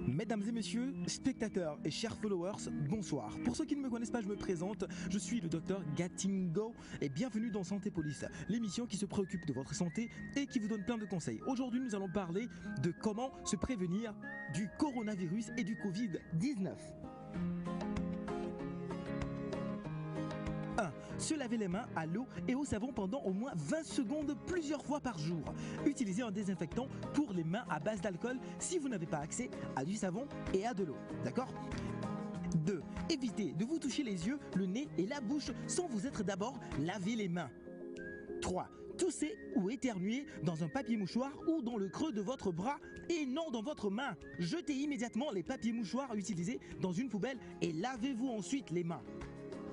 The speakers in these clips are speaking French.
Mesdames et messieurs, spectateurs et chers followers, bonsoir. Pour ceux qui ne me connaissent pas, je me présente, je suis le docteur Gatingo et bienvenue dans Santé Police, l'émission qui se préoccupe de votre santé et qui vous donne plein de conseils. Aujourd'hui, nous allons parler de comment se prévenir du coronavirus et du Covid-19. 1. Se laver les mains à l'eau et au savon pendant au moins 20 secondes plusieurs fois par jour. Utilisez un désinfectant pour les mains à base d'alcool si vous n'avez pas accès à du savon et à de l'eau. D'accord ? 2. Évitez de vous toucher les yeux, le nez et la bouche sans vous être d'abord lavé les mains. 3. Toussez ou éternuez dans un papier mouchoir ou dans le creux de votre bras et non dans votre main. Jetez immédiatement les papiers mouchoirs utilisés dans une poubelle et lavez-vous ensuite les mains.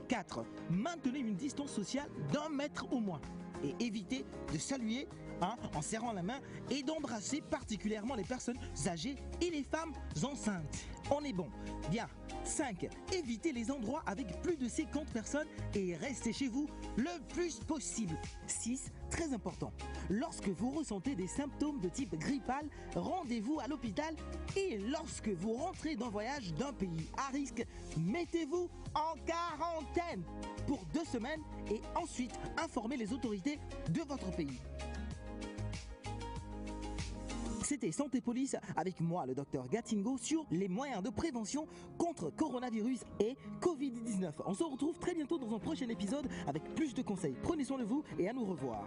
4. Maintenez une distance sociale d'1 mètre au moins et évitez de saluer en serrant la main et d'embrasser particulièrement les personnes âgées et les femmes enceintes. On est bon. Bien. 5. Évitez les endroits avec plus de 50 personnes et restez chez vous le plus possible. 6. Très important. Lorsque vous ressentez des symptômes de type grippal, rendez-vous à l'hôpital et lorsque vous rentrez d'un voyage d'un pays à risque, mettez-vous en quarantaine pour 2 semaines et ensuite informez les autorités de votre pays. C'était Santé Police avec moi, le docteur Gatingo, sur les moyens de prévention contre coronavirus et Covid-19. On se retrouve très bientôt dans un prochain épisode avec plus de conseils. Prenez soin de vous et à nous revoir.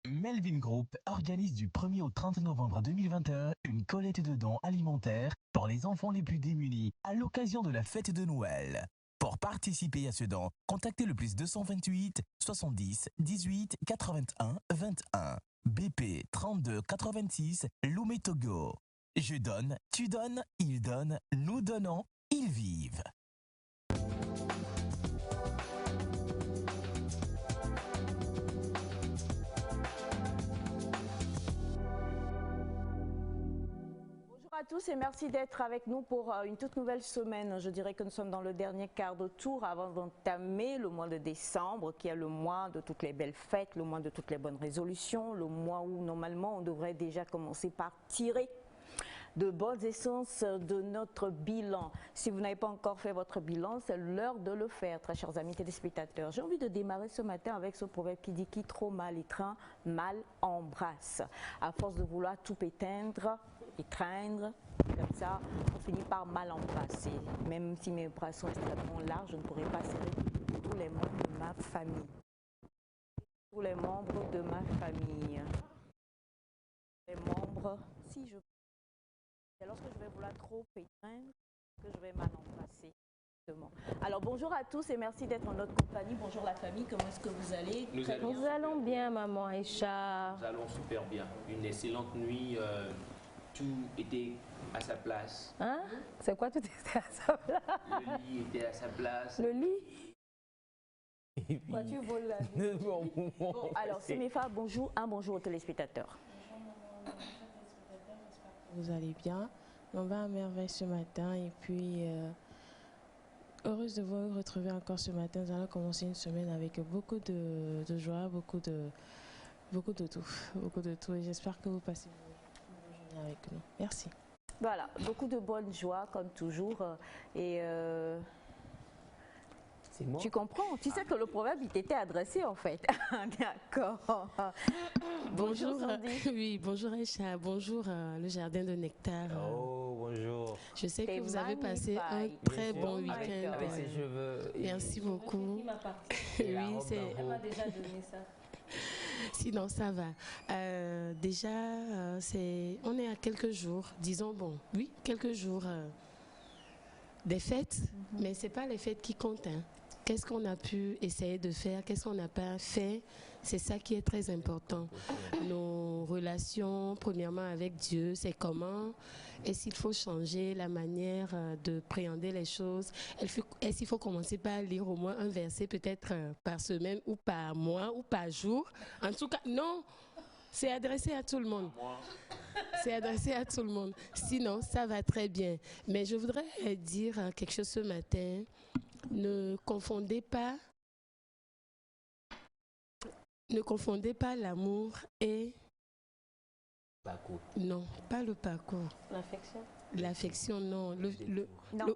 Melvin Group organise du 1er au 30 novembre 2021 une collecte de dons alimentaires pour les enfants les plus démunis à l'occasion de la fête de Noël. Pour participer à ce don, contactez le plus 228 70 18 81 21 BP 32 86 Lomé Togo. Je donne, tu donnes, ils donnent, nous donnons, ils vivent. Bonjour à tous et merci d'être avec nous pour une toute nouvelle semaine. Je dirais que nous sommes dans le dernier quart de tour avant d'entamer le mois de décembre, qui est le mois de toutes les belles fêtes, le mois de toutes les bonnes résolutions, le mois où normalement on devrait déjà commencer par tirer de bonnes essences de notre bilan. Si vous n'avez pas encore fait votre bilan, c'est l'heure de le faire, très chers amis téléspectateurs. J'ai envie de démarrer ce matin avec ce proverbe qui dit « Qui trop mal étreint, mal embrasse ». À force de vouloir tout éteindre, étreindre, comme ça, on finit par mal embrasser. Même si mes bras sont extrêmement larges, je ne pourrai pas serrer tous les membres de ma famille. Tous les membres de ma famille. Les membres, si je... C'est lorsque je vais vouloir trop étreindre que je vais mal embrasser. Alors bonjour à tous et merci d'être en notre compagnie. Bonjour la famille, comment est-ce que vous allez? Nous allons bien, maman Aïcha. Nous allons super bien. Une excellente nuit. Tout était à sa place. Hein? C'est quoi tout était à sa place? Le lit était à sa place. Le lit? Quoi, tu voles la vie? Bon, alors Semefa, bonjour. Un bonjour aux téléspectateurs. Vous allez bien? On va à merveille ce matin et puis heureuse de vous retrouver encore ce matin. Nous allons commencer une semaine avec beaucoup de joie, beaucoup de tout et j'espère que vous passez une bonne journée avec nous. Merci. Voilà, beaucoup de bonne joie comme toujours et tu comprends, tu sais que le proverbe il t'était adressé en fait. D'accord. Bonjour Sandy. Oui, bonjour Aïcha, bonjour le jardin de nectar. Oh, bonjour. Je sais que vous avez passé un très bon week-end. Avec ses cheveux. Merci beaucoup. Oui, c'est... Elle m'a déjà donné ça. Sinon, ça va. Déjà, on est à quelques jours, disons, quelques jours des fêtes, mais ce n'est pas les fêtes qui comptent. Hein. qu'est-ce qu'on a pu essayer de faire, qu'est-ce qu'on n'a pas fait. C'est ça qui est très important. Nos relations, premièrement avec Dieu, c'est comment. Est-ce qu'il faut changer la manière de préhender les choses? Est-ce qu'il faut commencer par lire au moins un verset peut-être par semaine ou par mois ou par jour? En tout cas, non, c'est adressé à tout le monde. C'est adressé à tout le monde. Sinon, ça va très bien. Mais je voudrais dire quelque chose ce matin. Ne confondez pas l'amour et... Parcours. Non, pas le parcours. L'affection. L'affection, non. Non,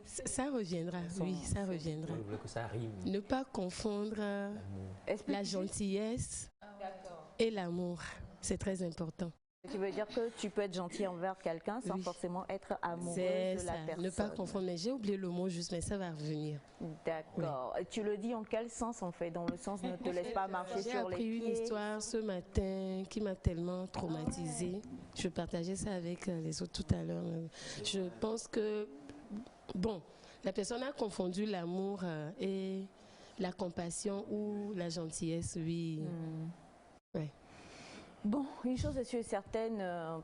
Ça reviendra, oui, ça reviendra. Je voulais que ça rime. Ne pas confondre la gentillesse et l'amour. C'est très important. tu veux dire que tu peux être gentil envers quelqu'un sans Oui. forcément être amoureux C'est de la ça, personne. ne pas confondre. Mais j'ai oublié le mot juste, mais ça va revenir. D'accord. Tu le dis en quel sens en fait? Dans le sens ne te laisse pas marcher J'ai sur les appris une pieds. histoire ce matin qui m'a tellement traumatisée. Je partageais ça avec les autres tout à l'heure. Je pense que, bon, la personne a confondu l'amour et la compassion ou la gentillesse, oui. Ouais. Bon, une chose est sûre et certaine,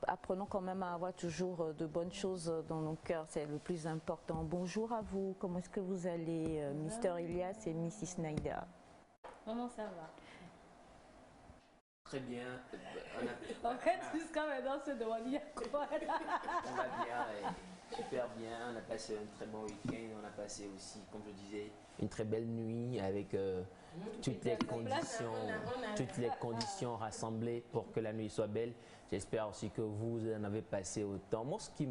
apprenons quand même à avoir toujours de bonnes choses dans nos cœurs, c'est le plus important. Bonjour à vous, comment est-ce que vous allez, Mr. Elias et Mrs. Naïda? Comment ça va? Très bien. En fait, jusqu'à maintenant, se demande il y a quoi là? On va bien, super bien. On a passé un très bon week-end. On a passé aussi, comme je disais, une très belle nuit avec toutes les conditions rassemblées pour que la nuit soit belle. J'espère aussi que vous en avez passé autant. Moi, ce qui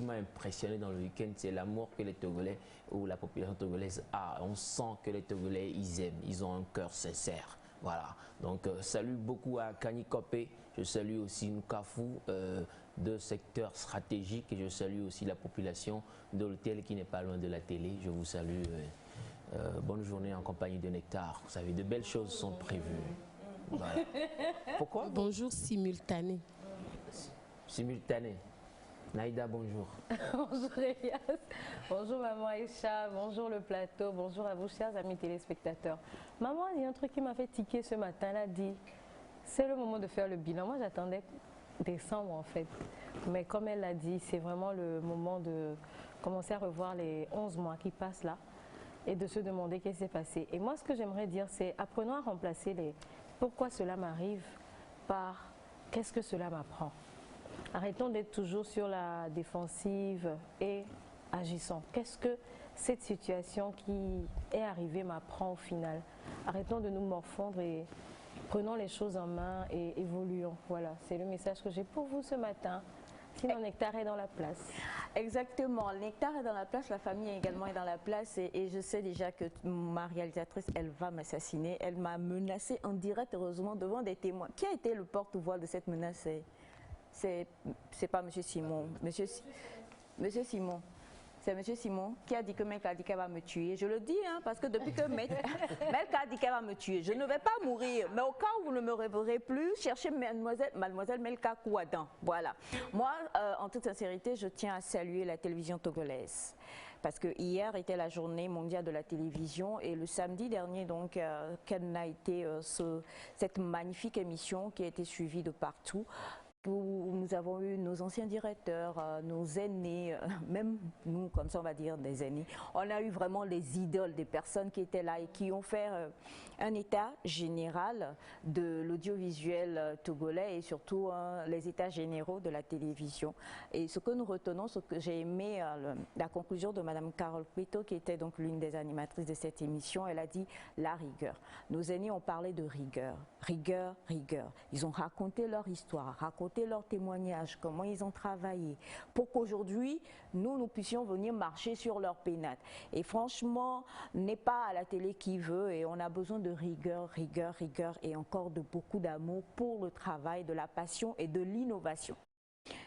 m'a impressionné dans le week-end, c'est l'amour que les Togolais ou la population togolaise a. On sent que les Togolais, ils aiment, ils ont un cœur sincère. Voilà. Donc, salut beaucoup à Kani Kopé. Je salue aussi Nkafou, deux secteurs stratégiques. Et je salue aussi la population de l'hôtel qui n'est pas loin de la télé. Je vous salue. Bonne journée en compagnie de Nectar. Vous savez, de belles choses sont prévues. Voilà. Pourquoi? Bonjour simultané. Simultané. Naïda, bonjour. Bonjour Elias, bonjour maman Aïcha, bonjour le plateau, bonjour à vous chers amis téléspectateurs. Maman, il y a un truc qui m'a fait tiquer ce matin, elle a dit, c'est le moment de faire le bilan. Moi j'attendais décembre en fait, mais comme elle l'a dit, c'est vraiment le moment de commencer à revoir les 11 mois qui passent là et de se demander qu'est-ce qui s'est passé. Et moi ce que j'aimerais dire c'est, apprenons à remplacer les pourquoi cela m'arrive par qu'est-ce que cela m'apprend. Arrêtons d'être toujours sur la défensive et agissons. Qu'est-ce que cette situation qui est arrivée m'apprend au final? Arrêtons de nous morfondre et prenons les choses en main et évoluons. Voilà, c'est le message que j'ai pour vous ce matin. Sinon, Nectar est dans la place. Exactement, Nectar est dans la place, la famille également est dans la place et je sais déjà que ma réalisatrice, elle va m'assassiner. Elle m'a menacée en direct, heureusement, devant des témoins. Qui a été le porte-voix de cette menace? C'est pas M. Simon. Monsieur Simon. C'est M. Simon qui a dit que Melka a dit qu'elle va me tuer. Je le dis, hein, parce que depuis que Melka a dit qu'elle va me tuer, je ne vais pas mourir. Mais au cas où vous ne me reverrez plus, cherchez mademoiselle Melka Kouadan. Voilà. Moi, en toute sincérité, je tiens à saluer la télévision togolaise. Parce que hier était la journée mondiale de la télévision et le samedi dernier, donc, quelle a été cette magnifique émission qui a été suivie de partout. Où nous avons eu nos anciens directeurs, nos aînés, même nous, comme ça on va dire des aînés. On a eu vraiment les idoles des personnes qui étaient là et qui ont fait un état général de l'audiovisuel togolais et surtout les états généraux de la télévision. Et ce que nous retenons, ce que j'ai aimé, la conclusion de Madame Carole Cuito, qui était donc l'une des animatrices de cette émission, elle a dit la rigueur. Nos aînés ont parlé de rigueur, rigueur, rigueur. Ils ont raconté leur histoire, raconté leurs témoignages, comment ils ont travaillé, pour qu'aujourd'hui, nous puissions venir marcher sur leur pénate. Et franchement, n'est pas à la télé qui veut et on a besoin de rigueur, rigueur, rigueur et encore de beaucoup d'amour pour le travail, de la passion et de l'innovation.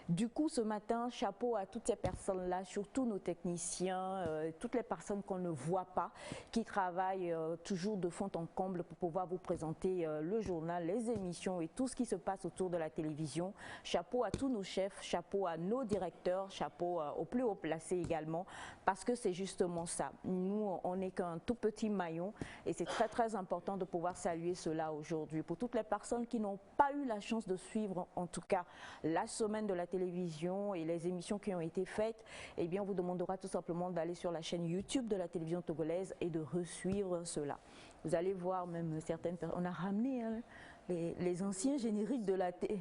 Du coup, ce matin, chapeau à toutes ces personnes-là, surtout nos techniciens, toutes les personnes qu'on ne voit pas, qui travaillent toujours de fond en comble pour pouvoir vous présenter le journal, les émissions et tout ce qui se passe autour de la télévision. Chapeau à tous nos chefs, chapeau à nos directeurs, chapeau aux plus haut placés également, parce que c'est justement ça. Nous, on n'est qu'un tout petit maillon et c'est très très important de pouvoir saluer cela aujourd'hui. Pour toutes les personnes qui n'ont pas eu la chance de suivre, en tout cas, la semaine de la télévision et les émissions qui ont été faites, eh bien, on vous demandera tout simplement d'aller sur la chaîne YouTube de la télévision togolaise et de resuivre cela. Vous allez voir même certaines personnes, on a ramené hein, les anciens génériques de la télé,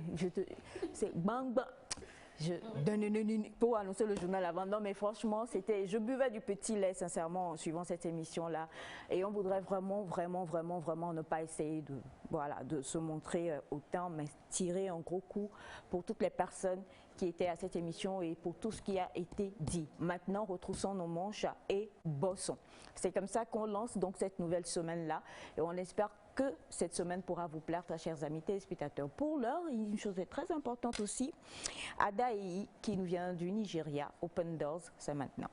c'est bang bang. Pour annoncer le journal avant, non mais franchement, je buvais du petit lait sincèrement en suivant cette émission-là et on voudrait vraiment ne pas essayer de se montrer autant, mais tirer un gros coup pour toutes les personnes qui étaient à cette émission et pour tout ce qui a été dit. Maintenant, retroussons nos manches et bossons. C'est comme ça qu'on lance donc cette nouvelle semaine-là et on espère que cette semaine pourra vous plaire, très chers amis téléspectateurs. Pour l'heure, il y a une chose très importante aussi. Adaï, qui nous vient du Nigeria, Open Doors, c'est maintenant.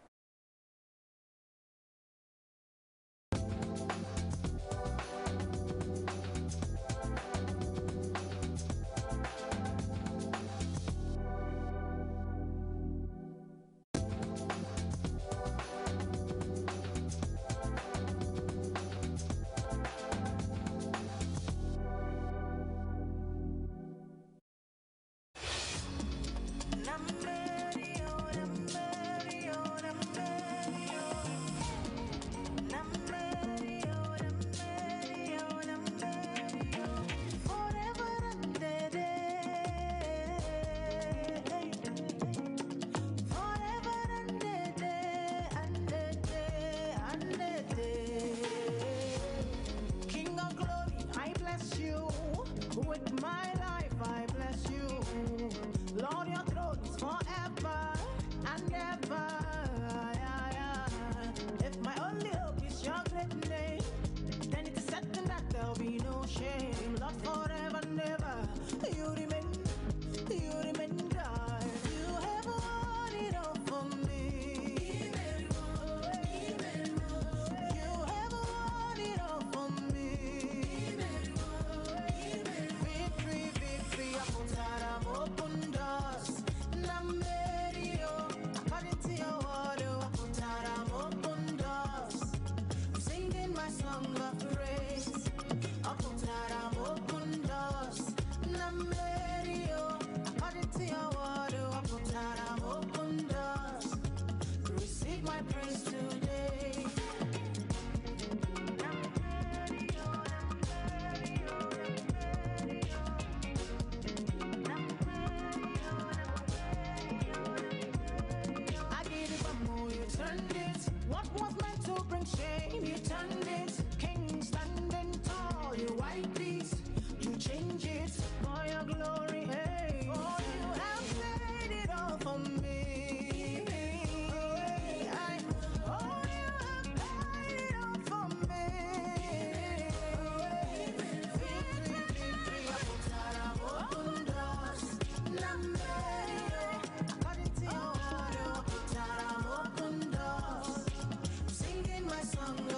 Singing my song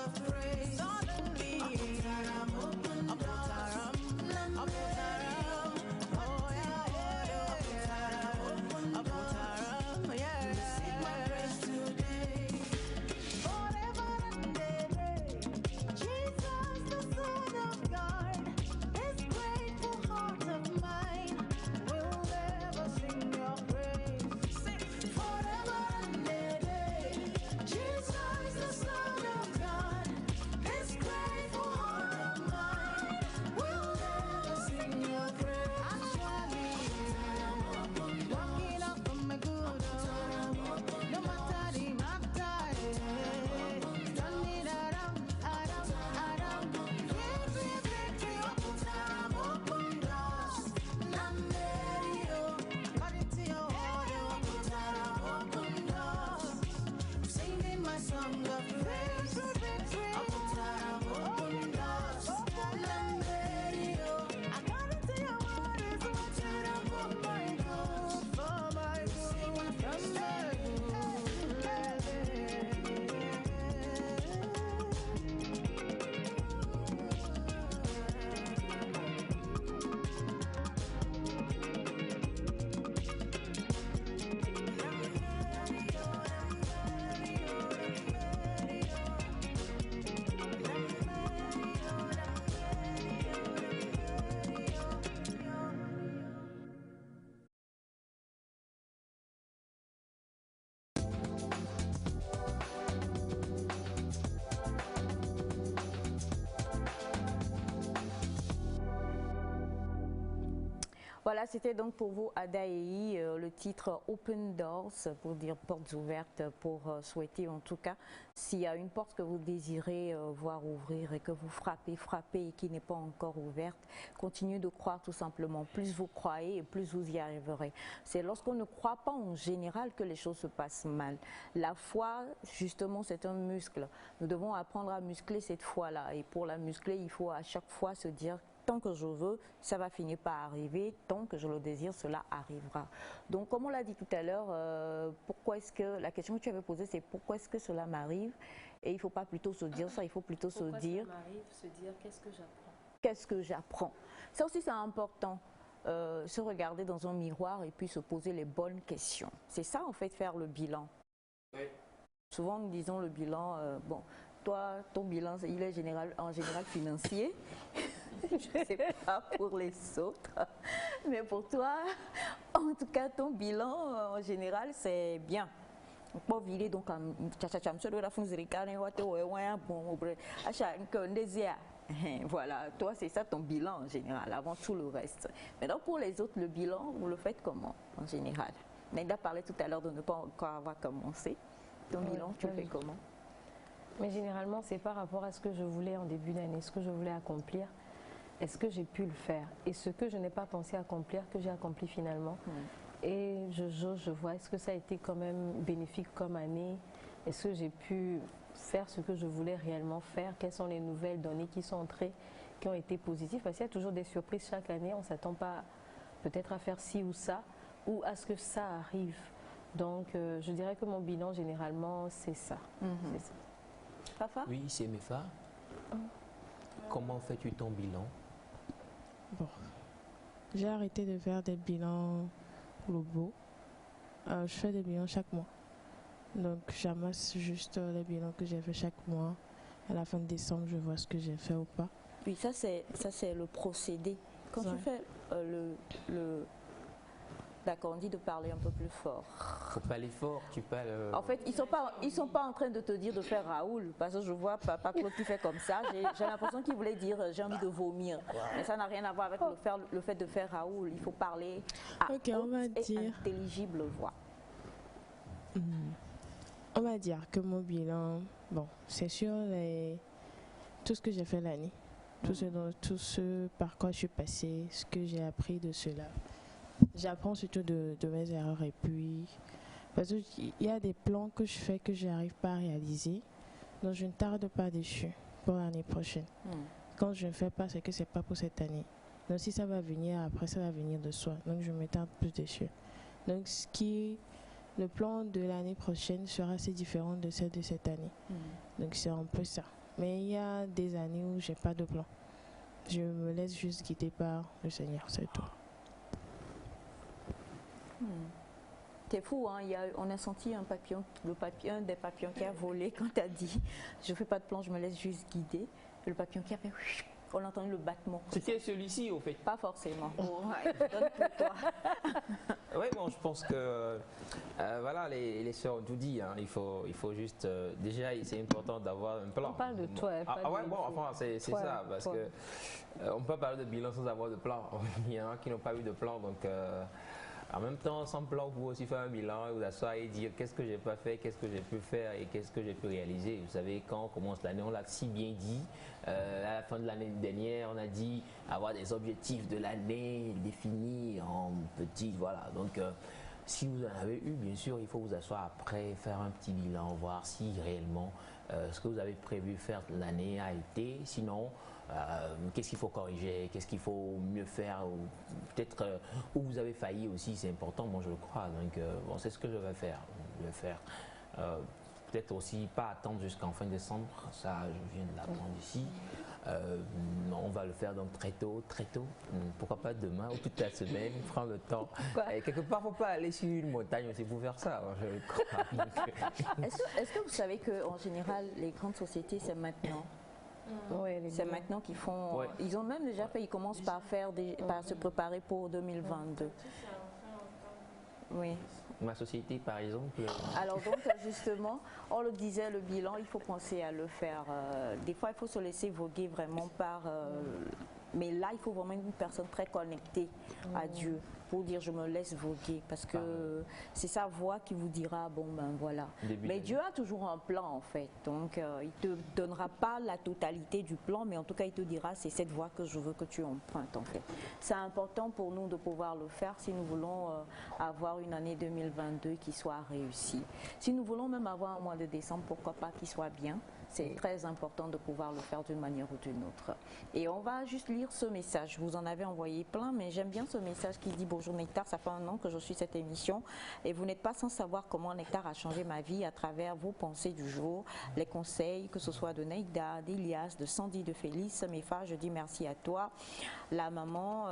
Voilà, c'était donc pour vous Adaei, le titre Open Doors, pour dire portes ouvertes, pour souhaiter en tout cas, s'il y a une porte que vous désirez voir ouvrir et que vous frappez et qui n'est pas encore ouverte, continuez de croire tout simplement. Plus vous croyez et plus vous y arriverez. C'est lorsqu'on ne croit pas en général que les choses se passent mal. La foi, justement, c'est un muscle. Nous devons apprendre à muscler cette foi-là. Et pour la muscler, il faut à chaque fois se dire tant que je veux, ça va finir par arriver. Tant que je le désire, cela arrivera. Donc, comme on l'a dit tout à l'heure, pourquoi est-ce que la question que tu avais posée, c'est pourquoi est-ce que cela m'arrive? Et il ne faut pas plutôt se dire ça, il faut plutôt se dire. Ça m'arrive, se dire qu'est-ce que j'apprends. Qu'est-ce que j'apprends? Ça aussi, c'est important. Se regarder dans un miroir et puis se poser les bonnes questions. C'est ça, en fait, faire le bilan. Oui. Souvent, nous disons le bilan, bon, toi, ton bilan, il est en général financier. Je ne sais pas pour les autres, mais pour toi, en tout cas, ton bilan, en général, c'est bien. Pas virer donc voilà, toi c'est ça ton bilan en général, avant tout le reste. Maintenant pour les autres, le bilan, vous le faites comment en général? Naïda parlait tout à l'heure de ne pas encore avoir commencé. Ton bilan, tu le fais comment? Mais généralement, c'est par rapport à ce que je voulais en début d'année, ce que je voulais accomplir. Est-ce que j'ai pu le faire? Et ce que je n'ai pas pensé accomplir, que j'ai accompli finalement. Et je vois, est-ce que ça a été quand même bénéfique comme année? Est-ce que j'ai pu faire ce que je voulais réellement faire? Quelles sont les nouvelles données qui sont entrées, qui ont été positives? Parce qu'il y a toujours des surprises chaque année, on ne s'attend pas peut-être à faire ci ou ça, ou à ce que ça arrive. Donc je dirais que mon bilan généralement c'est ça. Fafa? Oui, c'est Mefa. Comment fais-tu ton bilan? Bon, j'ai arrêté de faire des bilans globaux. Je fais des bilans chaque mois. Donc j'amasse juste les bilans que j'ai fait chaque mois. À la fin de décembre, je vois ce que j'ai fait ou pas. Oui, ça c'est le procédé. Quand tu fais D'accord, on dit de parler un peu plus fort. Faut parler fort, tu parles. En fait, ils sont pas en train de te dire de faire Raoul, parce que je vois Papa Claude qui fait comme ça. J'ai l'impression qu'il voulait dire j'ai envie de vomir. Mais ça n'a rien à voir avec le fait de faire Raoul. Il faut parler à haute et intelligible voix. On va dire que mon bilan, bon, c'est sur tout ce que j'ai fait l'année, tout ce par quoi je suis passée, ce que j'ai appris de cela. J'apprends surtout de mes erreurs et puis parce qu'il y a des plans que je fais que je n'arrive pas à réaliser, donc je ne tarde pas dessus pour l'année prochaine. Quand je ne fais pas, c'est que c'est pas pour cette année. Donc si ça va venir après, ça va venir de soi. Donc je me tarde plus dessus. Donc le plan de l'année prochaine sera assez différent de celle de cette année. Donc c'est un peu ça. Mais il y a des années où j'ai pas de plan. Je me laisse juste guider par le Seigneur, c'est tout. C'est fou, hein? On a senti un des papillons qui a volé quand tu as dit je fais pas de plan, je me laisse juste guider. Le papillon qui a fait, on a entendu le battement. C'était celui-ci au fait. Pas forcément. Ouais, donne pour toi. Oui, bon, je pense que voilà, les sœurs ont tout dit. Hein. Il faut juste déjà, c'est important d'avoir un plan. On parle de toi. Ouais, bon, enfin, c'est ça, parce que on peut parler de bilan sans avoir de plan. Il y en a qui n'ont pas eu de plan, donc. En même temps, sans plan, vous pouvez aussi faire un bilan et vous asseoir et dire qu'est-ce que j'ai pas fait, qu'est-ce que j'ai pu faire et qu'est-ce que j'ai pu réaliser. Vous savez, quand on commence l'année, on l'a si bien dit. À la fin de l'année dernière, on a dit avoir des objectifs de l'année définis en petits, voilà. Donc, si vous en avez eu, bien sûr, il faut vous asseoir après, faire un petit bilan, voir si réellement ce que vous avez prévu faire l'année a été. Sinon, qu'est-ce qu'il faut corriger, qu'est-ce qu'il faut mieux faire, ou peut-être où vous avez failli aussi, c'est important, moi je le crois. Donc bon, c'est ce que je vais faire. Peut-être aussi pas attendre jusqu'en fin décembre, ça je viens de l'apprendre ici. On va le faire donc très tôt. Pourquoi pas demain ou toute la semaine, prendre le temps. Et quelque part, il ne faut pas aller sur une montagne aussi pour faire ça, je le crois. Est-ce que vous savez qu'en général, les grandes sociétés, c'est maintenant? C'est maintenant qu'ils font. Ils ont même déjà fait, ils commencent par se préparer pour 2022. Oui. Ma société, par exemple. Alors donc justement, on le disait, le bilan, il faut penser à le faire. Des fois, il faut se laisser voguer vraiment par Mais là, il faut vraiment une personne très connectée à Dieu pour dire je me laisse voguer, parce que c'est sa voix qui vous dira bon ben voilà. Mais Dieu a toujours un plan en fait, donc il te donnera pas la totalité du plan, mais en tout cas il te dira c'est cette voie que je veux que tu empruntes en fait. C'est important pour nous de pouvoir le faire si nous voulons avoir une année 2022 qui soit réussie. Si nous voulons même avoir un mois de décembre, pourquoi pas qu'il soit bien. C'est très important de pouvoir le faire d'une manière ou d'une autre. Et on va juste lire ce message. Vous en avez envoyé plein, mais j'aime bien ce message qui dit « Bonjour Nectar, ça fait un an que je suis cette émission et vous n'êtes pas sans savoir comment Nectar a changé ma vie à travers vos pensées du jour, les conseils, que ce soit de Neïda, d'Ilias, de Sandy, de Félix, Mefa, je dis merci à toi, la maman,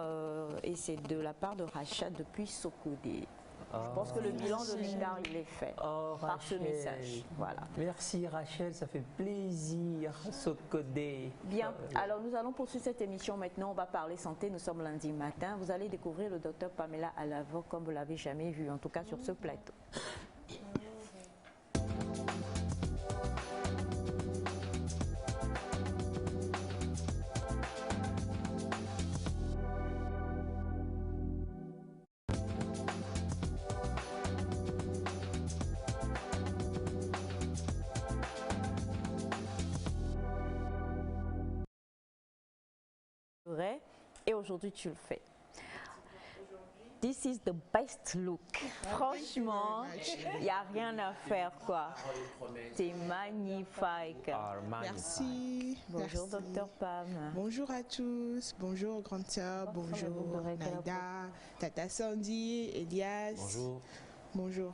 et c'est de la part de Rachad depuis Sokodé. Je pense que le bilan de Nectar, il est fait par ce message. Voilà. Merci Rachel, ça fait plaisir, Sokodé. Bien, alors nous allons poursuivre cette émission maintenant. On va parler santé. Nous sommes lundi matin. Vous allez découvrir le docteur Pamela Alavo comme vous ne l'avez jamais vu, en tout cas sur ce plateau. Et aujourd'hui, tu le fais. This is the best look. Franchement, il n'y a rien à faire, quoi. C'est magnifique. Merci. Bonjour, docteur Pam. Bonjour à tous. Bonjour, grande sœur. Bonjour, Naïda, Tata Sandy, Elias. Bonjour. Bonjour.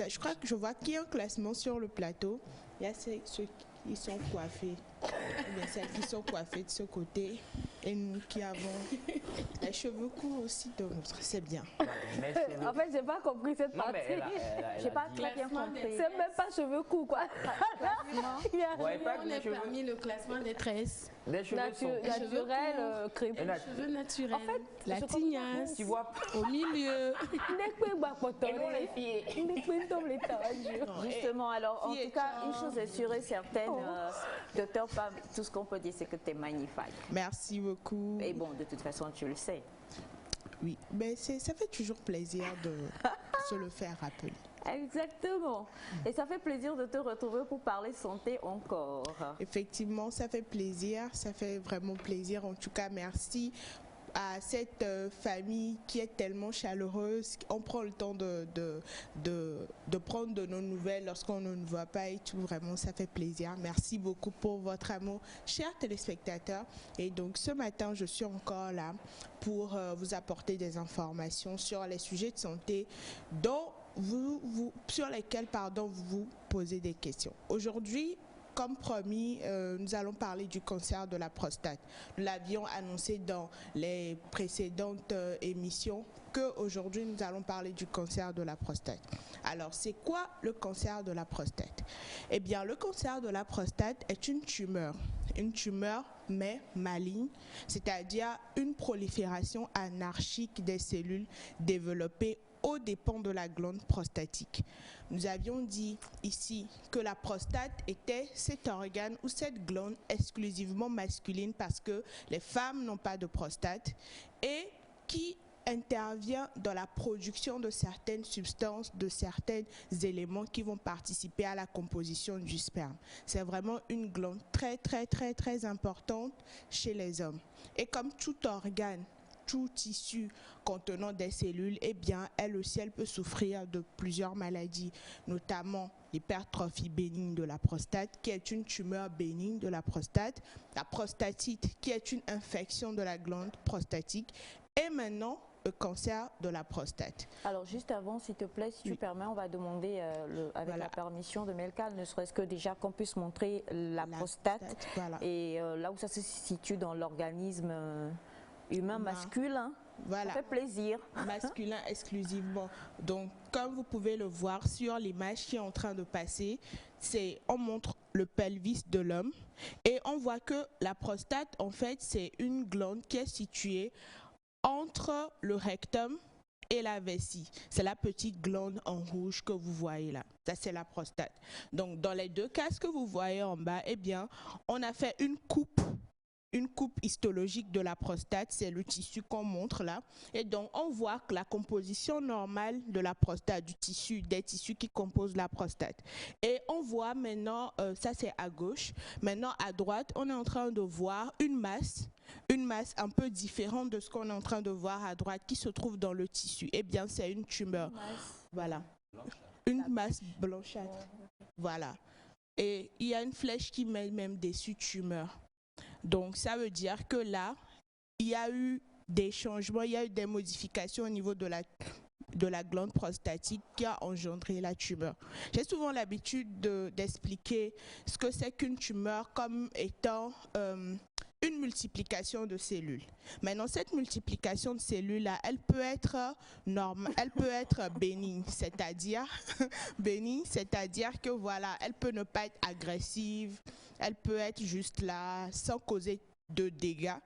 Je crois que je vois qu'il y a un classement sur le plateau. Il y a ceux qui sont coiffés. Ou bien celles qui sont coiffées de ce côté. Et nous qui avons les cheveux courts aussi de l'autre. C'est bien. En fait, j'ai pas compris cette partie. J'ai pas très bien compris. C'est même pas cheveux courts, quoi. On est parmi le classement des tresses. Les cheveux naturels, crépus. Les cheveux naturels. En fait, la tignasse, tu vois, au milieu. Justement, alors en tout cas, une chose est sûre et certaine, docteur Pam, tout ce qu'on peut dire, c'est que tu es magnifique. Merci beaucoup. Et bon, de toute façon, tu le sais. Oui, mais ça fait toujours plaisir de se le faire rappeler. Exactement. Et ça fait plaisir de te retrouver pour parler santé encore. Effectivement, ça fait plaisir. Ça fait vraiment plaisir. En tout cas, merci à cette famille qui est tellement chaleureuse. On prend le temps de prendre de nos nouvelles lorsqu'on ne nous voit pas et tout. Vraiment, ça fait plaisir. Merci beaucoup pour votre amour, chers téléspectateurs. Et donc, ce matin, je suis encore là pour vous apporter des informations sur les sujets de santé sur lesquels vous vous posez des questions. Aujourd'hui, comme promis, nous allons parler du cancer de la prostate. Nous l'avions annoncé dans les précédentes émissions qu'aujourd'hui nous allons parler du cancer de la prostate. Alors, c'est quoi le cancer de la prostate? Eh bien, le cancer de la prostate est une tumeur mais maligne, c'est-à-dire une prolifération anarchique des cellules développées aux dépens de la glande prostatique. Nous avions dit ici que la prostate était cet organe ou cette glande exclusivement masculine parce que les femmes n'ont pas de prostate et qui intervient dans la production de certaines substances, de certains éléments qui vont participer à la composition du sperme. C'est vraiment une glande très, très, très, très importante chez les hommes. Et comme tout organe, tout tissu contenant des cellules, eh bien, elle aussi, elle peut souffrir de plusieurs maladies, notamment l'hypertrophie bénigne de la prostate, qui est une tumeur bénigne de la prostate, la prostatite, qui est une infection de la glande prostatique, et maintenant, le cancer de la prostate. Alors, juste avant, s'il te plaît, si tu permets, on va demander, avec la permission de Melka, ne serait-ce que déjà qu'on puisse montrer la prostate, et là où ça se situe dans l'organisme humain masculin. Voilà. Ça fait plaisir. Masculin exclusivement. Donc, comme vous pouvez le voir sur l'image qui est en train de passer, on montre le pelvis de l'homme et on voit que la prostate, en fait, c'est une glande qui est située entre le rectum et la vessie. C'est la petite glande en rouge que vous voyez là. Ça, c'est la prostate. Donc, dans les deux cas, ce que vous voyez en bas, eh bien, on a fait une coupe une coupe histologique de la prostate, c'est le tissu qu'on montre là. Et donc, on voit que la composition normale de la prostate, des tissus qui composent la prostate. Et on voit maintenant, ça c'est à gauche, maintenant à droite, on est en train de voir une masse un peu différente de ce qu'on est en train de voir à droite qui se trouve dans le tissu. Eh bien, c'est une tumeur. Voilà. Une masse blanchâtre. Voilà. Et il y a une flèche qui met même dessus tumeur. Donc, ça veut dire que là, il y a eu des changements, il y a eu des modifications au niveau de la glande prostatique qui a engendré la tumeur. J'ai souvent l'habitude d'expliquer ce que c'est qu'une tumeur comme étant une multiplication de cellules. Maintenant, cette multiplication de cellules-là, elle peut être normale, elle peut être bénigne, c'est-à-dire que voilà, elle peut ne pas être agressive, elle peut être juste là, sans causer de dégâts.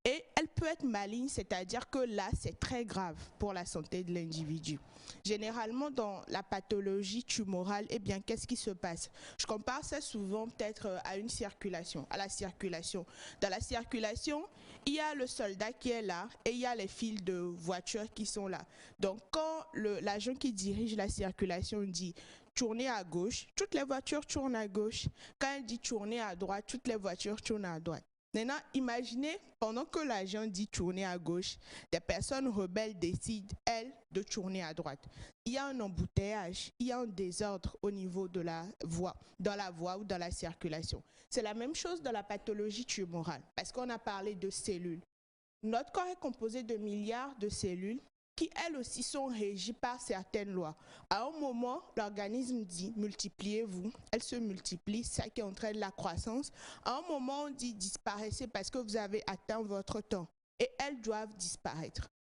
Et elle peut être maligne, c'est-à-dire que là, c'est très grave pour la santé de l'individu. Généralement, dans la pathologie tumorale, eh bien, qu'est-ce qui se passe? Je compare ça souvent peut-être à une circulation, à la circulation. Dans la circulation, il y a le soldat qui est là et il y a les fils de voitures qui sont là. Donc, quand l'agent qui dirige la circulation dit tourner à gauche, toutes les voitures tournent à gauche. Quand il dit tourner à droite, toutes les voitures tournent à droite. Maintenant, imaginez, pendant que l'agent dit tourner à gauche, des personnes rebelles décident, elles, de tourner à droite. Il y a un embouteillage, il y a un désordre au niveau de la voie, dans la voie ou dans la circulation. C'est la même chose dans la pathologie tumorale, parce qu'on a parlé de cellules. Notre corps est composé de milliards de cellules qui, elles aussi, sont régies par certaines lois. À un moment, l'organisme dit « multipliez-vous », elles se multiplient, c'est ça qui entraîne la croissance. À un moment, on dit « disparaissez parce que vous avez atteint votre temps » et elles doivent disparaître.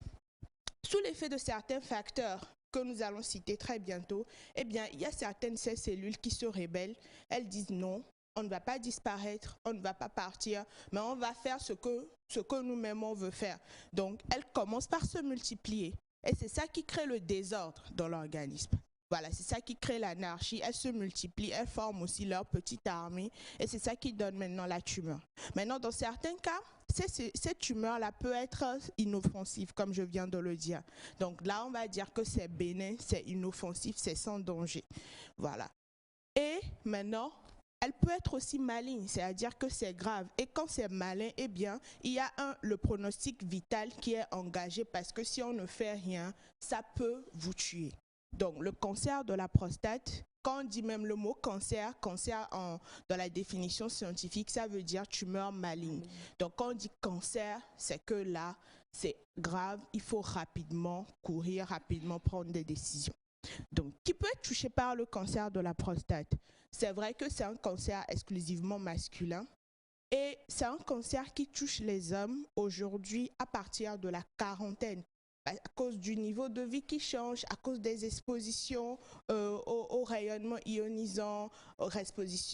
Sous l'effet de certains facteurs que nous allons citer très bientôt, eh bien, il y a certaines de ces cellules qui se rebellent, elles disent « non ». On ne va pas disparaître, on ne va pas partir, mais on va faire ce que nous-mêmes on veut faire. Donc, elles commencent par se multiplier. Et c'est ça qui crée le désordre dans l'organisme. Voilà, c'est ça qui crée l'anarchie. Elles se multiplient, elles forment aussi leur petite armée. Et c'est ça qui donne maintenant la tumeur. Maintenant, dans certains cas, cette tumeur-là peut être inoffensive, comme je viens de le dire. Donc là, on va dire que c'est bénin, c'est inoffensif, c'est sans danger. Voilà. Et maintenant, elle peut être aussi maligne, c'est-à-dire que c'est grave. Et quand c'est malin, eh bien, il y a le pronostic vital qui est engagé parce que si on ne fait rien, ça peut vous tuer. Donc, le cancer de la prostate, quand on dit même le mot cancer, dans la définition scientifique, ça veut dire tumeur maligne. Donc, quand on dit cancer, c'est que là, c'est grave, il faut rapidement courir, rapidement prendre des décisions. Donc, qui peut être touché par le cancer de la prostate? C'est vrai que c'est un cancer exclusivement masculin et c'est un cancer qui touche les hommes aujourd'hui à partir de la quarantaine à cause du niveau de vie qui change, à cause des expositions au rayonnement ionisant, aux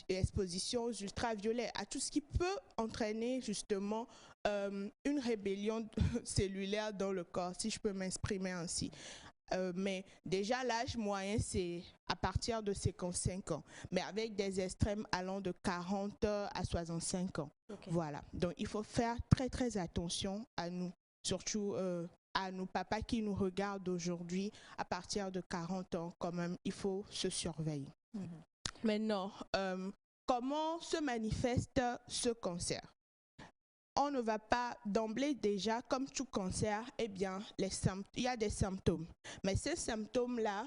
expositions aux ultraviolets, à tout ce qui peut entraîner justement une rébellion cellulaire dans le corps, si je peux m'exprimer ainsi. Mais déjà l'âge moyen c'est à partir de 55 ans, mais avec des extrêmes allant de 40 à 65 ans. Okay. Voilà, donc il faut faire très très attention à nous, surtout à nos papas qui nous regardent aujourd'hui à partir de 40 ans quand même, il faut se surveiller. Maintenant, comment se manifeste ce cancer? On ne va pas d'emblée déjà, comme tout cancer, eh bien, il y a des symptômes. Mais ces symptômes-là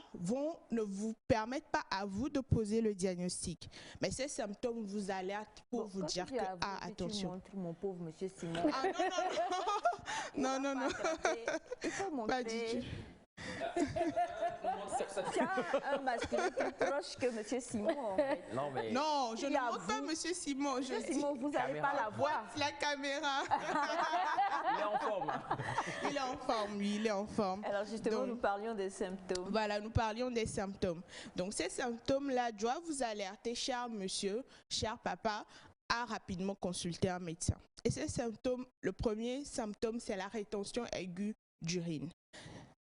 ne vous permettent pas à vous de poser le diagnostic. Mais ces symptômes vous alertent pour vous dire que, attention. Tu montres mon pauvre monsieur Simon. Ah non, non, non. Non, non, non. Il faut montrer. Pas du tout. Tu as un masculin plus proche que monsieur Simon. En fait. Non, mais... non, je ne montre pas monsieur Simon. Monsieur Simon, vous n'allez pas la voir. La caméra. Il est en forme. Il est en forme, oui, il est en forme. Alors justement, nous parlions des symptômes. Voilà, nous parlions des symptômes. Donc ces symptômes-là doivent vous alerter, cher monsieur, cher papa, à rapidement consulter un médecin. Et ces symptômes, le premier symptôme, c'est la rétention aiguë d'urine.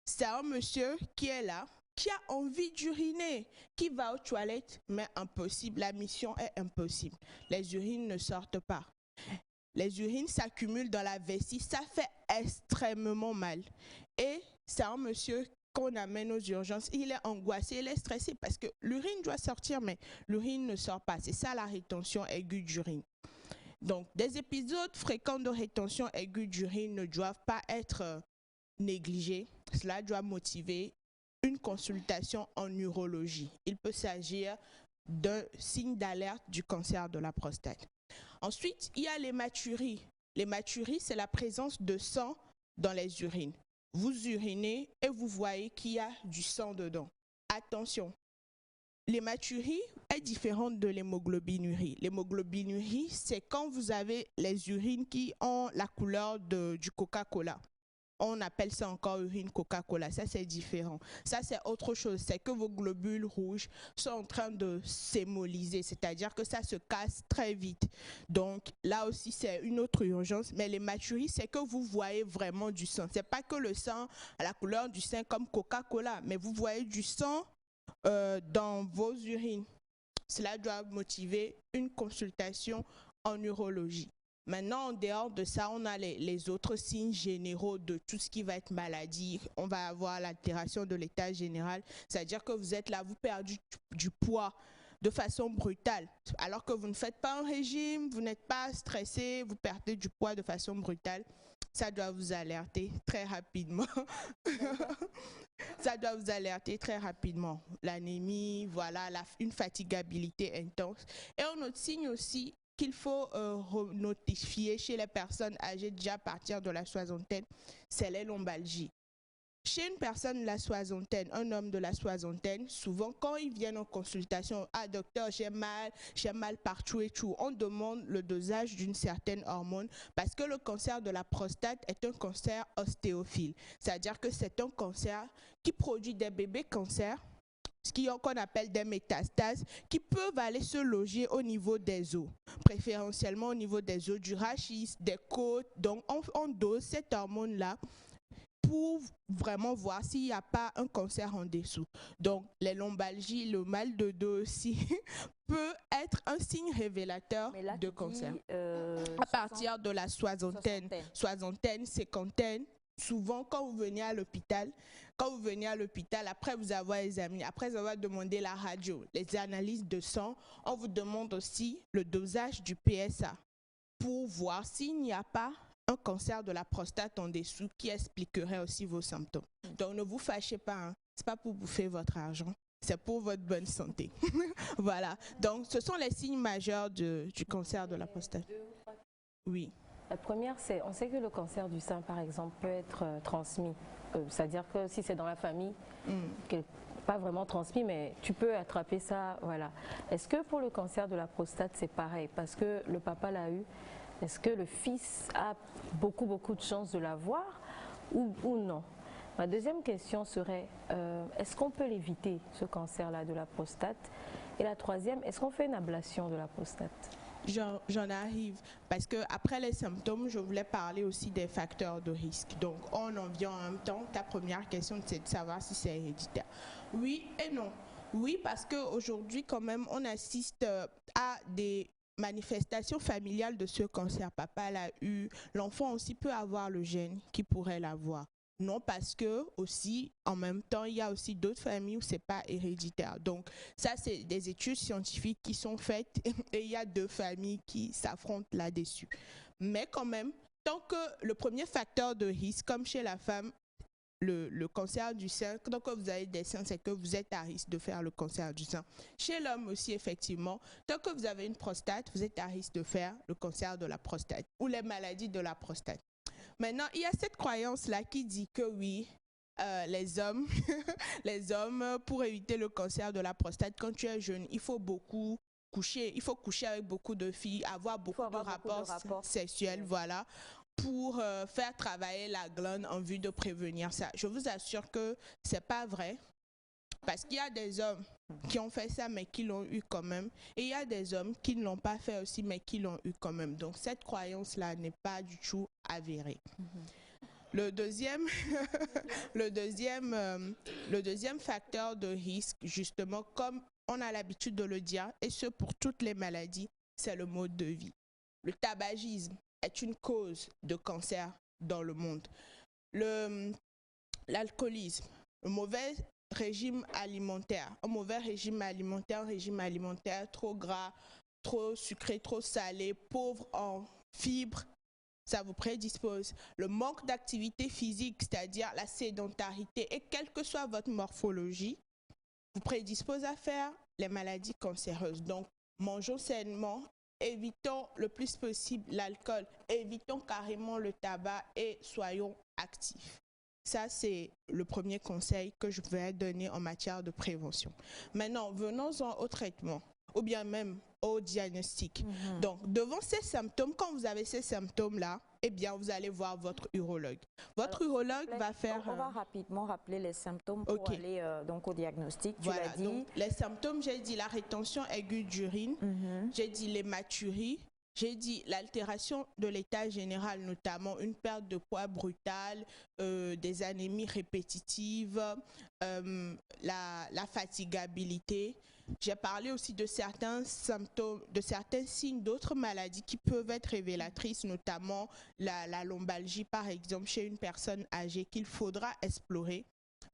C'est un monsieur qui est là, qui a envie d'uriner, qui va aux toilettes, mais impossible, la mission est impossible. Les urines ne sortent pas. les urines s'accumulent dans la vessie, ça fait extrêmement mal. Et c'est un monsieur qu'on amène aux urgences, il est angoissé, il est stressé parce que l'urine doit sortir, mais l'urine ne sort pas. C'est ça la rétention aiguë d'urine. Donc, des épisodes fréquents de rétention aiguë d'urine ne doivent pas être négligés. Cela doit motiver une consultation en urologie. Il peut s'agir d'un signe d'alerte du cancer de la prostate. Ensuite, il y a l'hématurie. L'hématurie, c'est la présence de sang dans les urines. Vous urinez et vous voyez qu'il y a du sang dedans. Attention, l'hématurie est différente de l'hémoglobinurie. L'hémoglobinurie, c'est quand vous avez les urines qui ont la couleur du Coca-Cola. On appelle ça encore urine Coca-Cola. Ça, c'est différent. Ça, c'est autre chose. C'est que vos globules rouges sont en train de s'hémolyser, c'est-à-dire que ça se casse très vite. Donc, là aussi, c'est une autre urgence. Mais l'hématurie, c'est que vous voyez vraiment du sang. Ce n'est pas que le sang a la couleur du sang comme Coca-Cola, mais vous voyez du sang dans vos urines. Cela doit motiver une consultation en urologie. Maintenant, en dehors de ça, on a les autres signes généraux de tout ce qui va être maladie. On va avoir l'altération de l'état général, c'est-à-dire que vous êtes là, vous perdez du poids de façon brutale. Alors que vous ne faites pas un régime, vous n'êtes pas stressé, vous perdez du poids de façon brutale. Ça doit vous alerter très rapidement. Ça doit vous alerter très rapidement. L'anémie, voilà, une fatigabilité intense. Et un autre signe aussi qu'il faut notifier chez les personnes âgées déjà à partir de la soixantaine, c'est les lombalgies. Chez une personne de la soixantaine, un homme de la soixantaine, souvent quand ils viennent en consultation, « Ah docteur, j'ai mal partout et tout », on demande le dosage d'une certaine hormone parce que le cancer de la prostate est un cancer ostéophile. C'est-à-dire que c'est un cancer qui produit des bébés cancers, ce qu'on appelle des métastases, qui peuvent aller se loger au niveau des os, préférentiellement au niveau des os du rachis, des côtes. Donc, on dose cette hormone-là pour vraiment voir s'il n'y a pas un cancer en dessous. Donc, les lombalgies, le mal de dos aussi, peut être un signe révélateur de cancer. À partir de la soixantaine, cinquantaine, souvent quand vous venez à l'hôpital, après vous avoir examiné, après avoir demandé la radio, les analyses de sang, on vous demande aussi le dosage du PSA pour voir s'il n'y a pas un cancer de la prostate en dessous qui expliquerait aussi vos symptômes. Donc ne vous fâchez pas, hein. Ce n'est pas pour bouffer votre argent, c'est pour votre bonne santé. Voilà, donc ce sont les signes majeurs du cancer de la prostate. Oui. La première, c'est, on sait que le cancer du sein, par exemple, peut être transmis. C'est-à-dire que si c'est dans la famille, pas vraiment transmis, mais tu peux attraper ça, voilà. Est-ce que pour le cancer de la prostate, c'est pareil? Parce que le papa l'a eu. Est-ce que le fils a beaucoup de chances de l'avoir ou non? Ma deuxième question serait, est-ce qu'on peut l'éviter, ce cancer-là de la prostate? Et la troisième, est-ce qu'on fait une ablation de la prostate? J'en arrive, parce que après les symptômes, je voulais parler aussi des facteurs de risque. Donc, on en vient en même temps. Ta première question, c'est de savoir si c'est héréditaire. Oui et non. Oui, parce qu'aujourd'hui, quand même, on assiste à des manifestations familiales de ce cancer. Papa l'a eu, l'enfant aussi peut avoir le gène qui pourrait l'avoir. Non, parce que aussi, en même temps, il y a aussi d'autres familles où c'est pas héréditaire. Donc, ça, c'est des études scientifiques qui sont faites et il y a deux familles qui s'affrontent là-dessus. Mais quand même, tant que le premier facteur de risque, comme chez la femme, le cancer du sein, tant que vous avez des seins, c'est que vous êtes à risque de faire le cancer du sein. Chez l'homme aussi, effectivement, tant que vous avez une prostate, vous êtes à risque de faire le cancer de la prostate ou les maladies de la prostate. Maintenant, il y a cette croyance-là qui dit que oui, les hommes, pour éviter le cancer de la prostate, quand tu es jeune, il faut beaucoup coucher. Il faut coucher avec beaucoup de filles, avoir beaucoup de rapports sexuels, voilà, pour faire travailler la glande en vue de prévenir ça. Je vous assure que ce n'est pas vrai. Parce qu'il y a des hommes qui ont fait ça, mais qui l'ont eu quand même. Et il y a des hommes qui ne l'ont pas fait aussi, mais qui l'ont eu quand même. Donc, cette croyance-là n'est pas du tout avérée. Le deuxième facteur de risque, justement, comme on a l'habitude de le dire, et ce pour toutes les maladies, c'est le mode de vie. Le tabagisme, est une cause de cancer dans le monde. L'alcoolisme, le mauvais régime alimentaire, un régime alimentaire trop gras, trop sucré, trop salé, pauvre en fibres, ça vous prédispose. Le manque d'activité physique, c'est-à-dire la sédentarité, et quelle que soit votre morphologie, vous prédispose à faire les maladies cancéreuses. Donc, mangeons sainement, évitons le plus possible l'alcool, évitons carrément le tabac et soyons actifs. Ça, c'est le premier conseil que je vais donner en matière de prévention. Maintenant, venons-en au traitement, ou bien même au diagnostic. Donc, devant ces symptômes, quand vous avez ces symptômes-là, eh bien, vous allez voir votre urologue. Votre urologue va faire... On va rapidement rappeler les symptômes pour aller donc au diagnostic. Tu l'as dit. Donc, les symptômes, j'ai dit la rétention aiguë d'urine, j'ai dit l'hématurie, j'ai dit l'altération de l'état général, notamment une perte de poids brutale, des anémies répétitives, la fatigabilité. J'ai parlé aussi de certains symptômes, de certains signes d'autres maladies qui peuvent être révélatrices, notamment la lombalgie, par exemple, chez une personne âgée qu'il faudra explorer.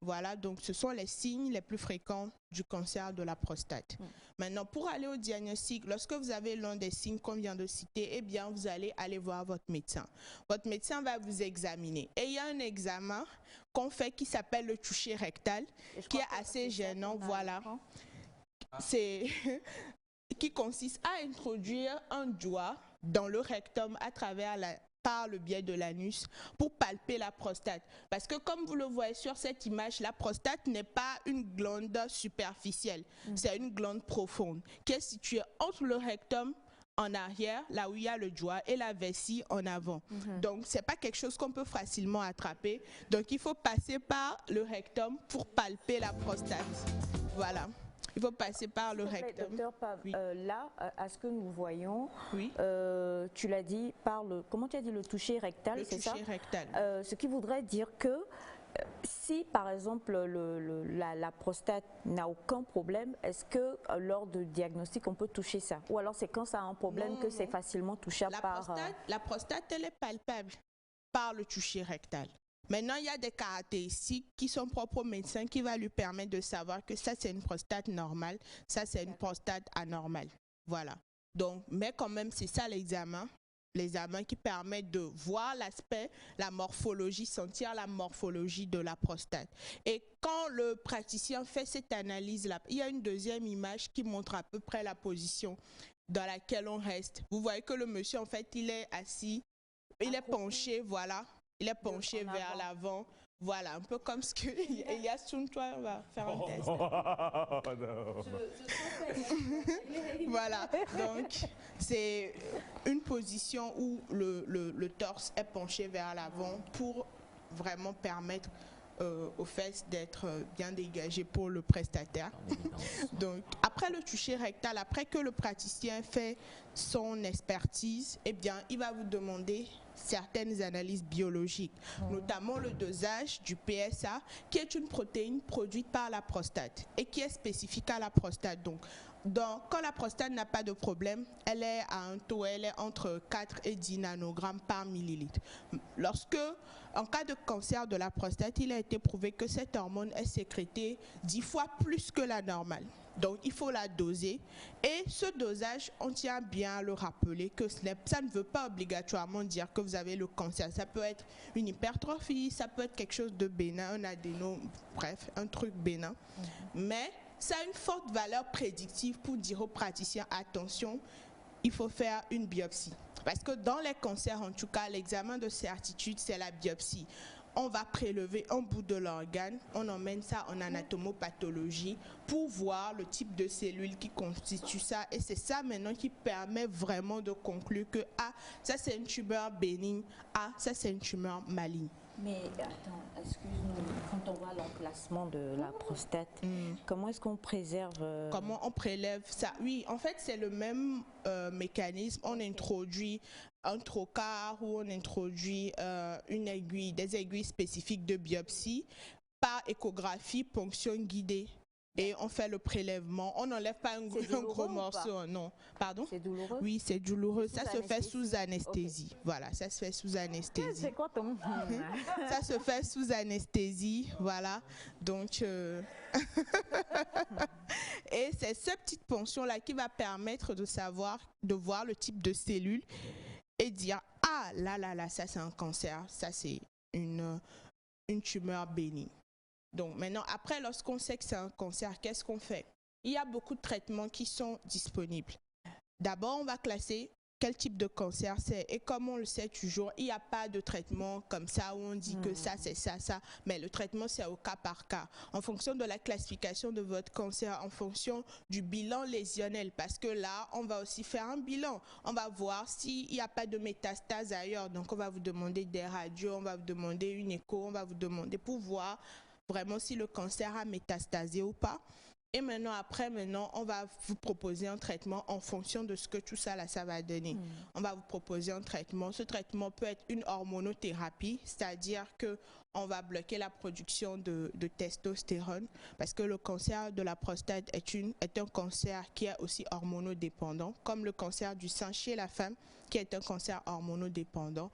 Voilà, donc ce sont les signes les plus fréquents du cancer de la prostate. Maintenant, pour aller au diagnostic, lorsque vous avez l'un des signes qu'on vient de citer, eh bien, vous allez aller voir votre médecin. Votre médecin va vous examiner. Et il y a un examen qu'on fait qui s'appelle le toucher rectal, qui est assez gênant, voilà. C'est qui consiste à introduire un doigt dans le rectum à travers par le biais de l'anus pour palper la prostate. Parce que comme vous le voyez sur cette image, la prostate n'est pas une glande superficielle, c'est une glande profonde qui est située entre le rectum en arrière, là où il y a le doigt, et la vessie en avant. Donc, c'est pas quelque chose qu'on peut facilement attraper. Donc, il faut passer par le rectum pour palper la prostate. Voilà. Il faut passer par le rectum. Docteur Pav, là, à ce que nous voyons, oui. Tu l'as dit, comment tu as dit, le toucher rectal, c'est ça? Le toucher rectal. Ce qui voudrait dire que si, par exemple, la prostate n'a aucun problème, est-ce que lors du diagnostic, on peut toucher ça? Ou alors c'est quand ça a un problème que c'est facilement touchable La prostate, elle est palpable par le toucher rectal. Maintenant, il y a des caractéristiques qui sont propres au médecin qui va lui permettre de savoir que ça, c'est une prostate normale, ça, c'est une prostate anormale. Voilà. Donc, mais quand même, c'est ça l'examen qui permet de voir l'aspect, la morphologie, sentir la morphologie de la prostate. Et quand le praticien fait cette analyse-là, il y a une deuxième image qui montre à peu près la position dans laquelle on reste. Vous voyez que le monsieur, en fait, il est assis, il est penché, voilà. Il est penché vers l'avant. Voilà, un peu comme ce que Elias Tountois va faire un test. Voilà, donc c'est une position où le torse est penché vers l'avant pour vraiment permettre aux fesses d'être bien dégagées pour le prestataire. Donc, après le toucher rectal, après que le praticien fait son expertise, eh bien, il va vous demander certaines analyses biologiques, notamment le dosage du PSA, qui est une protéine produite par la prostate et qui est spécifique à la prostate. Donc, quand la prostate n'a pas de problème, elle est à un taux, elle est entre 4 et 10 nanogrammes par millilitre. En cas de cancer de la prostate, il a été prouvé que cette hormone est sécrétée 10 fois plus que la normale. Donc, il faut la doser. Et ce dosage, on tient bien à le rappeler que ça ne veut pas obligatoirement dire que vous avez le cancer. Ça peut être une hypertrophie, ça peut être quelque chose de bénin, un adénome, bref, un truc bénin. Mais ça a une forte valeur prédictive pour dire aux praticiens, attention, il faut faire une biopsie. Parce que dans les cancers, en tout cas, l'examen de certitude, c'est la biopsie. On va prélever un bout de l'organe, on emmène ça en anatomopathologie pour voir le type de cellules qui constituent ça. Et c'est ça maintenant qui permet vraiment de conclure que ça c'est une tumeur bénigne, ça c'est une tumeur maligne. Mais attends, excuse-nous, quand on voit l'emplacement de la prostate, comment est-ce qu'on préserve Comment on prélève ça? Oui, en fait, c'est le même mécanisme. On introduit un trocar ou on introduit des aiguilles spécifiques de biopsie par échographie, ponction guidée. et on fait le prélèvement. On n'enlève pas un gros morceau, non. Pardon? C'est douloureux? Oui, c'est douloureux. Ça se fait anesthésie. sous anesthésie. Okay. Voilà, ça se fait sous anesthésie. C'est quoi ton... Ça se fait sous anesthésie, voilà. Donc, et c'est cette petite ponction-là qui va permettre de voir le type de cellule et dire, ah, là, ça c'est un cancer, ça c'est une tumeur bénigne. Donc maintenant, après, lorsqu'on sait que c'est un cancer, qu'est-ce qu'on fait? Il y a beaucoup de traitements qui sont disponibles. D'abord, on va classer quel type de cancer c'est. Et comme on le sait toujours, il n'y a pas de traitement comme ça où on dit que ça, c'est ça, ça. Mais le traitement, c'est au cas par cas. En fonction de la classification de votre cancer, en fonction du bilan lésionnel. Parce que là, on va aussi faire un bilan. On va voir s'il n'y a pas de métastase ailleurs. Donc, on va vous demander des radios, on va vous demander une écho, on va vous demander pour voir vraiment si le cancer a métastasé ou pas. Et maintenant, on va vous proposer un traitement en fonction de ce que tout ça, là, ça va donner. On va vous proposer un traitement. Ce traitement peut être une hormonothérapie, c'est-à-dire qu'on va bloquer la production de testostérone parce que le cancer de la prostate est un cancer qui est aussi hormonodépendant, comme le cancer du sein chez la femme, qui est un cancer hormonodépendant.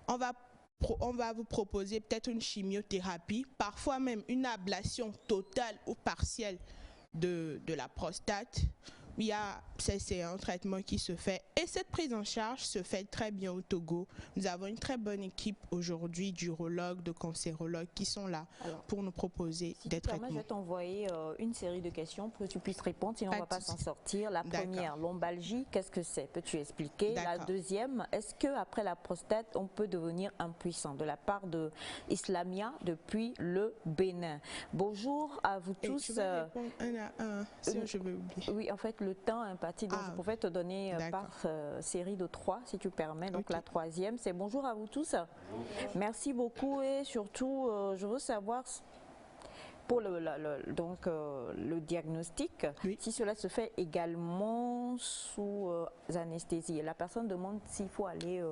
On va vous proposer peut-être une chimiothérapie, parfois même une ablation totale ou partielle de la prostate. C'est un traitement qui se fait et cette prise en charge se fait très bien au Togo. Nous avons une très bonne équipe aujourd'hui d'urologues, de cancérologues qui sont là pour nous proposer des traitements. Je vais t'envoyer une série de questions pour que tu puisses répondre, sinon on ne va pas s'en sortir. La première, lombalgie, qu'est-ce que c'est? Peux-tu expliquer? La deuxième, est-ce qu'après la prostate, on peut devenir impuissant? De la part de Islamia depuis le Bénin. Bonjour à vous tous. Tu vas répondre un à un, sinon je vais oublier. Oui, en fait, le temps imparti, donc je pouvais te donner par série de 3 si tu permets. Donc la troisième, c'est bonjour à vous tous. Merci beaucoup et surtout, je veux savoir pour le diagnostic, si cela se fait également sous anesthésie. La personne demande s'il faut aller...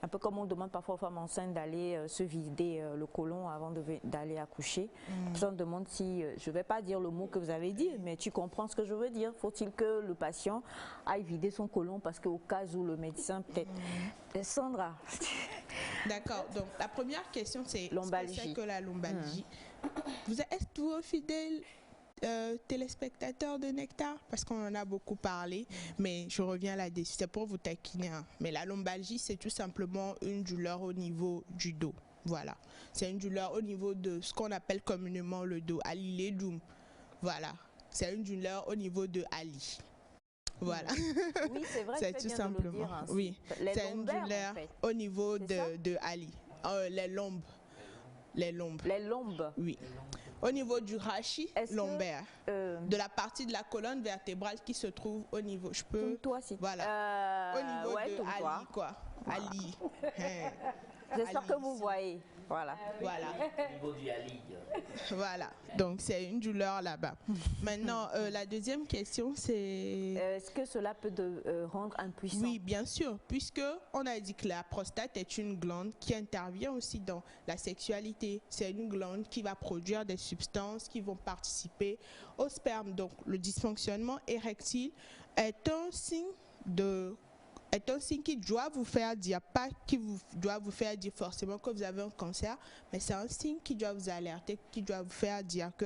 un peu comme on demande parfois aux femmes enceintes d'aller se vider le côlon avant d'aller accoucher. On demande si, je ne vais pas dire le mot que vous avez dit, mais tu comprends ce que je veux dire. Faut-il que le patient aille vider son côlon parce qu'au cas où le médecin peut-être... Sandra. D'accord, donc la première question c'est lombalgie. C'est que la lombalgie. Vous êtes-vous fidèle téléspectateurs de Nectar, parce qu'on en a beaucoup parlé, mais je reviens là-dessus, c'est pour vous taquiner. Mais la lombalgie, c'est tout simplement une douleur au niveau du dos. Voilà, c'est une douleur au niveau de ce qu'on appelle communément le dos, Ali Ledoum. Voilà, c'est une douleur au niveau de Ali. Voilà. Oui, c'est vrai. C'est tout simplement. De le dire, hein. Oui, c'est une douleur en fait. Au niveau de Ali. Les lombes. Les lombes. Les lombes. Oui. Au niveau du rachis lombaire, de la partie de la colonne vertébrale qui se trouve au niveau, je peux, toi, si voilà, au niveau de Ali, quoi, voilà. Ali. J'espère que vous voyez. Voilà. Voilà. Au niveau du Ali. Voilà. Donc c'est une douleur là-bas. Maintenant, la deuxième question, c'est... Est-ce que cela peut rendre impuissant? Oui, bien sûr, puisque on a dit que la prostate est une glande qui intervient aussi dans la sexualité. C'est une glande qui va produire des substances qui vont participer au sperme. Donc le dysfonctionnement érectile est un signe qui doit vous faire dire, pas qui doit vous faire dire forcément que vous avez un cancer, mais c'est un signe qui doit vous alerter, qui doit vous faire dire que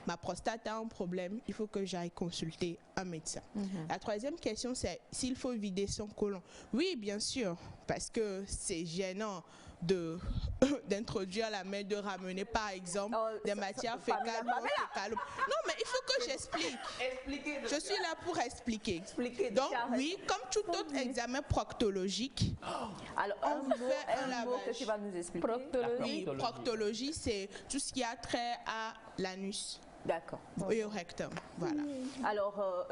ma prostate a un problème, il faut que j'aille consulter un médecin. La troisième question, c'est s'il faut vider son côlon. Oui, bien sûr, parce que c'est gênant d'introduire la main, de ramener par exemple des matières fécales. Non, mais il faut que j'explique. Je suis là pour expliquer. Donc oui, comme tout autre examen proctologique, alors, on vous fait un lavage. Mot que tu vas nous expliquer. Oui, proctologie, c'est tout ce qui a trait à l'anus. D'accord. Et au rectum, voilà. Alors,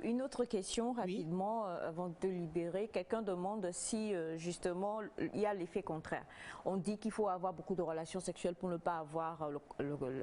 une autre question rapidement, avant de te libérer. Quelqu'un demande si, justement, il y a l'effet contraire. On dit qu'il faut avoir beaucoup de relations sexuelles pour ne pas avoir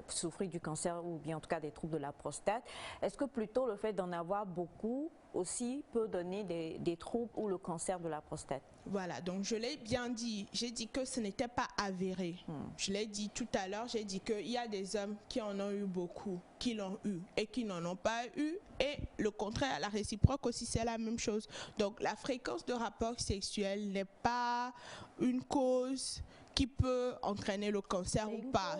souffrir du cancer ou bien en tout cas des troubles de la prostate. Est-ce que plutôt le fait d'en avoir beaucoup aussi peut donner des troubles ou le cancer de la prostate? Voilà, donc je l'ai bien dit, j'ai dit que ce n'était pas avéré. Je l'ai dit tout à l'heure, j'ai dit qu'il y a des hommes qui en ont eu beaucoup beaucoup qui l'ont eu et qui n'en ont pas eu. Et le contraire, la réciproque aussi, c'est la même chose. Donc, la fréquence de rapports sexuels n'est pas une cause qui peut entraîner le cancer ou pas.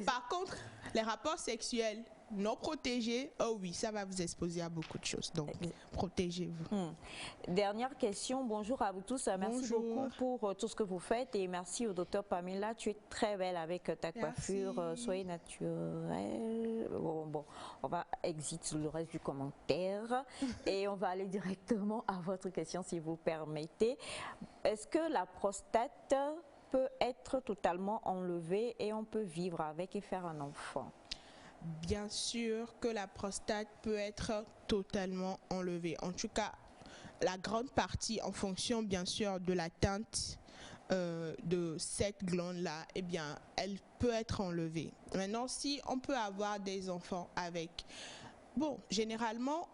Par contre, les rapports sexuels non protégés, oh oui, ça va vous exposer à beaucoup de choses. Donc, protégez-vous. Dernière question. Bonjour à vous tous. Merci beaucoup pour tout ce que vous faites et merci au docteur Pamela. Tu es très belle avec ta coiffure. Soyez naturelle. Bon, on va exit le reste du commentaire et on va aller directement à votre question si vous permettez. Est-ce que la prostate peut être totalement enlevée et on peut vivre avec et faire un enfant? Bien sûr que la prostate peut être totalement enlevée. En tout cas, la grande partie, en fonction bien sûr de la teinte de cette glande-là, eh bien, elle peut être enlevée. Maintenant, si on peut avoir des enfants avec... Bon, généralement,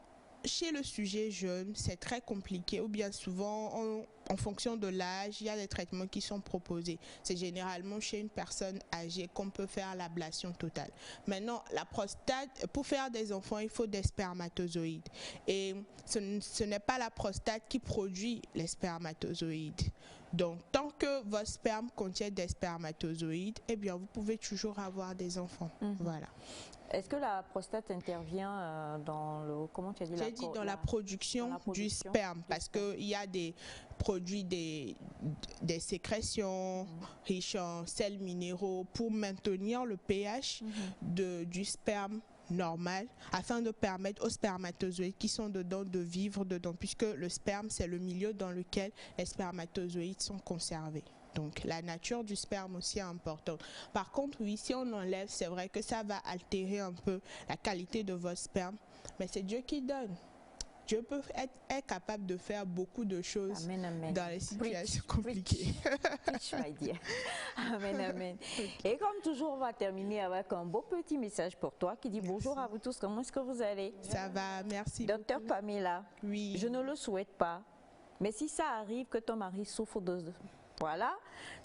chez le sujet jeune, c'est très compliqué ou bien souvent, en fonction de l'âge, il y a des traitements qui sont proposés. C'est généralement chez une personne âgée qu'on peut faire l'ablation totale. Maintenant, la prostate, pour faire des enfants, il faut des spermatozoïdes. Et ce n'est pas la prostate qui produit les spermatozoïdes. Donc, tant que votre sperme contient des spermatozoïdes, eh bien, vous pouvez toujours avoir des enfants. Voilà. Est-ce que la prostate intervient dans le... Comment tu as dit? J'ai dit dans la production du sperme, parce qu'il y a des produits, des sécrétions riches en sels minéraux pour maintenir le pH du sperme normal, afin de permettre aux spermatozoïdes qui sont dedans de vivre dedans, puisque le sperme, c'est le milieu dans lequel les spermatozoïdes sont conservés. Donc, la nature du sperme aussi est importante. Par contre, oui, si on enlève, c'est vrai que ça va altérer un peu la qualité de votre sperme, mais c'est Dieu qui donne. Dieu est capable de faire beaucoup de choses dans les situations compliquées. Amen, amen. Et comme toujours, on va terminer avec un beau petit message pour toi qui dit bonjour à vous tous, comment est-ce que vous allez? Ça va, merci. Docteur Pamela, oui. Je ne le souhaite pas, mais si ça arrive que ton mari souffre de... Voilà,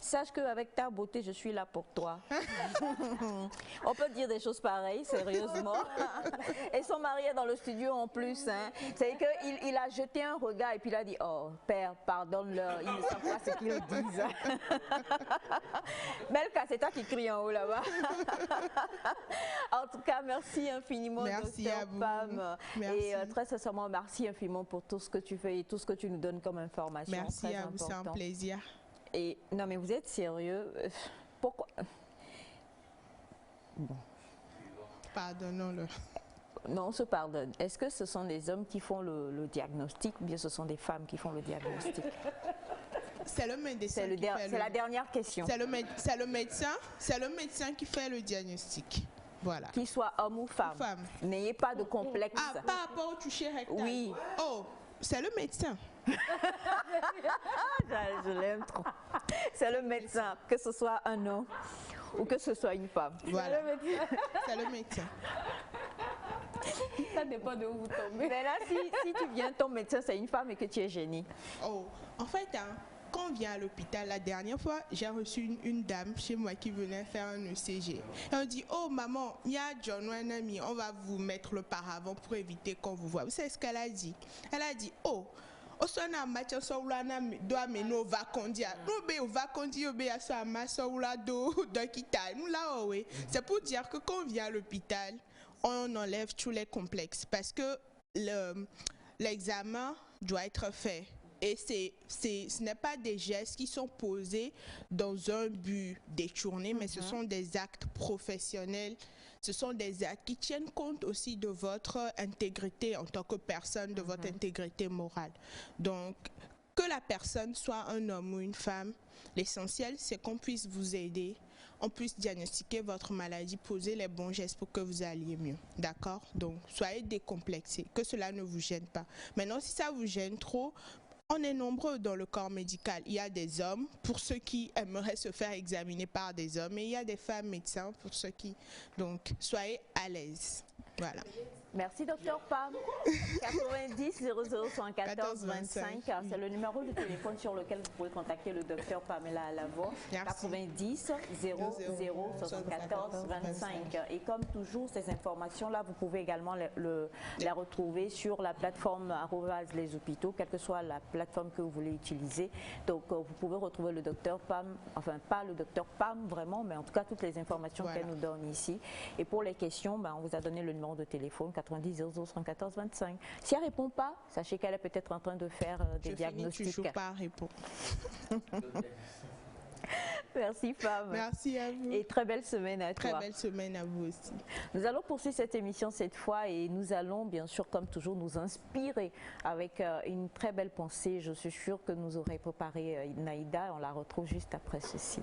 sache qu'avec ta beauté, je suis là pour toi. On peut dire des choses pareilles, sérieusement. Et son mari est dans le studio en plus. Hein. C'est qu'il a jeté un regard et puis il a dit, oh, père, pardonne-leur, ils ne savent pas ce qu'ils disent. Melka, c'est toi qui crie en haut là-bas. En tout cas, merci infiniment, docteur Pam. Et très sincèrement, merci infiniment pour tout ce que tu fais et tout ce que tu nous donnes comme information. Merci à vous, c'est un plaisir. Et non, mais vous êtes sérieux? Pourquoi? Bon. Pardonnons-le. Non, on se pardonne. Est-ce que ce sont des hommes qui font le diagnostic ou bien ce sont des femmes qui font le diagnostic? C'est le médecin. C'est la dernière question. C'est le médecin qui fait le diagnostic. Voilà. Qu'il soit homme ou femme. N'ayez pas de complexe. Ah, par rapport au toucher rectal. Oui. Oh, c'est le médecin. Je l'aime trop. C'est le médecin, que ce soit un homme ou que ce soit une femme. Voilà. C'est le médecin. Ça dépend de où vous tombez. Mais là, si tu viens, ton médecin, c'est une femme et que tu es génie. Oh, en fait, quand on vient à l'hôpital, la dernière fois, j'ai reçu une dame chez moi qui venait faire un ECG. Et on dit, oh maman, il y a John, un ami, on va vous mettre le paravent pour éviter qu'on vous voit. Vous savez ce qu'elle a dit? Elle a dit, oh, c'est pour dire que quand on vient à l'hôpital, on enlève tous les complexes parce que l'examen doit être fait. Et ce n'est pas des gestes qui sont posés dans un but détourné, mais ce sont des actes professionnels. Ce sont des actes qui tiennent compte aussi de votre intégrité en tant que personne, de votre intégrité morale. Donc, que la personne soit un homme ou une femme, l'essentiel, c'est qu'on puisse vous aider, on puisse diagnostiquer votre maladie, poser les bons gestes pour que vous alliez mieux. D'accord? Donc, soyez décomplexés, que cela ne vous gêne pas. Maintenant, si ça vous gêne trop, on est nombreux dans le corps médical. Il y a des hommes pour ceux qui aimeraient se faire examiner par des hommes et il y a des femmes médecins pour ceux qui... Donc, soyez à l'aise. Voilà. Merci, docteur Pam. 90 00 74 25, c'est le numéro de téléphone sur lequel vous pouvez contacter le docteur Pamela Alavo. 90 00 74 25. Et comme toujours, ces informations-là, vous pouvez également les retrouver sur la plateforme Les Hôpitaux, quelle que soit la plateforme que vous voulez utiliser. Donc, vous pouvez retrouver le docteur Pam, enfin pas le docteur Pam vraiment, mais en tout cas toutes les informations qu'elle nous donne ici. Et pour les questions, on vous a donné le numéro de téléphone 90 00 74 25. Si elle ne répond pas, sachez qu'elle est peut-être en train de faire des diagnostics. Je ne pas répondre. Merci Femme. Merci à vous. Et très belle semaine à toi. Très belle semaine à vous aussi. Nous allons poursuivre cette émission cette fois et nous allons bien sûr comme toujours nous inspirer avec une très belle pensée. Je suis sûre que nous aurez préparé Naïda. On la retrouve juste après ceci.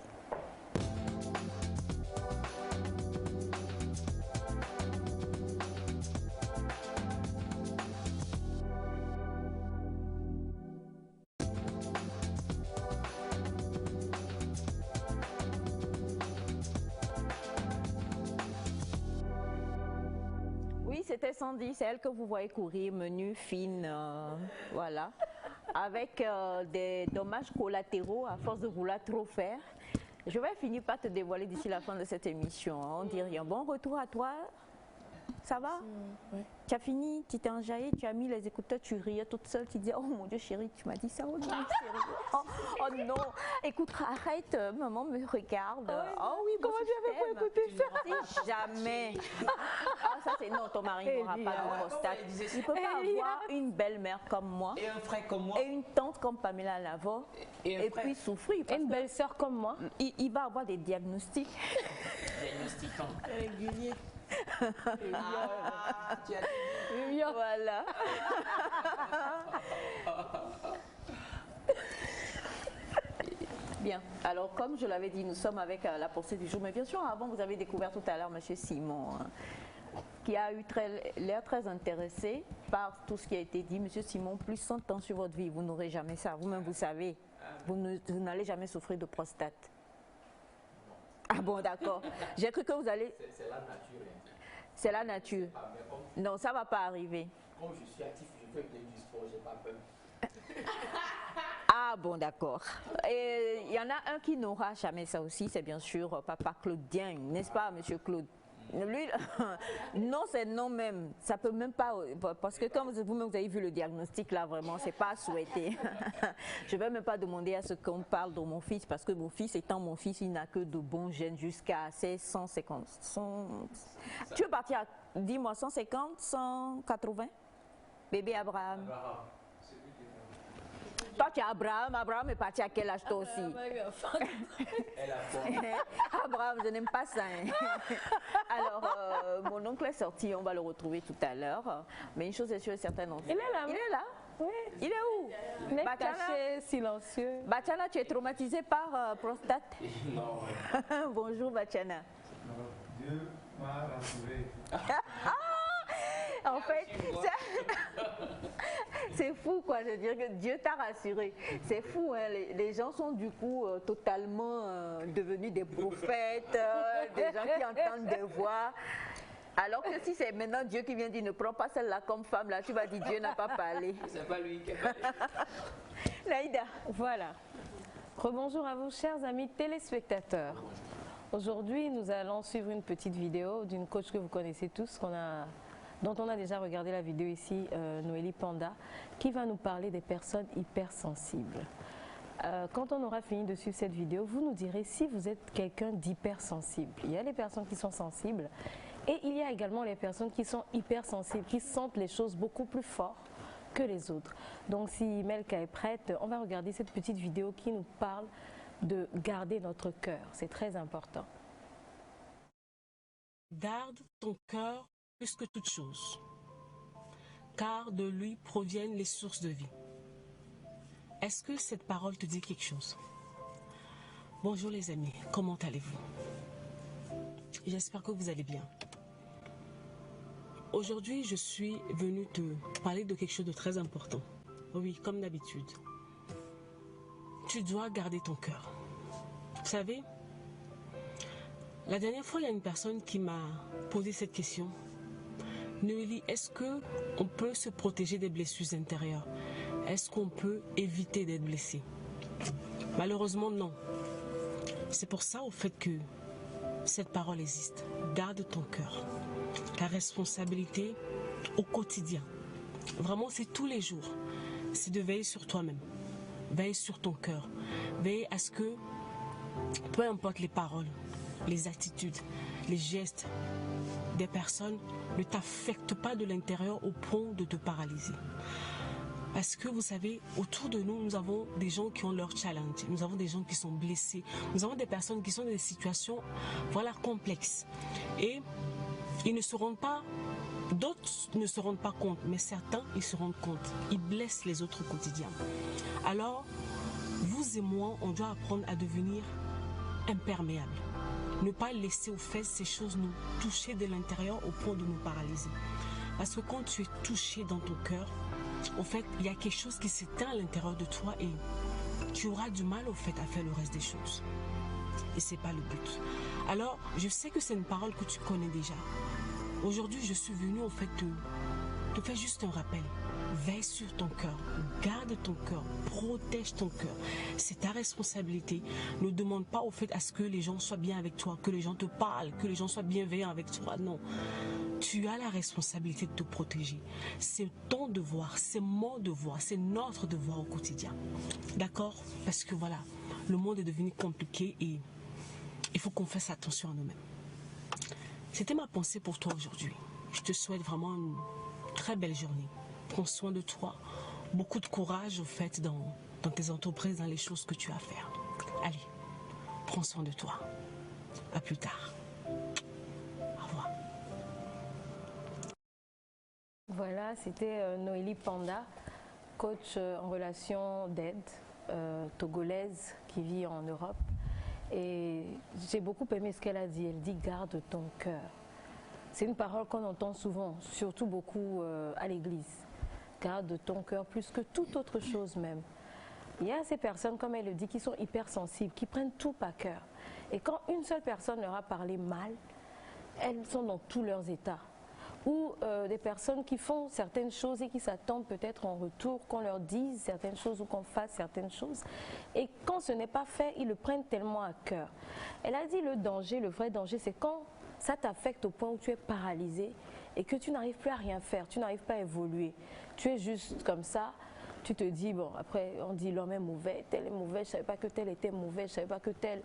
C'était Sandy, c'est elle que vous voyez courir, menue, fine, voilà, avec des dommages collatéraux à force de vouloir trop faire. Je vais finir par te dévoiler d'ici la fin de cette émission, hein, on dit rien. Bon retour à toi, ça va? Oui. Tu as fini, tu t'es enjaillée, tu as mis les écouteurs, tu riais toute seule, tu disais, oh mon Dieu chérie, tu m'as dit ça, oh non chérie, oh non, écoute, arrête, maman me regarde. Oh oui, comment tu avais pu écouter ça? Si jamais. Ah ça c'est non, ton mari n'aura pas de prostate. Il ne peut pas avoir une belle-mère comme moi. Et un frère comme moi. Et une tante comme Pamela Alavo. Et puis souffrir. Et une belle-sœur comme moi. Il va avoir des diagnostics. Diagnostiquant. Régulier. Ah, tu as dit. Voilà. Bien, alors comme je l'avais dit, nous sommes avec la pensée du jour. Mais bien sûr, avant, vous avez découvert tout à l'heure M. Simon, qui a eu l'air très intéressé par tout ce qui a été dit. M. Simon, plus 100 ans sur votre vie, vous n'aurez jamais ça. Vous-même, vous savez, vous n'allez jamais souffrir de prostate. Ah bon, d'accord. J'ai cru que vous allez... C'est la nature. C'est la nature. Non, ça ne va pas arriver. Comme je suis actif, je fais du sport, je n'ai pas peur. Ah bon, d'accord. Et il y en a un qui n'aura jamais ça aussi, c'est bien sûr Papa Claudien, n'est-ce pas, Monsieur Claude? Lui, non, c'est non même. Ça peut même pas, parce que comme vous-même vous avez vu le diagnostic là, vraiment, c'est pas souhaité. Je vais même pas demander à ce qu'on parle de mon fils, parce que mon fils, étant mon fils, il n'a que de bons gènes jusqu'à 150. Tu veux partir à, dis-moi, 150, 180? Bébé Abraham. Toi, tu es Abraham. Abraham est parti à quel âge toi aussi? Abraham, je n'aime pas ça. Hein. Alors, mon oncle est sorti, on va le retrouver tout à l'heure. Mais une chose est sûre et certaine. Il est là. Il est là? Oui. Il est où? Il est caché, silencieux. Bachana, tu es traumatisé par prostate? Non. Bonjour, Bachana. Dieu m'a rassuré. En fait, c'est fou quoi, je veux dire que Dieu t'a rassuré. C'est fou, hein, les gens sont du coup totalement devenus des prophètes, des gens qui entendent des voix. Alors que si c'est maintenant Dieu qui vient dire ne prends pas celle-là comme femme, là tu vas dire Dieu n'a pas parlé. C'est pas lui qui a parlé. Naïda. Voilà. Rebonjour à vous chers amis téléspectateurs. Aujourd'hui nous allons suivre une petite vidéo d'une coach que vous connaissez tous, dont on a déjà regardé la vidéo ici, Noélie Panda, qui va nous parler des personnes hypersensibles. Quand on aura fini de suivre cette vidéo, vous nous direz si vous êtes quelqu'un d'hypersensible. Il y a les personnes qui sont sensibles et il y a également les personnes qui sont hypersensibles, qui sentent les choses beaucoup plus fort que les autres. Donc si Melka est prête, on va regarder cette petite vidéo qui nous parle de garder notre cœur. C'est très important. Garde ton cœur plus que toute chose, car de lui proviennent les sources de vie. Est-ce que cette parole te dit quelque chose? Bonjour les amis, comment allez-vous? J'espère que vous allez bien. Aujourd'hui, je suis venue te parler de quelque chose de très important. Oui, comme d'habitude. Tu dois garder ton cœur. Vous savez, la dernière fois, il y a une personne qui m'a posé cette question. Noélie, est-ce qu'on peut se protéger des blessures intérieures? Est-ce qu'on peut éviter d'être blessé? Malheureusement, non. C'est pour ça, au fait, que cette parole existe. Garde ton cœur. Ta responsabilité au quotidien. Vraiment, c'est tous les jours. C'est de veiller sur toi-même. Veille sur ton cœur. Veille à ce que, peu importe les paroles, les attitudes, les gestes des personnes ne t'affectent pas de l'intérieur au point de te paralyser. Parce que vous savez, autour de nous, nous avons des gens qui ont leur challenge. Nous avons des gens qui sont blessés. Nous avons des personnes qui sont dans des situations, voilà, complexes. Et ils ne se rendent pas, d'autres ne se rendent pas compte, mais certains, ils se rendent compte. Ils blessent les autres au quotidien. Alors, vous et moi, on doit apprendre à devenir imperméables. Ne pas laisser au fait ces choses nous toucher de l'intérieur au point de nous paralyser. Parce que quand tu es touché dans ton cœur, au fait, il y a quelque chose qui s'éteint à l'intérieur de toi et tu auras du mal au fait à faire le reste des choses. Et c'est pas le but. Alors, je sais que c'est une parole que tu connais déjà. Aujourd'hui, je suis venue au fait te faire juste un rappel. Veille sur ton cœur, garde ton cœur, protège ton cœur. C'est ta responsabilité. Ne demande pas au fait à ce que les gens soient bien avec toi, que les gens te parlent, que les gens soient bienveillants avec toi. Non. Tu as la responsabilité de te protéger. C'est ton devoir, c'est mon devoir, c'est notre devoir au quotidien. D'accord? Parce que voilà, le monde est devenu compliqué et il faut qu'on fasse attention à nous-mêmes. C'était ma pensée pour toi aujourd'hui. Je te souhaite vraiment une très belle journée. Prends soin de toi. Beaucoup de courage au fait dans tes entreprises, dans les choses que tu as à faire. Allez, prends soin de toi. À plus tard. Au revoir. Voilà, c'était Noélie Panda, coach en relation d'aide, togolaise qui vit en Europe. Et j'ai beaucoup aimé ce qu'elle a dit. Elle dit « garde ton cœur ». C'est une parole qu'on entend souvent, surtout beaucoup à l'église. Garde ton cœur plus que toute autre chose même. Il y a ces personnes, comme elle le dit, qui sont hypersensibles, qui prennent tout à cœur. Et quand une seule personne leur a parlé mal, elles sont dans tous leurs états. Ou des personnes qui font certaines choses et qui s'attendent peut-être en retour qu'on leur dise certaines choses ou qu'on fasse certaines choses. Et quand ce n'est pas fait, ils le prennent tellement à cœur. Elle a dit le danger, le vrai danger, c'est quand ça t'affecte au point où tu es paralysé et que tu n'arrives plus à rien faire, tu n'arrives pas à évoluer. Tu es juste comme ça, tu te dis, bon, après on dit l'homme est mauvais, tel est mauvais, je ne savais pas que tel était mauvais, je ne savais pas que tel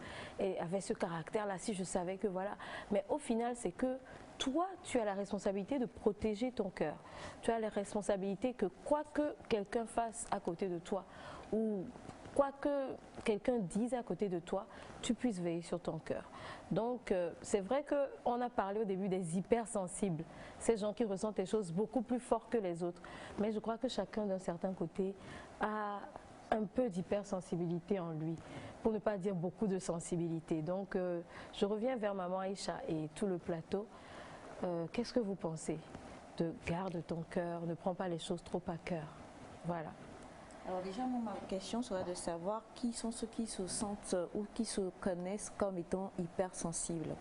avait ce caractère-là, si je savais que voilà. Mais au final, c'est que toi, tu as la responsabilité de protéger ton cœur. Tu as la responsabilité que quoi que quelqu'un fasse à côté de toi ou quoi que quelqu'un dise à côté de toi, tu puisses veiller sur ton cœur. Donc, c'est vrai qu'on a parlé au début des hypersensibles, ces gens qui ressentent les choses beaucoup plus fort que les autres. Mais je crois que chacun d'un certain côté a un peu d'hypersensibilité en lui, pour ne pas dire beaucoup de sensibilité. Donc, je reviens vers Maman Aïcha et tout le plateau. Qu'est-ce que vous pensez de garde ton cœur, ne prends pas les choses trop à cœur? Voilà. Alors déjà, ma question serait de savoir qui sont ceux qui se sentent ou qui se connaissent comme étant hypersensibles.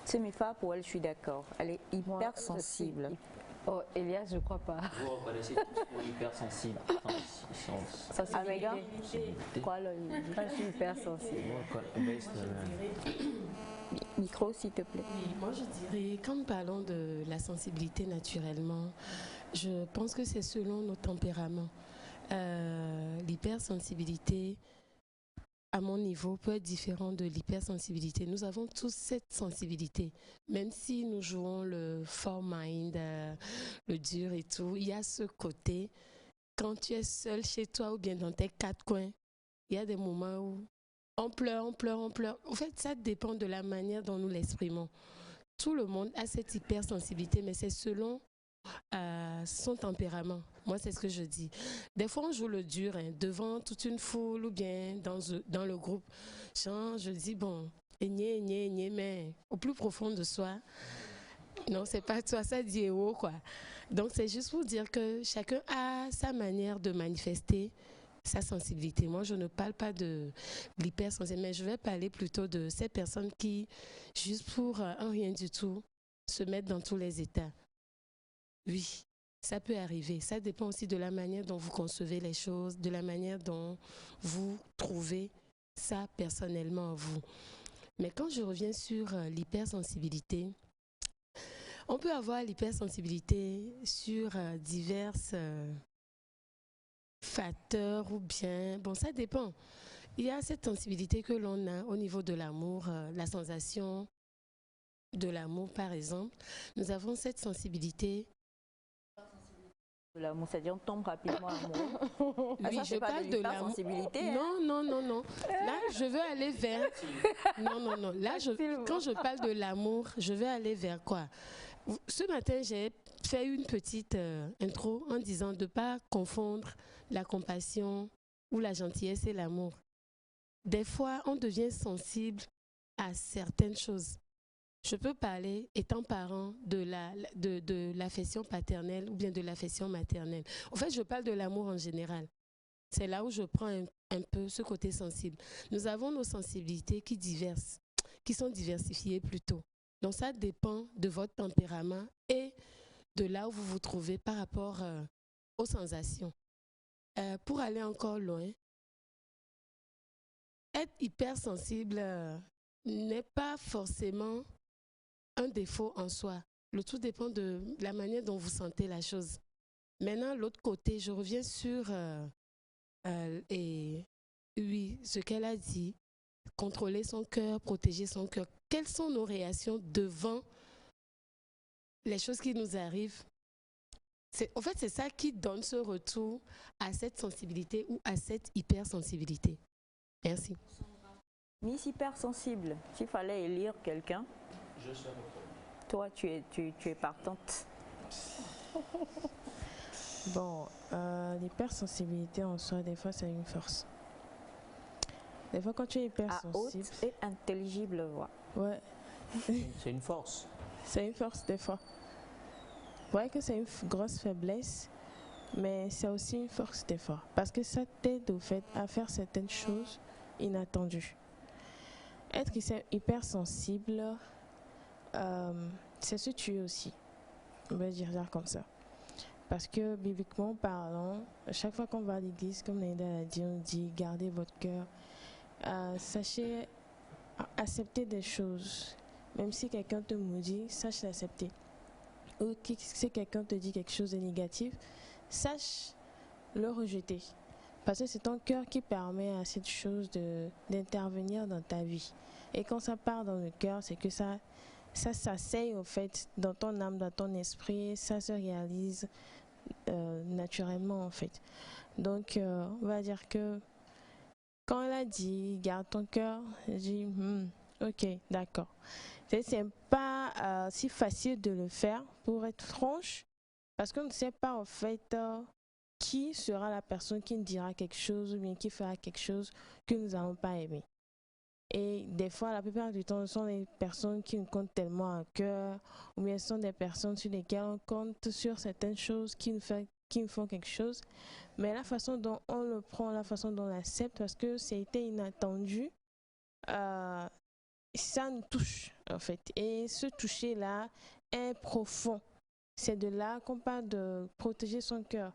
C'est Mifa, pour elle, je suis d'accord. Elle est hypersensible. Oh, Elias, je crois pas. Vous reconnaissez tous pour hypersensible. Ah, mais gars, quoi, je suis hypersensible. Micro, s'il te plaît. Oui, moi je dirais, quand nous parlons de la sensibilité naturellement, je pense que c'est selon nos tempéraments. L'hypersensibilité, à mon niveau, peut être différent de l'hypersensibilité. Nous avons tous cette sensibilité. Même si nous jouons le fort mind, le dur et tout, il y a ce côté, quand tu es seul chez toi ou bien dans tes quatre coins, il y a des moments où on pleure, on pleure, on pleure. En fait, ça dépend de la manière dont nous l'exprimons. Tout le monde a cette hypersensibilité, mais c'est selon son tempérament. Moi, c'est ce que je dis. Des fois, on joue le dur devant toute une foule ou bien dans le groupe. Je dis, bon, mais au plus profond de soi, non, c'est pas toi, ça dit haut, quoi. Donc, c'est juste pour dire que chacun a sa manière de manifester sa sensibilité. Moi, je ne parle pas de l'hypersensibilité, mais je vais parler plutôt de ces personnes qui, juste pour un rien du tout, se mettre dans tous les états. Oui, ça peut arriver. Ça dépend aussi de la manière dont vous concevez les choses, de la manière dont vous trouvez ça personnellement en vous. Mais quand je reviens sur l'hypersensibilité, on peut avoir l'hypersensibilité sur divers facteurs ou bien... Bon, ça dépend. Il y a cette sensibilité que l'on a au niveau de l'amour, la sensation de l'amour par exemple. Nous avons cette sensibilité. L'amour, c'est-à-dire on tombe rapidement amoureux. Oui, je parle de l'amour. Non, non, non, non. Là, je veux aller vers... Non, non, non. Là, quand je parle de l'amour, je veux aller vers quoi? Ce matin, j'ai fait une petite intro en disant de ne pas confondre la compassion ou la gentillesse et l'amour. Des fois, on devient sensible à certaines choses. Je peux parler, étant parent, de l'affection paternelle ou bien de l'affection maternelle. En fait, je parle de l'amour en général. C'est là où je prends un peu ce côté sensible. Nous avons nos sensibilités qui sont diversifiées plutôt. Donc, ça dépend de votre tempérament et de là où vous vous trouvez par rapport aux sensations. Pour aller encore loin, être hypersensible n'est pas forcément un défaut en soi. Le tout dépend de la manière dont vous sentez la chose. Maintenant, l'autre côté, je reviens sur oui, ce qu'elle a dit, contrôler son cœur, protéger son cœur. Quelles sont nos réactions devant les choses qui nous arrivent? En fait, c'est ça qui donne ce retour à cette sensibilité ou à cette hypersensibilité. Merci. Miss hypersensible, s'il fallait élire quelqu'un, je serai toi, tu es partante. Bon, l'hypersensibilité en soi, des fois, c'est une force. Des fois, quand tu es hypersensible... À haute et intelligible voix. Ouais. C'est une force. C'est une force, des fois. C'est vrai que c'est une grosse faiblesse, mais c'est aussi une force, des fois. Parce que ça t'aide, au fait, à faire certaines choses inattendues. Être hypersensible, c'est se tuer aussi. On va dire ça comme ça. Parce que, bibliquement parlant, chaque fois qu'on va à l'église, comme Naïda l'a dit, on dit « gardez votre cœur ». Sachez accepter des choses. Même si quelqu'un te maudit, sache l'accepter. Ou si quelqu'un te dit quelque chose de négatif, sache le rejeter. Parce que c'est ton cœur qui permet à cette chose d'intervenir dans ta vie. Et quand ça part dans le cœur, c'est que ça s'asseye au fait dans ton âme, dans ton esprit, ça se réalise naturellement en fait. Donc on va dire que quand elle a dit garde ton cœur, j'ai dit ok, d'accord. C'est pas si facile de le faire, pour être franche, parce qu'on ne sait pas en fait qui sera la personne qui nous dira quelque chose ou bien qui fera quelque chose que nous n'allons pas aimer. Et des fois, la plupart du temps, ce sont des personnes qui nous comptent tellement à cœur, ou bien ce sont des personnes sur lesquelles on compte sur certaines choses qui nous font quelque chose. Mais la façon dont on le prend, la façon dont on l'accepte, parce que c'était inattendu, ça nous touche en fait. Et ce toucher-là est profond. C'est de là qu'on parle de protéger son cœur.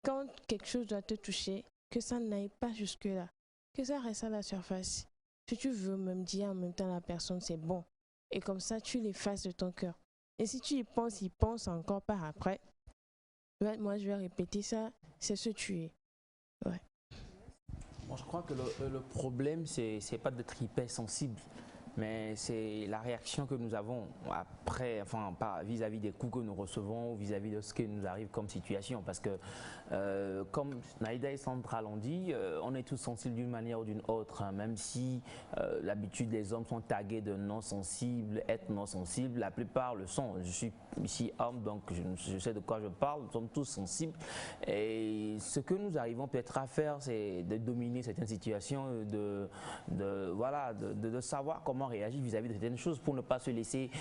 Quand quelque chose doit te toucher, que ça n'aille pas jusque-là, que ça reste à la surface. Si tu veux même dire en même temps à la personne c'est bon, et comme ça tu l'effaces de ton cœur. Et si tu y penses encore par après, moi je vais répéter ça, c'est se tuer. Ouais. Bon, je crois que le problème, c'est pas d'être hypersensible, mais c'est la réaction que nous avons après, enfin, vis-à-vis des coups que nous recevons, vis-à-vis de ce qui nous arrive comme situation. Parce que, comme Naïda et Sandra l'ont dit, on est tous sensibles d'une manière ou d'une autre, hein, même si l'habitude des hommes sont tagués de non-sensibles, être non-sensibles, la plupart le sont. Je suis ici homme, donc je sais de quoi je parle, nous sommes tous sensibles. Et ce que nous arrivons peut-être à faire, c'est de dominer certaines situations, de savoir comment réagir vis-à-vis de certaines choses pour ne pas se laisser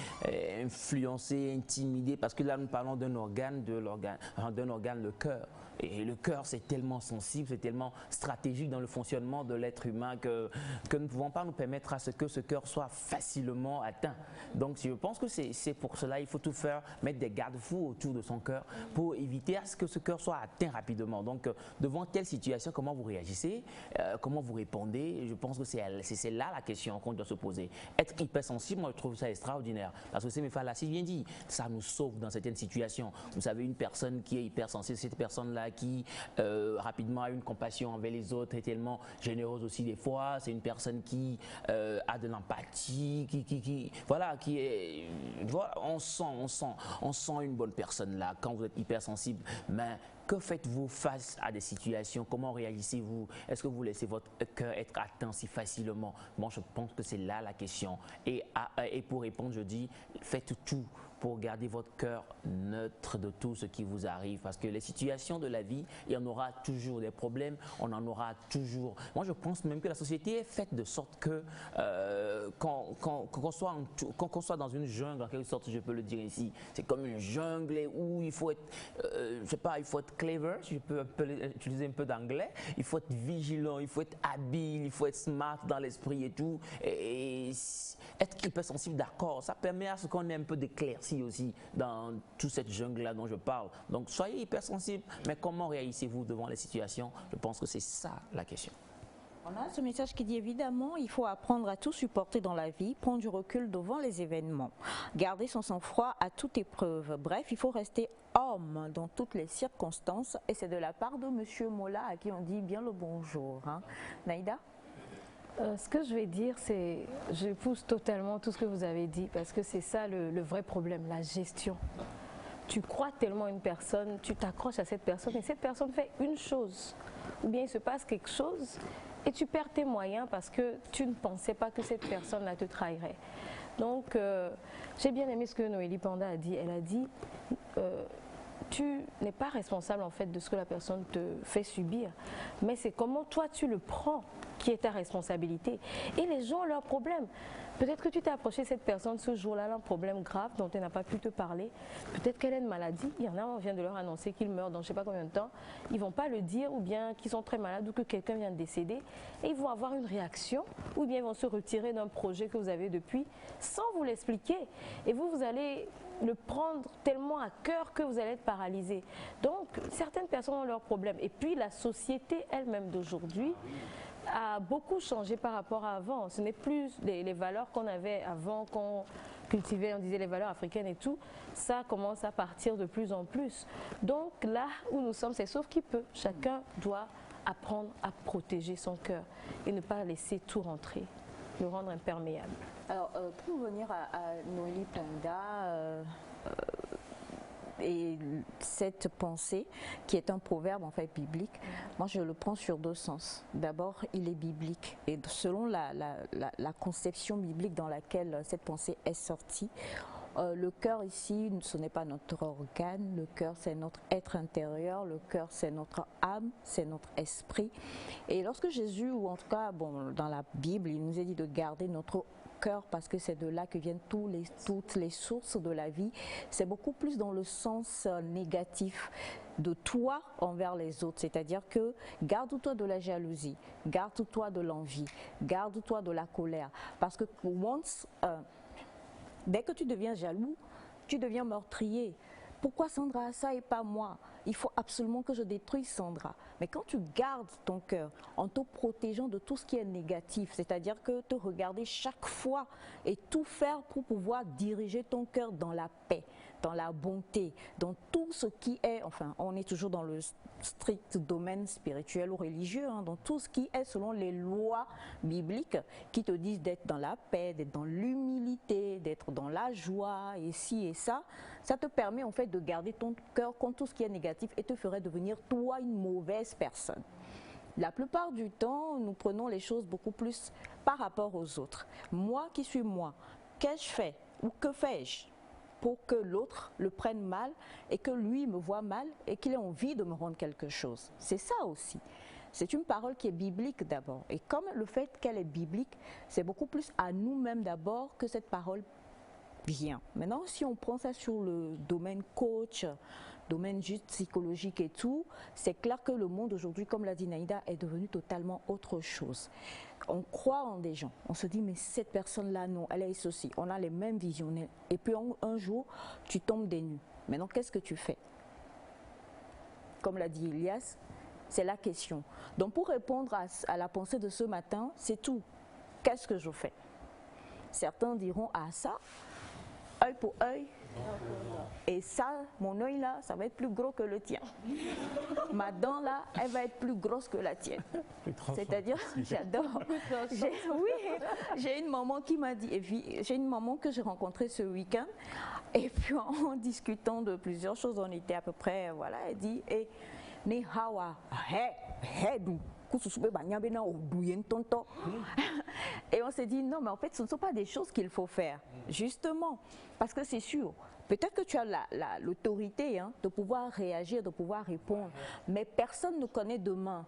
influencer, intimider, parce que là nous parlons d'un organe, le cœur. Et le cœur, c'est tellement sensible, c'est tellement stratégique dans le fonctionnement de l'être humain que nous ne pouvons pas nous permettre à ce que ce cœur soit facilement atteint. Donc je pense que c'est pour cela il faut tout faire, mettre des garde-fous autour de son cœur pour éviter à ce que ce cœur soit atteint rapidement. Donc devant telle situation, comment vous réagissez, comment vous répondez? Je pense que c'est là la question qu'on doit se poser. Être hypersensible, moi je trouve ça extraordinaire. Parce que c'est mes là, si bien dit, ça nous sauve dans certaines situations. Vous savez, une personne qui est hypersensible, cette personne-là qui rapidement a une compassion envers les autres, est tellement généreuse aussi des fois, c'est une personne qui a de l'empathie, qui est, voilà, on sent une bonne personne là quand vous êtes hypersensible. Mais que faites-vous face à des situations? Comment réagissez-vous? Est-ce que vous laissez votre cœur être atteint si facilement? Bon, je pense que c'est là la question. Et pour répondre, je dis, faites tout pour garder votre cœur neutre de tout ce qui vous arrive. Parce que les situations de la vie, il y en aura toujours des problèmes, on en aura toujours. Moi, je pense même que la société est faite de sorte que qu'on soit dans une jungle, en quelque sorte, je peux le dire ici. C'est comme une jungle où il faut être, je sais pas, il faut être clever, si je peux utiliser un peu d'anglais. Il faut être vigilant, il faut être habile, il faut être smart dans l'esprit et tout. Et être hypersensible, d'accord, ça permet à ce qu'on ait un peu d'éclaircie aussi dans toute cette jungle-là dont je parle. Donc, soyez hypersensible, mais comment réagissez-vous devant les situations? Je pense que c'est ça la question. On a ce message qui dit évidemment, il faut apprendre à tout supporter dans la vie, prendre du recul devant les événements, garder son sang-froid à toute épreuve. Bref, il faut rester homme dans toutes les circonstances. Et c'est de la part de Monsieur Mola à qui on dit bien le bonjour. Hein. Naïda? Ce que je vais dire, c'est, je pousse totalement tout ce que vous avez dit parce que c'est ça le vrai problème, la gestion. Tu crois tellement à une personne, tu t'accroches à cette personne et cette personne fait une chose ou bien il se passe quelque chose et tu perds tes moyens parce que tu ne pensais pas que cette personne-là te trahirait. Donc, j'ai bien aimé ce que Noélie Panda a dit. Elle a dit, tu n'es pas responsable en fait de ce que la personne te fait subir, mais c'est comment toi tu le prends qui est ta responsabilité. Et les gens ont leurs problèmes. Peut-être que tu t'es approché de cette personne ce jour-là, elle a un problème grave dont elle n'a pas pu te parler. Peut-être qu'elle a une maladie. Il y en a, on vient de leur annoncer qu'ils meurent dans je ne sais pas combien de temps. Ils ne vont pas le dire ou bien qu'ils sont très malades ou que quelqu'un vient de décéder. Et ils vont avoir une réaction ou bien ils vont se retirer d'un projet que vous avez depuis sans vous l'expliquer. Et vous allez le prendre tellement à cœur que vous allez être paralysé. Donc, certaines personnes ont leurs problèmes. Et puis, la société elle-même d'aujourd'hui a beaucoup changé par rapport à avant. Ce n'est plus les valeurs qu'on avait avant, qu'on cultivait, on disait les valeurs africaines et tout. Ça commence à partir de plus en plus. Donc là où nous sommes, c'est sauf qui peut. Chacun doit apprendre à protéger son cœur et ne pas laisser tout rentrer, le rendre imperméable. Alors, pour revenir à Noélie Panda, et cette pensée qui est un proverbe en fait biblique, moi je le prends sur deux sens. D'abord, il est biblique et selon la conception biblique dans laquelle cette pensée est sortie, le cœur ici, ce n'est pas notre organe, le cœur c'est notre être intérieur, le cœur c'est notre âme, c'est notre esprit. Et lorsque Jésus, ou en tout cas bon, dans la Bible, il nous a dit de garder notre cœur parce que c'est de là que viennent toutes les sources de la vie, c'est beaucoup plus dans le sens négatif de toi envers les autres, c'est-à-dire que garde-toi de la jalousie, garde-toi de l'envie, garde-toi de la colère, parce que dès que tu deviens jaloux, tu deviens meurtrier. Pourquoi Sandra a ça et pas moi? Il faut absolument que je détruise Sandra. Mais quand tu gardes ton cœur en te protégeant de tout ce qui est négatif, c'est-à-dire que te regarder chaque fois et tout faire pour pouvoir diriger ton cœur dans la paix, dans la bonté, dans tout ce qui est, enfin on est toujours dans le strict domaine spirituel ou religieux, hein, dans tout ce qui est selon les lois bibliques qui te disent d'être dans la paix, d'être dans l'humilité, d'être dans la joie et ci et ça, ça te permet en fait de garder ton cœur contre tout ce qui est négatif et te ferait devenir toi une mauvaise personne. La plupart du temps, nous prenons les choses beaucoup plus par rapport aux autres. Moi qui suis moi, qu'ai-je fait ou que fais-je pour que l'autre le prenne mal et que lui me voit mal et qu'il ait envie de me rendre quelque chose? C'est ça aussi. C'est une parole qui est biblique d'abord. Et comme le fait qu'elle est biblique, c'est beaucoup plus à nous-mêmes d'abord que cette parole vient. Maintenant, si on prend ça sur le domaine coach, domaine juste psychologique et tout, c'est clair que le monde aujourd'hui, comme l'a dit Naïda, est devenu totalement autre chose. On croit en des gens, on se dit mais cette personne-là, non, elle est ceci, on a les mêmes visions. Et puis un jour, tu tombes des nues. Maintenant, qu'est-ce que tu fais? Comme l'a dit Elias, c'est la question. Donc pour répondre à la pensée de ce matin, c'est tout. Qu'est-ce que je fais? Certains diront, ah ça, œil pour œil, et ça, mon œil là, ça va être plus gros que le tien. Ma dent là, elle va être plus grosse que la tienne. C'est-à-dire, j'adore. Oui, j'ai une maman qui m'a dit, j'ai une maman que j'ai rencontrée ce week-end, et puis en discutant de plusieurs choses, on était à peu près, voilà, elle dit, ni hawa, et on s'est dit non mais en fait ce ne sont pas des choses qu'il faut faire justement parce que c'est sûr peut-être que tu as l'autorité de pouvoir réagir, de pouvoir répondre, mais personne ne connaît demain.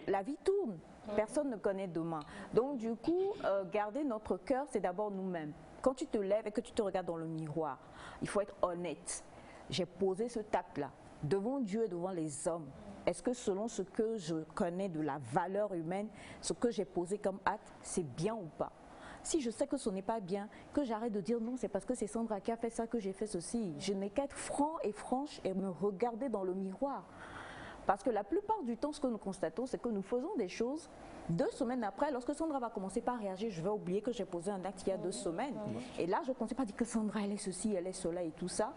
La vie tourne, personne ne connaît demain. Donc du coup garder notre cœur, c'est d'abord nous-mêmes. Quand tu te lèves et que tu te regardes dans le miroir, il faut être honnête. J'ai posé ce acte là devant Dieu et devant les hommes. Est-ce que selon ce que je connais de la valeur humaine, ce que j'ai posé comme acte, c'est bien ou pas? Si je sais que ce n'est pas bien, que j'arrête de dire non, c'est parce que c'est Sandra qui a fait ça que j'ai fait ceci. Je n'ai qu'à être franc et franche et me regarder dans le miroir. Parce que la plupart du temps, ce que nous constatons, c'est que nous faisons des choses 2 semaines après, lorsque Sandra va commencer par réagir, je vais oublier que j'ai posé un acte il y a 2 semaines. Et là, je ne commence pas à dire que Sandra, elle est ceci, elle est cela et tout ça.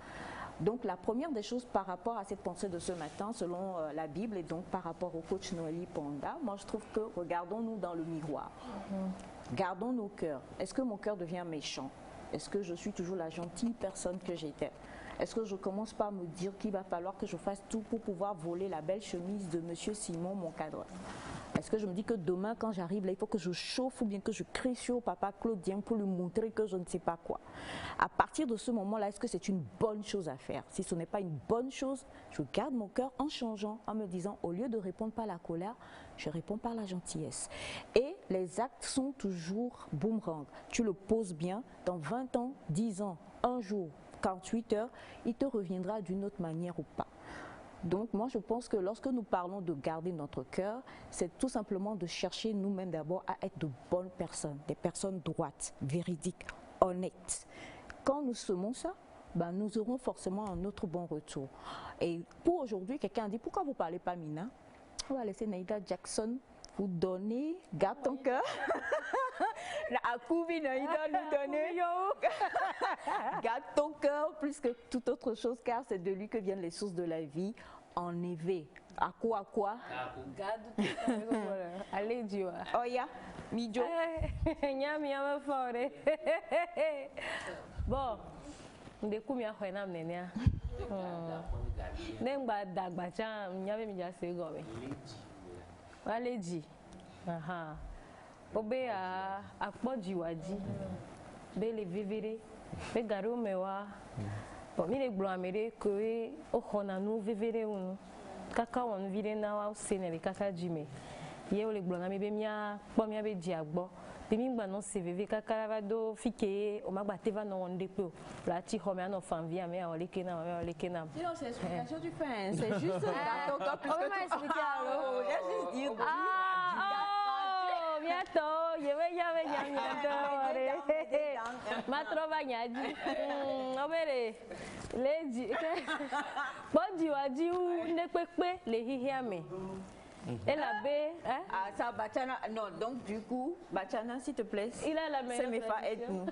Donc la première des choses par rapport à cette pensée de ce matin, selon la Bible et donc par rapport au coach Noélie Panda, moi je trouve que regardons-nous dans le miroir. Gardons nos cœurs. Est-ce que mon cœur devient méchant? Est-ce que je suis toujours la gentille personne que j'étais? Est-ce que je commence par me dire qu'il va falloir que je fasse tout pour pouvoir voler la belle chemise de Monsieur Simon, mon cadre? Est-ce que je me dis que demain, quand j'arrive là, il faut que je chauffe ou bien que je crie sur papa Claudien pour lui montrer que je ne sais pas quoi? À partir de ce moment-là, est-ce que c'est une bonne chose à faire? Si ce n'est pas une bonne chose, je garde mon cœur en changeant, en me disant, au lieu de répondre par la colère, je réponds par la gentillesse. Et les actes sont toujours boomerang. Tu le poses bien, dans 20 ans, 10 ans, un jour, 48 heures, il te reviendra d'une autre manière ou pas. Donc moi je pense que lorsque nous parlons de garder notre cœur, c'est tout simplement de chercher nous-mêmes d'abord à être de bonnes personnes, des personnes droites, véridiques, honnêtes. Quand nous semons ça, ben, nous aurons forcément un autre bon retour. Et pour aujourd'hui, quelqu'un a dit, pourquoi vous ne parlez pas Mina? On va laisser Naïda Jackson vous donner, garde ton cœur. La Akoubi Naïda nous donner. Garde ton cœur plus que toute autre chose, car c'est de lui que viennent les sources de la vie. En éveil. À quoi? Garde ton cœur. Allez, Dieu. Oh ya, Mijo. Bon, ndeku mi ahwe na mnenia. Nengba dagba cha mnyabe mi jase gobe. Aleji. Aha. Obe a akpoji waji. Be le vivere. Be garo mewa. Bon, mi le glo amere ko e o khona nu vivere unu. Kaka won vire na wa senele kaka jime. Ye o le glo na mi be mia po mi be ji agbo. Demi gba non CVV kaka va do fike o magba teva no wonde pe o. La ti ho me no fanvia me o leke na me o leke na. Non, c'est l'explication du fin, c'est juste gâteau toi plus que m'expliquer alors. Juste dire bientôt, je vais y aller bientôt. Ma trova nyadi. Obere. Leji. Bodi waji u nepepe le hihiame. Et la B, hein? Ah, ça, Bachana, non, donc du coup, Bachana, s'il te plaît, il a la meilleure aide-nous.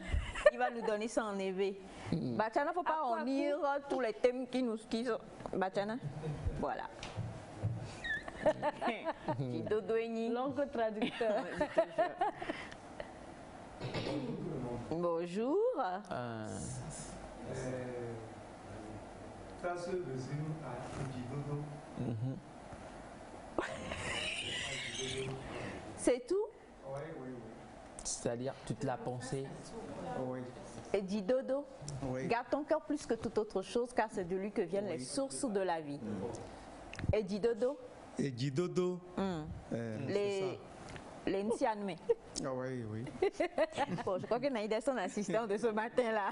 Il va nous donner ça en éveil. Bachana, il ne faut pas en lire tous les thèmes qui sont. Bachana, voilà. L'oncle traducteur. Bonjour. Ta sœur résume à Ndidodo. C'est tout? Oui. C'est-à-dire toute la pensée. Oui. Et dit Dodo, garde ton cœur plus que toute autre chose, car c'est de lui que viennent les sources de la vie. Et dit Dodo, Et Gidodo. Les Nsianme. Ah oui, oui. Bon, je crois que Naïda est son assistant de ce matin-là.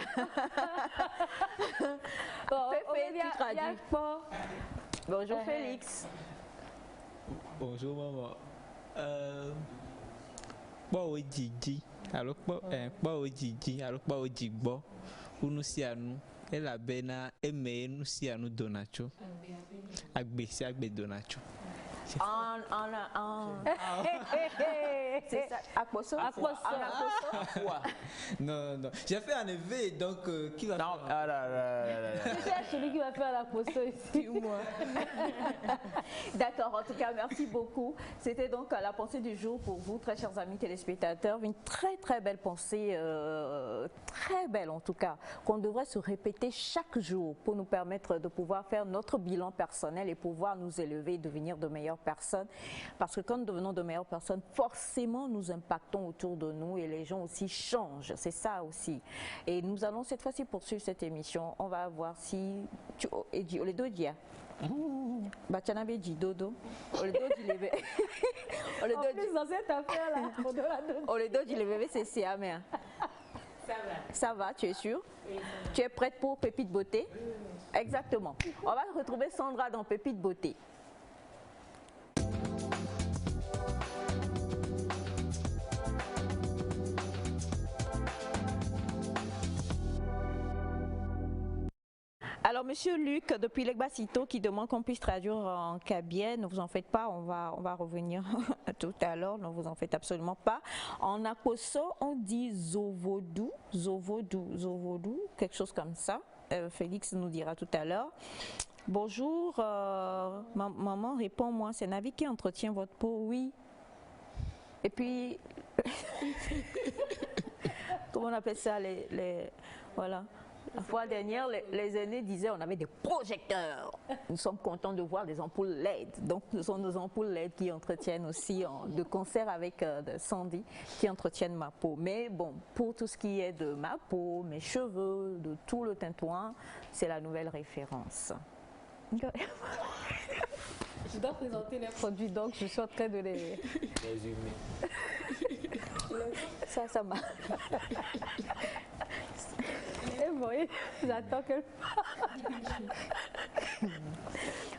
Bon, Féfé, tu traduis. Bonjour Félix. Bonjour maman. Bon, Gigi. Alors, bon, Gigi. Alors, bon, Gigbo. Unusianu. Et la bena, et me, Nusianu Donacho. Agbe, c'est Agbe Donacho. C'est ça, Akboso. Non, non. J'ai fait un éveil, donc qui va Non, C'est celui qui va faire la poisson ici ou moi. D'accord, en tout cas, merci beaucoup. C'était donc la pensée du jour pour vous, très chers amis téléspectateurs. Une très très belle pensée, très belle en tout cas, qu'on devrait se répéter chaque jour pour nous permettre de pouvoir faire notre bilan personnel et pouvoir nous élever et devenir de meilleures personnes. Parce que quand nous devenons de meilleures personnes, forcément nous impactons autour de nous et les gens aussi changent. C'est ça aussi. Et nous allons cette fois-ci poursuivre cette émission. On va voir si... Les deux dire. Bachanabe dit dodo. En plus dans cette affaire là, les deux dit le bébé c'est Siamien. Ça va. Ça va, tu es sûre? Oui. Tu es prête pour Pépite Beauté? Exactement. On va retrouver Sandra dans Pépite Beauté. Alors, Monsieur Luc, depuis l'Egbacito, qui demande qu'on puisse traduire en kabien, ne vous en faites pas, on va revenir tout à l'heure, ne vous en faites absolument pas. En Akoso, on dit Zovodou, quelque chose comme ça. Félix nous dira tout à l'heure. Bonjour, maman, réponds-moi, c'est Navi qui entretient votre peau? Oui. Et puis, comment on appelle ça, voilà. La fois dernière, les aînés disaient on avait des projecteurs. Nous sommes contents de voir des ampoules LED. Donc, ce sont nos ampoules LED qui entretiennent aussi, de concert avec Sandy, qui entretiennent ma peau. Mais bon, pour tout ce qui est de ma peau, mes cheveux, de tout le tintouin, c'est la nouvelle référence. Je dois présenter les produits, donc je suis en train de les résumer. Ça marche. Et bon, j'attends que...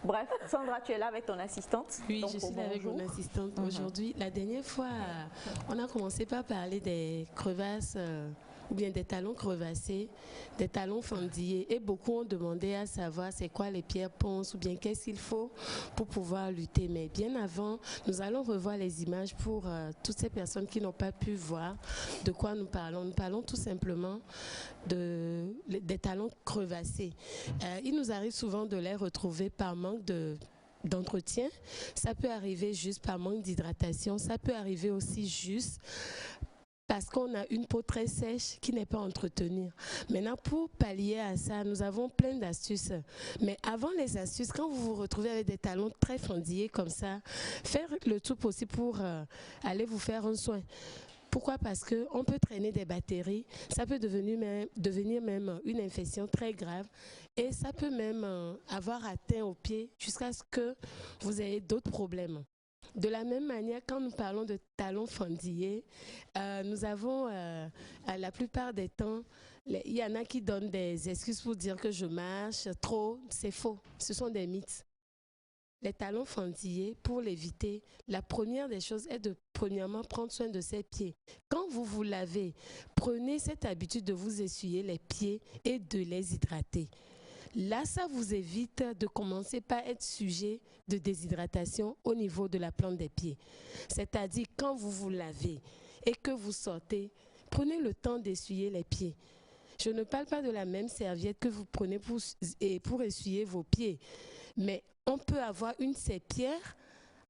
Bref, Sandra, tu es là avec ton assistante. Oui, je suis là avec mon assistante aujourd'hui. La dernière fois, on a commencé par parler des crevasses, ou bien des talons crevassés, des talons fendillés. Et beaucoup ont demandé à savoir c'est quoi les pierres ponces ou bien qu'est-ce qu'il faut pour pouvoir lutter. Mais bien avant, nous allons revoir les images pour toutes ces personnes qui n'ont pas pu voir de quoi nous parlons. Nous parlons tout simplement des talons crevassés. Il nous arrive souvent de les retrouver par manque d'entretien. Ça peut arriver juste par manque d'hydratation. Ça peut arriver aussi juste parce qu'on a une peau très sèche qui n'est pas entretenue. Maintenant, pour pallier à ça, nous avons plein d'astuces. Mais avant les astuces, quand vous vous retrouvez avec des talons très fendillés comme ça, faire le tout possible pour aller vous faire un soin. Pourquoi? Parce qu'on peut traîner des bactéries, ça peut devenir même une infection très grave et ça peut même avoir atteint au pied jusqu'à ce que vous ayez d'autres problèmes. De la même manière, quand nous parlons de talons fendillés, nous avons la plupart des temps, il y en a qui donnent des excuses pour dire que je marche trop. C'est faux, ce sont des mythes. Les talons fendillés, pour l'éviter, la première des choses est de premièrement prendre soin de ses pieds. Quand vous vous lavez, prenez cette habitude de vous essuyer les pieds et de les hydrater. Là, ça vous évite de commencer par être sujet de déshydratation au niveau de la plante des pieds. C'est-à-dire, quand vous vous lavez et que vous sortez, prenez le temps d'essuyer les pieds. Je ne parle pas de la même serviette que vous prenez pour essuyer vos pieds, mais on peut avoir une serpillière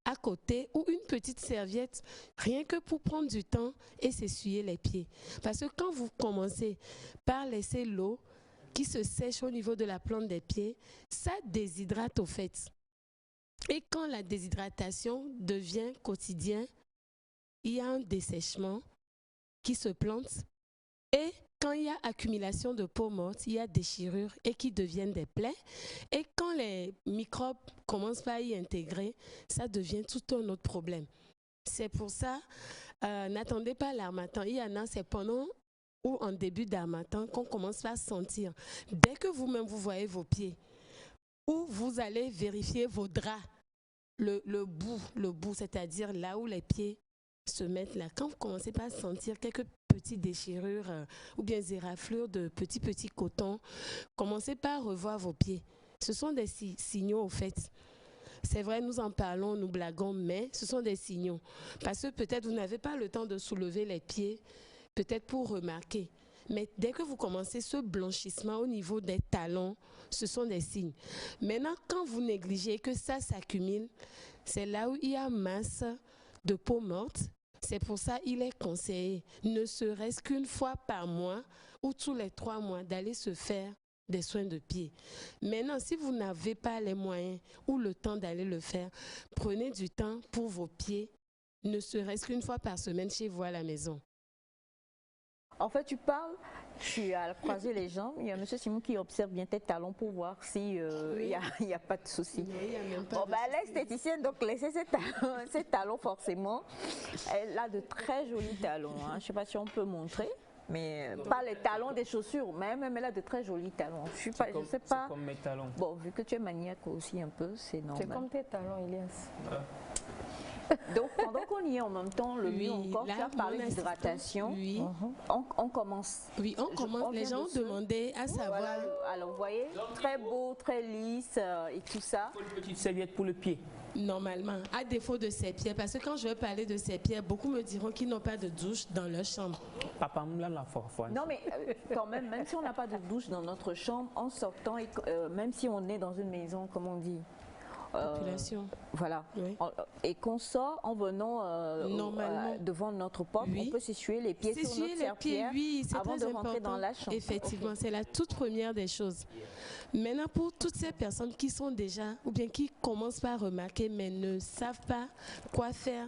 à côté ou une petite serviette, rien que pour prendre du temps et s'essuyer les pieds. Parce que quand vous commencez par laisser l'eau qui se sèche au niveau de la plante des pieds, ça déshydrate au fait. Et quand la déshydratation devient quotidien, il y a un dessèchement qui se plante et quand il y a accumulation de peau morte, il y a déchirure et qui deviennent des plaies. Et quand les microbes commencent à y intégrer, ça devient tout un autre problème. C'est pour ça, n'attendez pas l'harmattan. Il y en a, c'est pendant ou en début d'harmattan qu'on commence à sentir. Dès que vous-même vous voyez vos pieds, ou vous allez vérifier vos draps, le bout, c'est-à-dire là où les pieds se mettent là. Quand vous commencez pas à sentir quelques petites déchirures ou bien des raflures de petits cotons, commencez pas à revoir vos pieds. Ce sont des signaux au fait. C'est vrai, nous en parlons, nous blaguons, mais ce sont des signaux. Parce que peut-être vous n'avez pas le temps de soulever les pieds, peut-être pour remarquer. Mais dès que vous commencez ce blanchissement au niveau des talons, ce sont des signes. Maintenant, quand vous négligez que ça s'accumule, c'est là où il y a masse de peau morte. C'est pour ça qu'il est conseillé, ne serait-ce qu'une fois par mois ou tous les 3 mois, d'aller se faire des soins de pied. Maintenant, si vous n'avez pas les moyens ou le temps d'aller le faire, prenez du temps pour vos pieds, ne serait-ce qu'une fois par semaine chez vous à la maison. En fait, tu parles, tu as croisé les jambes, il y a M. Simon qui observe bien tes talons pour voir s'il n'y a pas de souci. Bon, l'esthéticienne, donc laissez ses talons forcément. Elle a de très jolis talons. Hein. Je ne sais pas si on peut montrer. Mais pas les talons des chaussures, même elle a de très jolis talons. Je sais pas. C'est comme mes talons. Bon, vu que tu es maniaque aussi un peu, c'est normal. C'est comme tes talons, Elias. Donc, pendant qu'on y est en même temps, le mieux encore, tu as parlé d'hydratation. Oui. On commence. Oui, on commence. Les gens ont demandé à savoir. Voilà, alors, vous voyez, très beau, très lisse et tout ça. Une petite serviette pour le pied. Normalement, à défaut de ses pieds, parce que quand je vais parler de ses pieds, beaucoup me diront qu'ils n'ont pas de douche dans leur chambre. Papa, la fois. Non, mais quand même si on n'a pas de douche dans notre chambre, en sortant, et, même si on est dans une maison, comme on dit, population. Voilà. Oui. Et qu'on sort en venant devant notre porte, oui. On peut s'essuyer les pieds sur notre serpillière avant de rentrer dans la chambre. Effectivement, c'est la toute première des choses. Maintenant, pour toutes ces personnes qui sont déjà, ou bien qui commencent par remarquer, mais ne savent pas quoi faire,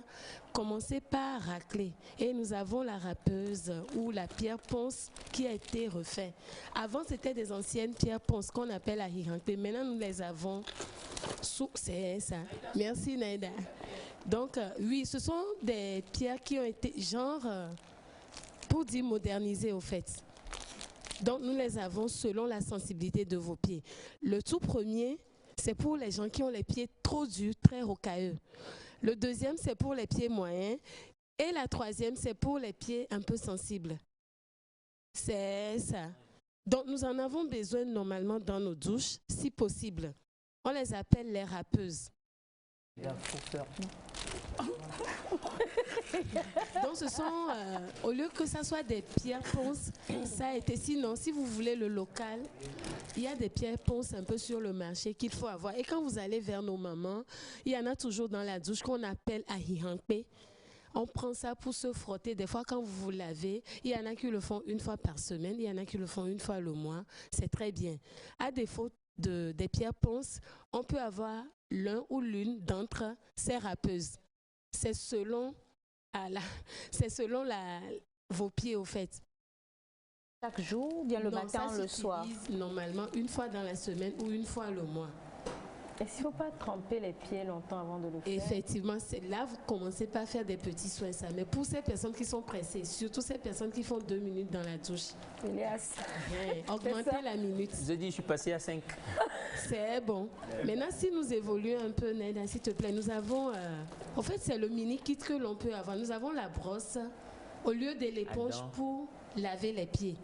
commencez par racler. Et nous avons la râpeuse ou la pierre ponce qui a été refaite. Avant, c'était des anciennes pierres ponce qu'on appelle la hiranté. Maintenant, nous les avons sous. C'est ça. Merci, Naïda. Donc, oui, ce sont des pierres qui ont été, pour dire modernisées, au fait. Donc, nous les avons selon la sensibilité de vos pieds. Le tout premier, c'est pour les gens qui ont les pieds trop durs, très rocailleux. Le deuxième, c'est pour les pieds moyens. Et la troisième, c'est pour les pieds un peu sensibles. C'est ça. Donc, nous en avons besoin normalement dans nos douches, si possible. On les appelle les râpeuses. Donc, ce sont, au lieu que ça soit des pierres ponces, ça a été. Sinon, si vous voulez le local, il y a des pierres ponces un peu sur le marché qu'il faut avoir. Et quand vous allez vers nos mamans, il y en a toujours dans la douche qu'on appelle ahihankpe. On prend ça pour se frotter. Des fois, quand vous vous lavez, il y en a qui le font une fois par semaine, il y en a qui le font une fois le mois. C'est très bien. À défaut des pierres ponces, on peut avoir l'un ou l'une d'entre ces râpeuses. C'est selon, vos pieds, au fait. Chaque jour, bien le matin, le soir. Normalement, une fois dans la semaine ou une fois le mois. Est-ce qu'il ne faut pas tremper les pieds longtemps avant de le faire? Effectivement, là, vous commencez pas à faire des petits soins, ça. Mais pour ces personnes qui sont pressées, surtout ces personnes qui font 2 minutes dans la douche, augmentez la minute. Je vous ai dit, je suis passé à 5. C'est bon. Maintenant, si nous évoluons un peu, Naïda, s'il te plaît, nous avons... en fait, c'est le mini kit que l'on peut avoir. Nous avons la brosse au lieu de l'éponge pour laver les pieds.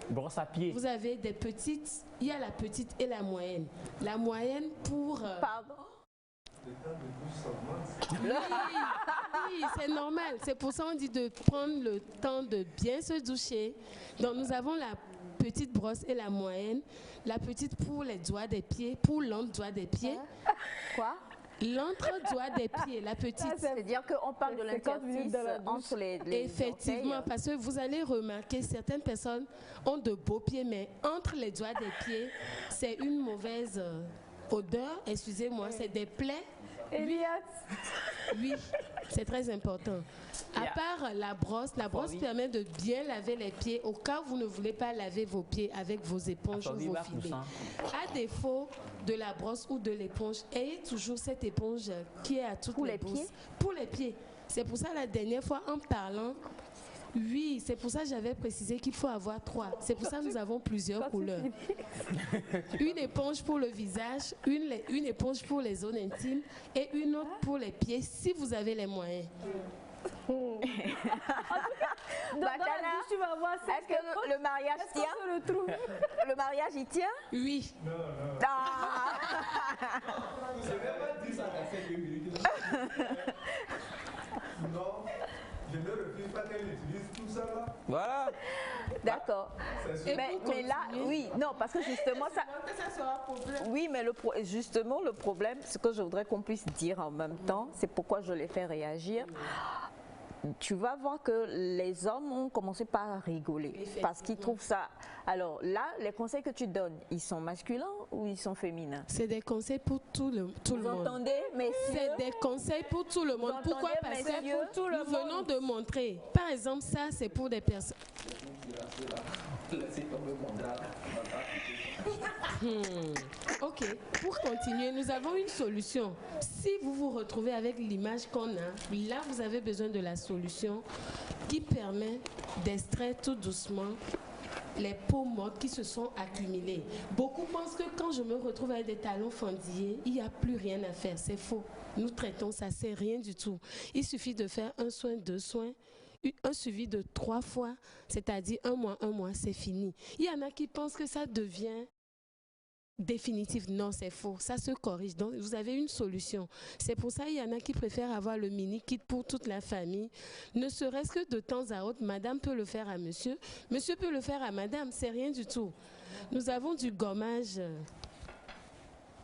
Brosse à pied. Vous avez des petites, il y a la petite et la moyenne. La moyenne pour... Pardon? Oui, c'est normal. C'est pour ça qu'on dit de prendre le temps de bien se doucher. Donc nous avons la petite brosse et la moyenne. La petite pour les doigts des pieds, pour l'entre-doigt des pieds. Quoi? L'entre-doigt des pieds, la petite. C'est-à-dire qu'on parle de l'interstice entre les effectivement, orteils. parce que vous allez remarquer, certaines personnes ont de beaux pieds, mais entre les doigts des pieds, c'est une mauvaise odeur, excusez-moi, c'est des plaies. Elias. Oui, c'est très important. À part la brosse permet de bien laver les pieds au cas où vous ne voulez pas laver vos pieds avec vos éponges ou vos filets. À défaut de la brosse ou de l'éponge, ayez toujours cette éponge qui est à toutes les pieds. Pour les pieds. C'est pour ça la dernière fois en parlant, oui, c'est pour ça que j'avais précisé qu'il faut avoir 3. C'est pour ça que nous avons plusieurs couleurs. Une éponge pour le visage, une éponge pour les zones intimes et une autre pour les pieds si vous avez les moyens. Est-ce que le mariage tient? Le mariage, il tient? Oui. Non. Ah. Je ne vais pas dire ça dans ces 2 minutes. Non, je ne refuse pas qu'elle utilise tout ça là. Voilà. D'accord. Mais là, oui, non, parce que justement, ça sera problème. Oui, mais justement, le problème, ce que je voudrais qu'on puisse dire en même temps, c'est pourquoi je les fais réagir. Tu vas voir que les hommes ont commencé par rigoler parce qu'ils trouvent ça. Alors là, les conseils que tu donnes, ils sont masculins ou ils sont féminins? C'est des conseils pour tout le monde. Vous entendez, messieurs? C'est des conseils pour tout le monde. Pourquoi? Parce que nous venons de montrer. Par exemple, ça, c'est pour des personnes. Ok, pour continuer, nous avons une solution. Si vous vous retrouvez avec l'image qu'on a, là vous avez besoin de la solution qui permet d'extraire tout doucement les peaux mortes qui se sont accumulées. Beaucoup pensent que quand je me retrouve avec des talons fendillés, il n'y a plus rien à faire. C'est faux. Nous traitons ça, c'est rien du tout. Il suffit de faire un soin, 2 soins, un suivi de 3 fois, c'est-à-dire 1 mois, c'est fini. Il y en a qui pensent que ça devient définitif. Non, c'est faux. Ça se corrige. Donc, vous avez une solution. C'est pour ça qu'il y en a qui préfèrent avoir le mini-kit pour toute la famille. Ne serait-ce que de temps à autre, madame peut le faire à monsieur. Monsieur peut le faire à madame. C'est rien du tout. Nous avons du gommage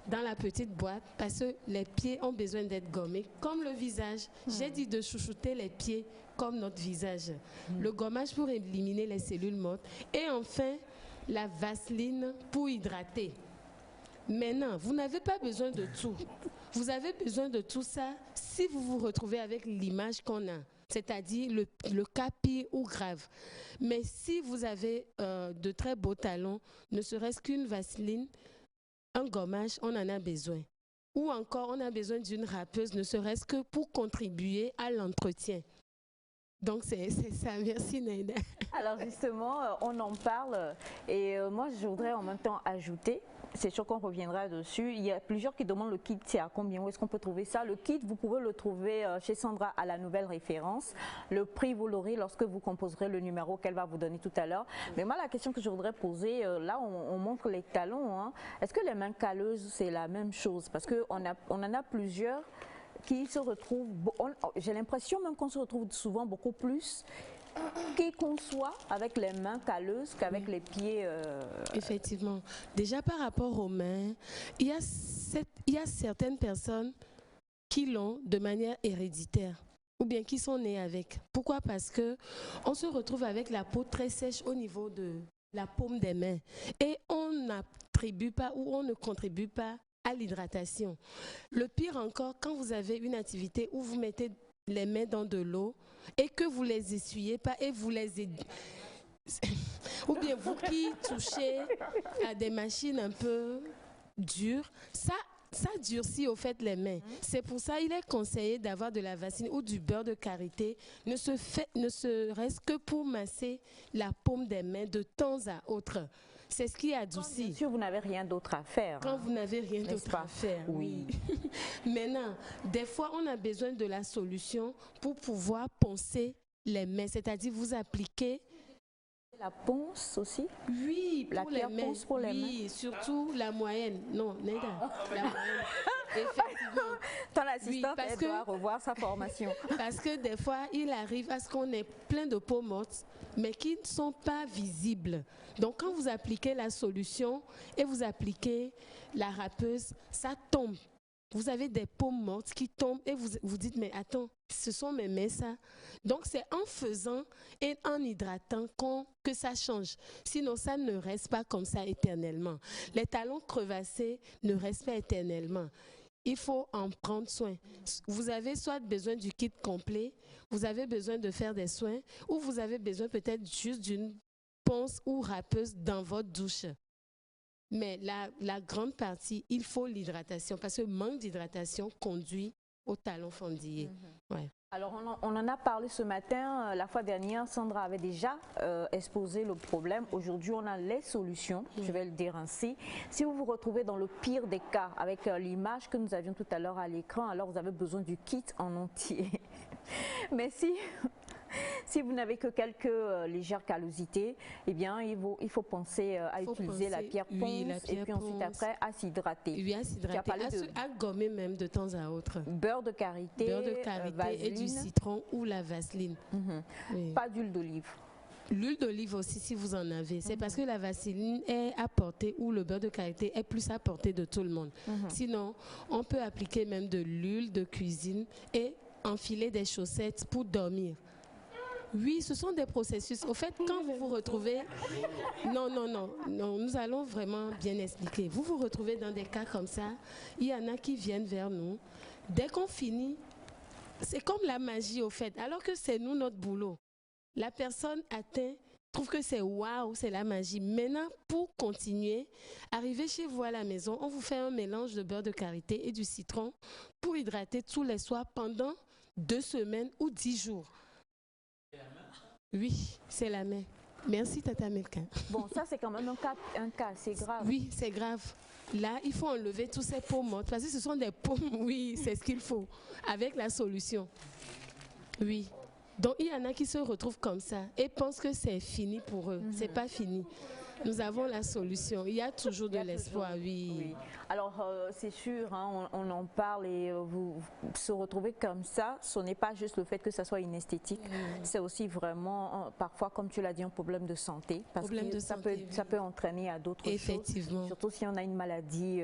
dans la petite boîte parce que les pieds ont besoin d'être gommés comme le visage. J'ai dit de chouchouter les pieds comme notre visage. Le gommage pour éliminer les cellules mortes. Et enfin, la vaseline pour hydrater. Maintenant, vous n'avez pas besoin de tout. Vous avez besoin de tout ça si vous vous retrouvez avec l'image qu'on a, c'est-à-dire le cas pire ou grave. Mais si vous avez de très beaux talons, ne serait-ce qu'une vaseline, un gommage, on en a besoin. Ou encore, on a besoin d'une râpeuse, ne serait-ce que pour contribuer à l'entretien. Donc, c'est ça. Merci, Naïda. Alors, justement, on en parle. Et moi, je voudrais en même temps ajouter, c'est sûr qu'on reviendra dessus, il y a plusieurs qui demandent le kit, c'est à combien, où est-ce qu'on peut trouver ça? Le kit, vous pouvez le trouver chez Sandra à la nouvelle référence. Le prix, vous l'aurez lorsque vous composerez le numéro qu'elle va vous donner tout à l'heure. Mais moi, la question que je voudrais poser, là, on montre les talons. Hein. Est-ce que les mains calleuses, c'est la même chose? Parce qu'on en a plusieurs qui se retrouvent, j'ai l'impression même qu'on se retrouve souvent beaucoup plus qui conçoit avec les mains calleuses qu'avec les pieds. Effectivement. Déjà par rapport aux mains, il y a certaines personnes qui l'ont de manière héréditaire ou bien qui sont nées avec. Pourquoi? Parce que on se retrouve avec la peau très sèche au niveau de la paume des mains et on n'attribue pas ou on ne contribue pas à l'hydratation. Le pire encore, quand vous avez une activité où vous mettez les mains dans de l'eau et que vous les essuyez pas et vous les ou bien vous qui touchez à des machines un peu dures, ça durcit au fait les mains. C'est pour ça qu'il est conseillé d'avoir de la vaseline ou du beurre de karité, ne serait-ce que pour masser la paume des mains de temps à autre. C'est ce qui adoucit. Bien sûr, vous n'avez rien d'autre à faire. Quand vous n'avez rien d'autre à faire, oui. Maintenant, des fois, on a besoin de la solution pour pouvoir poncer les mains, c'est-à-dire vous appliquer. La ponce aussi? Oui, pour la les mains. Ponce pour les mains. Oui, surtout la moyenne. Non, Neda, la moyenne. Effectivement. Ton assistante, oui, elle doit revoir sa formation. Parce que des fois, il arrive à ce qu'on ait plein de peaux mortes, mais qui ne sont pas visibles. Donc, quand vous appliquez la solution et vous appliquez la râpeuse, ça tombe. Vous avez des peaux mortes qui tombent et vous dites, mais attends, ce sont mes mains ça. Donc c'est en faisant et en hydratant que ça change. Sinon ça ne reste pas comme ça éternellement. Les talons crevassés ne restent pas éternellement. il faut en prendre soin. Vous avez soit besoin du kit complet, vous avez besoin de faire des soins, ou vous avez besoin peut-être juste d'une ponce ou râpeuse dans votre douche. Mais la grande partie, il faut l'hydratation, parce que le manque d'hydratation conduit au talon fendillé. Ouais. Alors, on en a parlé ce matin. La fois dernière, Sandra avait déjà exposé le problème. Aujourd'hui, on a les solutions. Je vais le dire ainsi. Si vous vous retrouvez dans le pire des cas avec l'image que nous avions tout à l'heure à l'écran, alors vous avez besoin du kit en entier. Mais si vous n'avez que quelques légères callosités, eh bien, il faut penser à utiliser la pierre ponce et puis ensuite après à s'hydrater. Oui, à s'hydrater, à gommer même de temps à autre. Beurre de karité, et du citron ou la vaseline. Oui. Pas d'huile d'olive. L'huile d'olive aussi, si vous en avez, c'est parce que la vaseline est à portée ou le beurre de karité est plus à portée de tout le monde. Sinon, on peut appliquer même de l'huile de cuisine et enfiler des chaussettes pour dormir. Oui, ce sont des processus. Au fait, quand vous vous retrouvez... Non, nous allons vraiment bien expliquer. Vous vous retrouvez dans des cas comme ça, il y en a qui viennent vers nous. Dès qu'on finit, c'est comme la magie au fait, alors que c'est nous notre boulot. La personne atteint, trouve que c'est waouh, c'est la magie. Maintenant, pour continuer, arrivez chez vous à la maison, on vous fait un mélange de beurre de karité et du citron pour hydrater tous les soirs pendant 2 semaines ou 10 jours. Oui, c'est la main. Merci, Tata Melka. Bon, ça, c'est quand même un cas assez grave. Oui, c'est grave. Là, il faut enlever tous ces peaux mortes parce que ce sont des peaux, oui, c'est ce qu'il faut, avec la solution. Oui. Donc, il y en a qui se retrouvent comme ça et pensent que c'est fini pour eux. C'est pas fini. Nous avons la solution. Il y a toujours de l'espoir, oui. Alors, c'est sûr, hein, on en parle et vous se retrouvez comme ça. Ce n'est pas juste le fait que ça soit inesthétique. C'est aussi vraiment, parfois, comme tu l'as dit, un problème de santé. Parce que ça peut entraîner à d'autres choses. Surtout si on a une maladie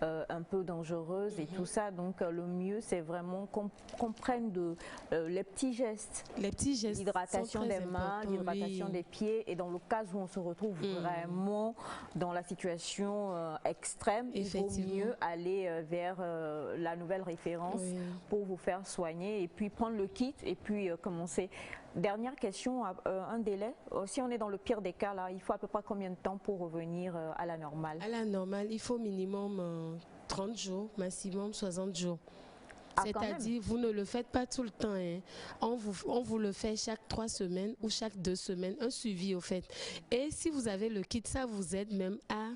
un peu dangereuse et tout ça. Donc, le mieux, c'est vraiment qu'on prenne les petits gestes. Les petits gestes. L'hydratation des mains, l'hydratation des pieds. Et dans le cas où on se retrouve vraiment dans la situation extrême, il vaut mieux aller vers la nouvelle référence pour vous faire soigner et puis prendre le kit et puis commencer. Dernière question, un délai. Si on est dans le pire des cas, là, il faut à peu près combien de temps pour revenir à la normale? À la normale, il faut minimum 30 jours, maximum 60 jours. C'est-à-dire, vous ne le faites pas tout le temps. Hein. On vous le fait chaque 3 semaines ou chaque 2 semaines, un suivi au fait. Et si vous avez le kit, ça vous aide même à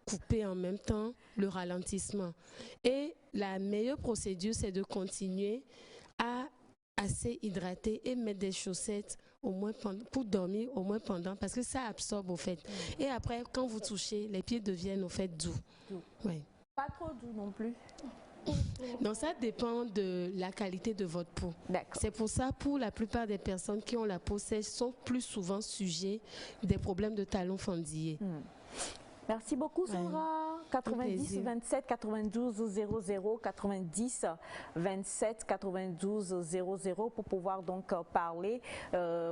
couper en même temps le ralentissement. Et la meilleure procédure, c'est de continuer à assez hydrater et mettre des chaussettes au moins pour dormir au moins pendant, parce que ça absorbe au fait. Et après, quand vous touchez, les pieds deviennent au fait doux. Ouais. Pas trop doux non plus. Donc ça dépend de la qualité de votre peau. C'est pour ça, pour la plupart des personnes qui ont la peau sèche, sont plus souvent sujets des problèmes de talons fendillés. Merci beaucoup, Sandra. 90 27 92 00 90 27 92 00 pour pouvoir donc parler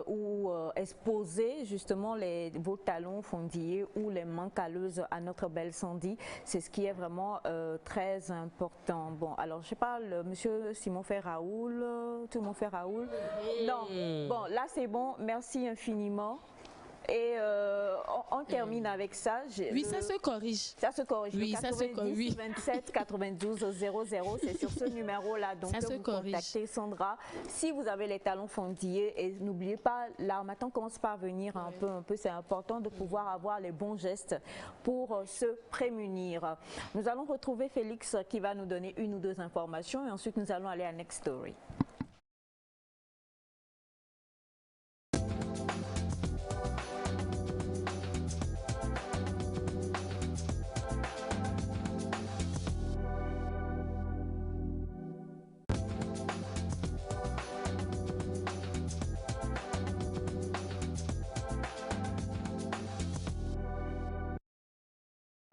ou exposer justement vos talons fendillés ou les mains calleuses à notre belle Sandy. C'est ce qui est vraiment très important. Bon, alors je parle, monsieur Simon Ferraoul, tout le monde fait Raoul. Non, bon, là c'est bon. Merci infiniment. Et on termine avec ça. Oui, ça se corrige. Ça se corrige. Oui, ça se corrige. 27 92 00, c'est sur ce numéro-là. Donc, vous contactez Sandra. Si vous avez les talons fendillés, et n'oubliez pas, l'harmattan commence par venir un peu. C'est important de pouvoir avoir les bons gestes pour se prémunir. Nous allons retrouver Félix qui va nous donner 1 ou 2 informations et ensuite nous allons aller à Next Story.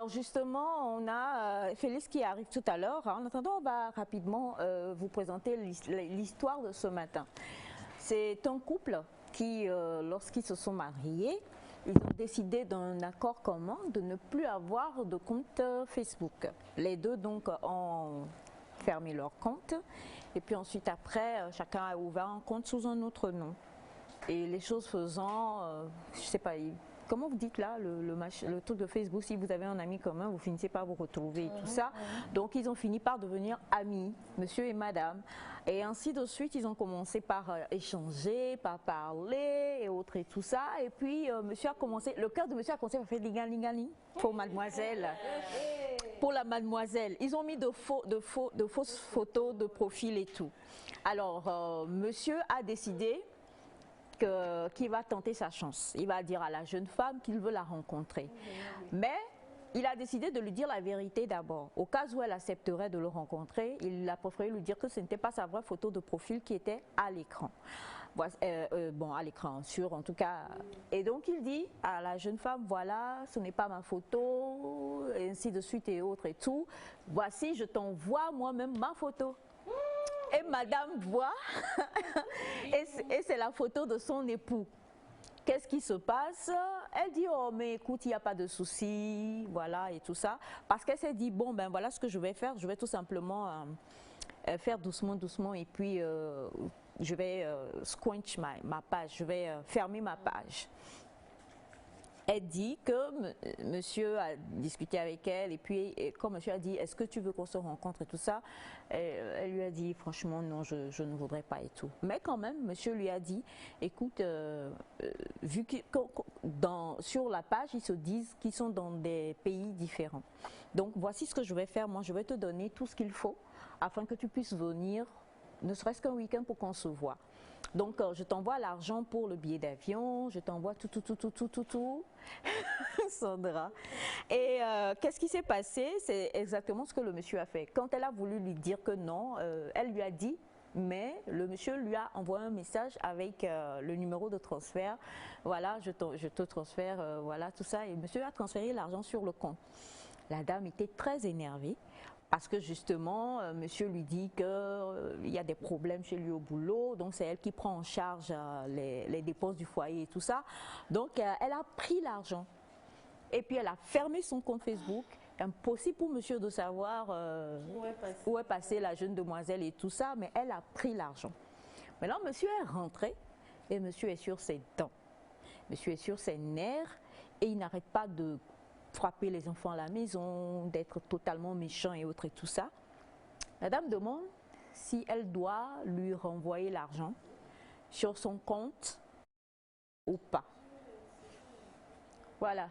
Alors justement, on a Félix qui arrive tout à l'heure. En attendant, on va rapidement vous présenter l'histoire de ce matin. C'est un couple qui, lorsqu'ils se sont mariés, ils ont décidé d'un accord commun de ne plus avoir de compte Facebook. Les deux donc ont fermé leur compte et puis ensuite après chacun a ouvert un compte sous un autre nom. Et les choses faisant, je sais pas, comment vous dites là, le truc de Facebook, si vous avez un ami commun, vous finissez par vous retrouver et tout ça. Donc ils ont fini par devenir amis, monsieur et madame. Et ainsi de suite, ils ont commencé par échanger, par parler et autres et tout ça. Et puis monsieur a commencé, le cœur de monsieur a commencé à faire lingalingaling pour mademoiselle. Pour la mademoiselle, ils ont mis de fausses photos de profil et tout. Alors monsieur a décidé qu'il va tenter sa chance. Il va dire à la jeune femme qu'il veut la rencontrer. Mais il a décidé de lui dire la vérité d'abord. Au cas où elle accepterait de le rencontrer, il a préféré lui dire que ce n'était pas sa vraie photo de profil qui était à l'écran. Bon, à l'écran, sûr en tout cas. Et donc il dit à la jeune femme, voilà, ce n'est pas ma photo, et ainsi de suite et autres et tout. Voici, je t'envoie moi-même ma photo. Et madame voit, et c'est la photo de son époux. Qu'est-ce qui se passe? Elle dit, oh mais écoute, il n'y a pas de souci, voilà et tout ça. Parce qu'elle s'est dit, bon ben voilà ce que je vais faire, je vais tout simplement faire doucement et puis je vais squinch ma page, je vais fermer ma page. Elle dit que monsieur a discuté avec elle et puis quand monsieur a dit est-ce que tu veux qu'on se rencontre et tout ça, elle lui a dit franchement non, je ne voudrais pas et tout. Mais quand même monsieur lui a dit écoute, vu que sur la page ils se disent qu'ils sont dans des pays différents. Donc voici ce que je vais faire, moi je vais te donner tout ce qu'il faut afin que tu puisses venir ne serait-ce qu'un week-end pour qu'on se voit. Donc, je t'envoie l'argent pour le billet d'avion, je t'envoie tout. Sandra. Et qu'est-ce qui s'est passé? C'est exactement ce que le monsieur a fait. Quand elle a voulu lui dire que non, elle lui a dit, mais le monsieur lui a envoyé un message avec le numéro de transfert. Voilà, je te transfère, voilà, tout ça. Et le monsieur a transféré l'argent sur le compte. La dame était très énervée. Parce que justement, monsieur lui dit qu'il y a des problèmes chez lui au boulot, donc c'est elle qui prend en charge les dépenses du foyer et tout ça. Donc elle a pris l'argent et puis elle a fermé son compte Facebook. Impossible pour monsieur de savoir où est passée la jeune demoiselle et tout ça, mais elle a pris l'argent. Maintenant, monsieur est rentré et monsieur est sur ses dents. Monsieur est sur ses nerfs et il n'arrête pas de frapper les enfants à la maison, d'être totalement méchant et autres et tout ça. La dame demande si elle doit lui renvoyer l'argent sur son compte ou pas. Voilà,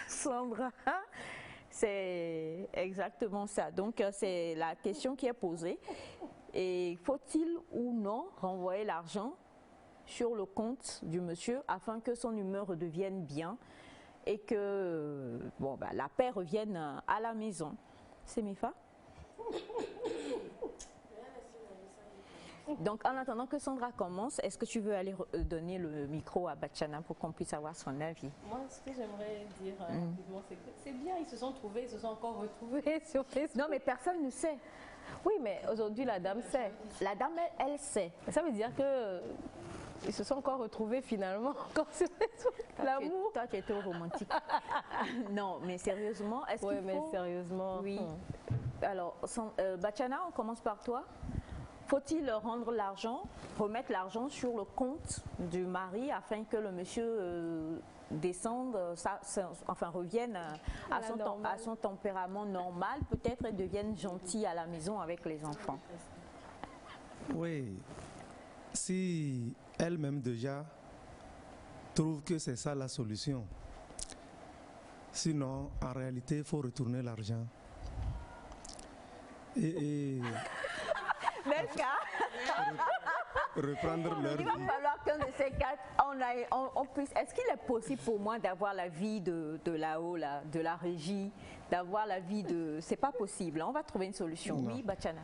Sandra, c'est exactement ça. Donc c'est la question qui est posée. Et faut-il ou non renvoyer l'argent sur le compte du monsieur afin que son humeur redevienne bien et que bon, bah, la paix revienne à la maison. C'est Mifa? Donc en attendant que Sandra commence, est-ce que tu veux aller donner le micro à Bachana pour qu'on puisse avoir son avis? Moi, ce que j'aimerais dire rapidement, c'est que c'est bien, ils se sont trouvés, ils se sont encore retrouvés sur Facebook. Non, mais personne ne sait. Oui, mais aujourd'hui, la dame sait. La dame, elle sait. Ça veut dire que ils se sont encore retrouvés finalement, encore sur l'amour. Toi, tu es trop romantique. Non, mais sérieusement, est-ce qu'il faut... mais sérieusement. Oui. Alors, Bachana, on commence par toi. Faut-il rendre l'argent, remettre l'argent sur le compte du mari afin que le monsieur descende, enfin revienne à son tempérament normal, peut-être et devienne gentil à la maison avec les enfants? Oui. Si elle-même déjà trouve que c'est ça la solution. Sinon, en réalité, il faut retourner l'argent. Et reprendre leur vie. Il va falloir qu'un de ces quatre, on puisse... Est-ce qu'il est possible pour moi d'avoir la vie de là-haut, là, de la régie, d'avoir la vie de... C'est pas possible, on va trouver une solution. Non. Oui, Bachana.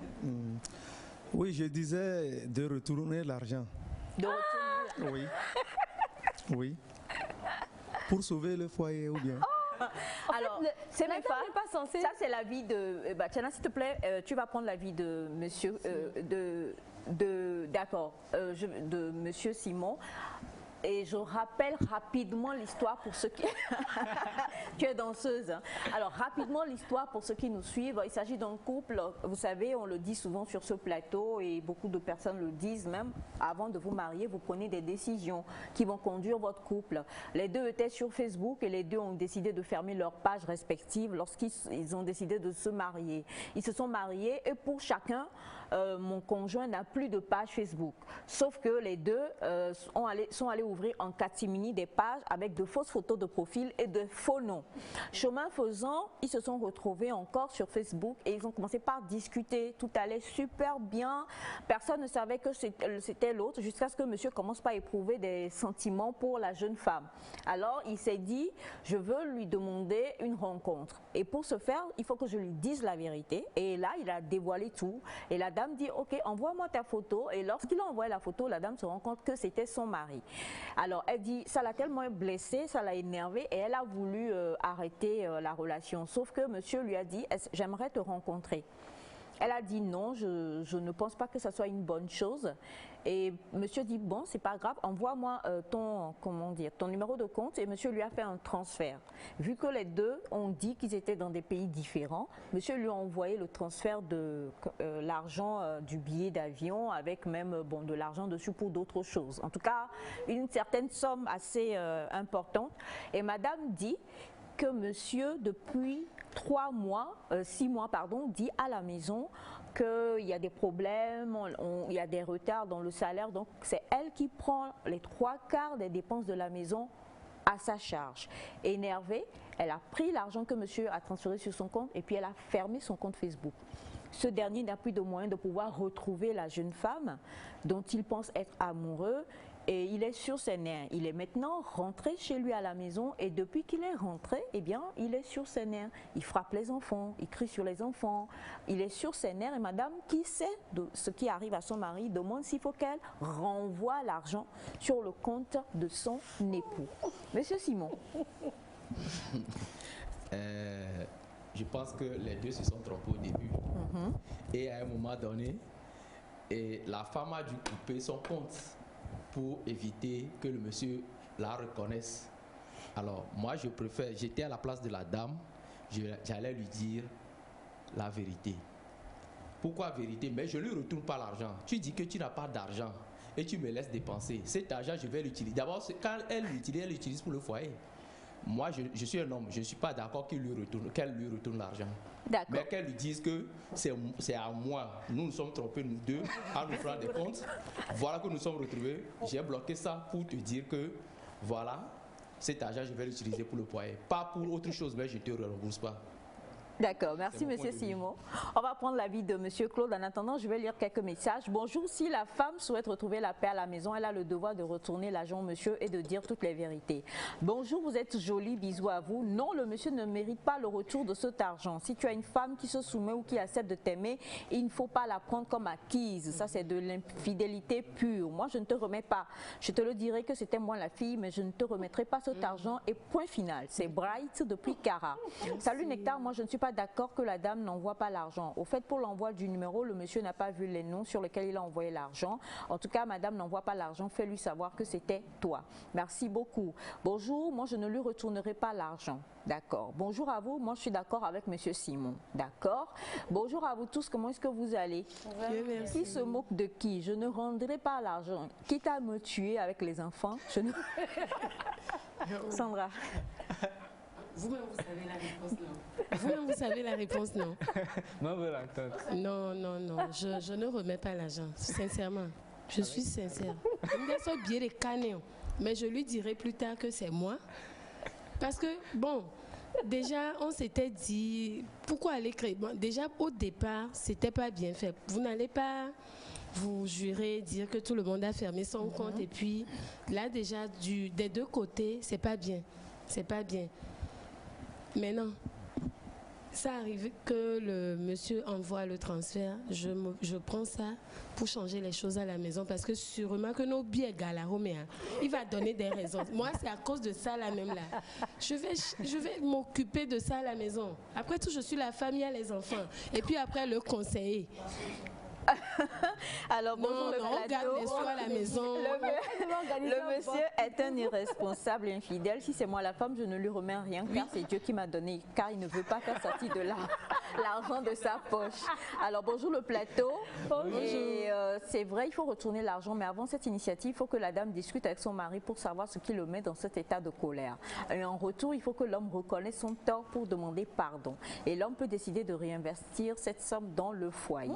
Oui, je disais de retourner l'argent. De retourner Oui. Oui. Pour sauver le foyer ou bien. Alors, c'est même pas censé. Ça, c'est l'avis de Bachana. S'il te plaît, tu vas prendre l'avis de monsieur, d'accord, de monsieur Simon. Et je rappelle rapidement l'histoire pour ceux qui... Tu es danseuse. Hein. Alors, rapidement l'histoire pour ceux qui nous suivent. Il s'agit d'un couple, vous savez, on le dit souvent sur ce plateau et beaucoup de personnes le disent même. Avant de vous marier, vous prenez des décisions qui vont conduire votre couple. Les deux étaient sur Facebook et les deux ont décidé de fermer leurs pages respectives lorsqu'ils ont décidé de se marier. Ils se sont mariés et pour chacun, mon conjoint n'a plus de page Facebook. Sauf que les deux sont allés ouvrir en catimini des pages avec de fausses photos de profil et de faux noms. Chemin faisant, ils se sont retrouvés encore sur Facebook et ils ont commencé par discuter. Tout allait super bien. Personne ne savait que c'était l'autre jusqu'à ce que monsieur commence par éprouver des sentiments pour la jeune femme. Alors, il s'est dit, je veux lui demander une rencontre. Et pour ce faire, il faut que je lui dise la vérité. Et là, il a dévoilé tout. Et la dame dit, ok, envoie-moi ta photo. Et lorsqu'il a envoyé la photo, la dame se rend compte que c'était son mari. Alors, elle dit, ça l'a tellement blessée, ça l'a énervée et elle a voulu arrêter la relation. Sauf que monsieur lui a dit, j'aimerais te rencontrer. Elle a dit non, je ne pense pas que ça soit une bonne chose. Et monsieur dit bon, c'est pas grave, envoie-moi ton numéro de compte. Et monsieur lui a fait un transfert. Vu que les deux ont dit qu'ils étaient dans des pays différents, monsieur lui a envoyé le transfert de l'argent du billet d'avion avec même de l'argent dessus pour d'autres choses. En tout cas, une certaine somme assez importante. Et madame dit que monsieur, depuis 6 mois, dit à la maison qu'il y a des problèmes, il y a des retards dans le salaire. Donc, c'est elle qui prend les 3/4 des dépenses de la maison à sa charge. Énervée, elle a pris l'argent que monsieur a transféré sur son compte et puis elle a fermé son compte Facebook. Ce dernier n'a plus de moyens de pouvoir retrouver la jeune femme dont il pense être amoureux. Et il est sur ses nerfs. Il est maintenant rentré chez lui à la maison et depuis qu'il est rentré, eh bien, il est sur ses nerfs. Il frappe les enfants, il crie sur les enfants, il est sur ses nerfs et madame, qui sait de ce qui arrive à son mari, demande s'il faut qu'elle renvoie l'argent sur le compte de son époux. Monsieur Simon. Je pense que les deux se sont trompés au début. Et à un moment donné, la femme a dû couper son compte pour éviter que le monsieur la reconnaisse. Alors, moi, je préfère, j'étais à la place de la dame, j'allais lui dire la vérité. Pourquoi vérité? Mais je ne lui retourne pas l'argent. Tu dis que tu n'as pas d'argent et tu me laisses dépenser. Cet argent, je vais l'utiliser. D'abord, quand elle l'utilise pour le foyer. Moi, je suis un homme, je ne suis pas d'accord qu'elle lui retourne l'argent. Mais qu'elle lui dise que c'est à moi. Nous nous sommes trompés, nous deux, à nous prendre des comptes. Voilà que nous sommes retrouvés. J'ai bloqué ça pour te dire que, voilà, cet argent, je vais l'utiliser pour le foyer. Pas pour autre chose, mais je ne te rembourse pas. D'accord, merci monsieur Simon. On va prendre l'avis de monsieur Claude. En attendant, je vais lire quelques messages. Bonjour, si la femme souhaite retrouver la paix à la maison, elle a le devoir de retourner l'argent au monsieur et de dire toutes les vérités. Bonjour, vous êtes jolie, bisous à vous. Non, le monsieur ne mérite pas le retour de cet argent. Si tu as une femme qui se soumet ou qui accepte de t'aimer, il ne faut pas la prendre comme acquise. Ça, c'est de l'infidélité pure. Moi, je ne te remets pas. Je te le dirai que c'était moi la fille, mais je ne te remettrai pas cet argent et point final. C'est Bright depuis Cara. Salut Nectar, moi je ne suis pas d'accord que la dame n'envoie pas l'argent. Au fait, pour l'envoi du numéro, le monsieur n'a pas vu les noms sur lesquels il a envoyé l'argent. En tout cas, madame n'envoie pas l'argent, fais-lui savoir que c'était toi. Merci beaucoup. Bonjour, moi je ne lui retournerai pas l'argent. D'accord. Bonjour à vous, moi je suis d'accord avec monsieur Simon. D'accord. Bonjour à vous tous, comment est-ce que vous allez? Qui se moque de qui? Je ne rendrai pas l'argent. Quitte à me tuer avec les enfants, je ne... Sandra. Vous-même, vous savez la réponse, non. Vous-même, vous savez la réponse, non. Non, non, non. Je ne remets pas l'argent, sincèrement. Je suis sincère. Mais je lui dirai plus tard que c'est moi. Parce que, bon, déjà, on s'était dit, pourquoi aller créer? Bon, déjà, au départ, c'était pas bien fait. Vous n'allez pas vous jurer, dire que tout le monde a fermé son compte. Et puis, là, déjà, des deux côtés, c'est pas bien. C'est pas bien. Mais non, ça arrive que le monsieur envoie le transfert, je prends ça pour changer les choses à la maison parce que sûrement que nos biais gars Roméa, il va donner des raisons. Moi, c'est à cause de ça là même là. Je vais m'occuper de ça à la maison. Après tout, je suis la famille, il y a les enfants. Et puis après, le conseiller. Alors, bonjour le on garde plateau. les soins à la maison. Le monsieur est un irresponsable infidèle. Si c'est moi la femme, je ne lui remets rien car c'est Dieu qui m'a donné, car il ne veut pas faire sortir de l'argent de sa poche. Alors, bonjour le plateau. Bonjour. Et c'est vrai, il faut retourner l'argent, mais avant cette initiative, il faut que la dame discute avec son mari pour savoir ce qui le met dans cet état de colère. Et en retour, il faut que l'homme reconnaisse son tort pour demander pardon. Et l'homme peut décider de réinvestir cette somme dans le foyer.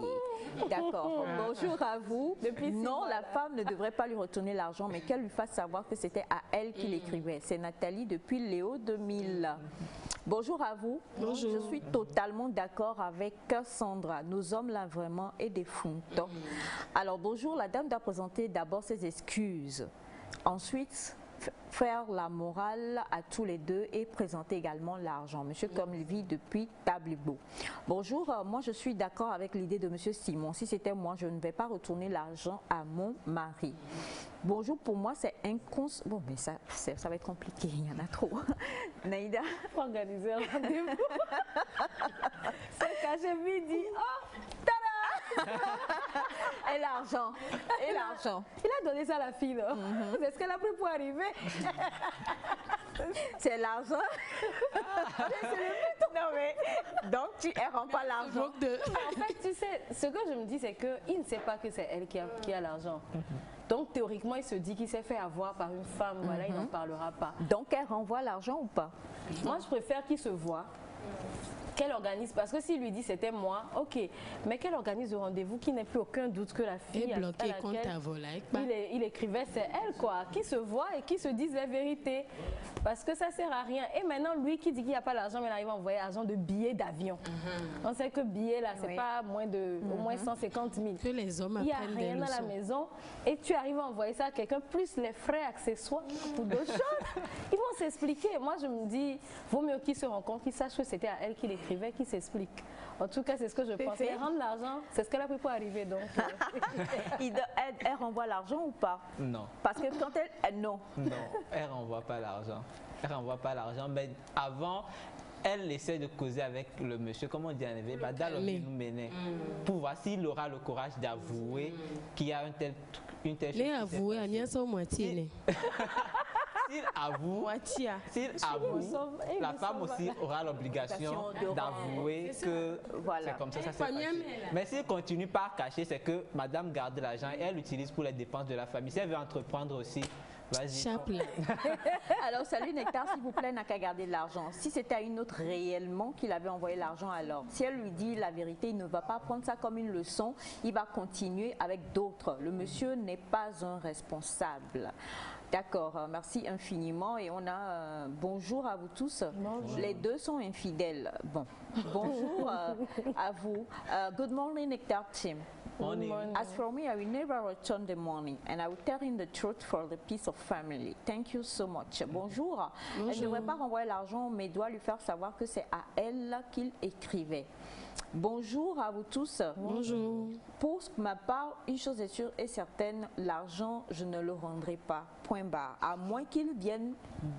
D'accord. Bonjour à vous. Non, la femme ne devrait pas lui retourner l'argent, mais qu'elle lui fasse savoir que c'était à elle qu'il écrivait. C'est Nathalie depuis Léo 2000. Bonjour à vous. Bonjour. Je suis totalement d'accord avec Sandra. Nos hommes là vraiment et des fonds. Alors bonjour, la dame doit présenter d'abord ses excuses. Ensuite, faire la morale à tous les deux et présenter également l'argent. Monsieur Comlevi depuis Tablibo. Bonjour, moi je suis d'accord avec l'idée de monsieur Simon. Si c'était moi, je ne vais pas retourner l'argent à mon mari. Bonjour, pour moi c'est inconscient. Bon, mais ça va être compliqué, il y en a trop. Naïda. Organiser un rendez-vous. C'est caché midi. Oh, tada! Et l'argent. Et l'argent. Il a donné ça à la fille, non? C'est ce qu'elle a pris pour arriver. C'est l'argent. C'est le but. Non mais, donc tu rends pas l'argent. En fait, tu sais, ce que je me dis, c'est qu'il ne sait pas que c'est elle qui a l'argent. Donc théoriquement, il se dit qu'il s'est fait avoir par une femme, voilà, il n'en parlera pas. Donc elle renvoie l'argent ou pas? Moi, je préfère qu'il se voie. Qu'elle organise, parce que s'il lui dit c'était moi, ok, mais qu'elle organise le rendez-vous, qui n'ait plus aucun doute que la fille est bloquée contre ta il écrivait, c'est elle quoi, qui se voit et qui se dise la vérité, parce que ça sert à rien. Et maintenant lui qui dit qu'il n'y a pas l'argent, mais il arrive à envoyer l'argent de billets d'avion. On sait que billets là, c'est pas moins de au moins 150 000. Que les hommes il n'y a apprennent rien des dans la leçons. maison et tu arrives à envoyer ça à quelqu'un, plus les frais accessoires ou d'autres choses. Ils vont s'expliquer. Moi je me dis, vaut mieux qu'ils se rencontrent, qu'ils sachent que c'était à elle qu'il écrivait, qui s'explique. En tout cas, c'est ce que je pense. Et rendre l'argent, c'est ce qu'elle a pris pour arriver. Donc, elle renvoie l'argent ou pas? Non. Parce que quand non. Non, elle renvoie pas l'argent. Elle renvoie pas l'argent, mais avant, elle essaie de causer avec le monsieur, comment on dit en anglais, pour voir s'il aura le courage d'avouer qu'il y a une telle chose. Les avouer, à bien son moitié. S'il avoue, la femme aussi aura l'obligation d'avouer que c'est comme ça s'est passé. Mais s'il continue par cacher, c'est que madame garde l'argent et elle l'utilise pour les dépenses de la famille. Si elle veut entreprendre aussi, vas-y. Alors, salut Nectar, s'il vous plaît, n'a qu'à garder de l'argent. Si c'était à une autre réellement qu'il avait envoyé l'argent, alors, si elle lui dit la vérité, il ne va pas prendre ça comme une leçon, il va continuer avec d'autres. Le monsieur n'est pas un responsable. D'accord, merci infiniment. Et on a bonjour à vous tous. Bonjour. Les deux sont infidèles. Bon, bonjour à vous. Good morning, Nectar team. Morning. As for me, I will never return the money and I will tell him the truth for the peace of family. Thank you so much. Bonjour. Elle ne devrait pas renvoyer l'argent, mais doit lui faire savoir que c'est à elle qu'il écrivait. Bonjour à vous tous. Bonjour. Pour ma part, une chose est sûre et certaine, l'argent, je ne le rendrai pas. Point barre. À moins qu'il vienne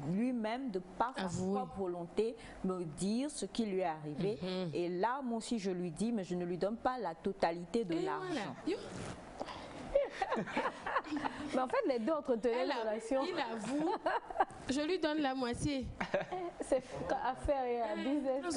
lui-même, de par sa propre volonté, me dire ce qui lui est arrivé. Et là, moi aussi, je lui dis, mais je ne lui donne pas la totalité de l'argent. Mais en fait, les deux entretenaient la relation. Il avoue, je lui donne la moitié. C'est affaire et à business. En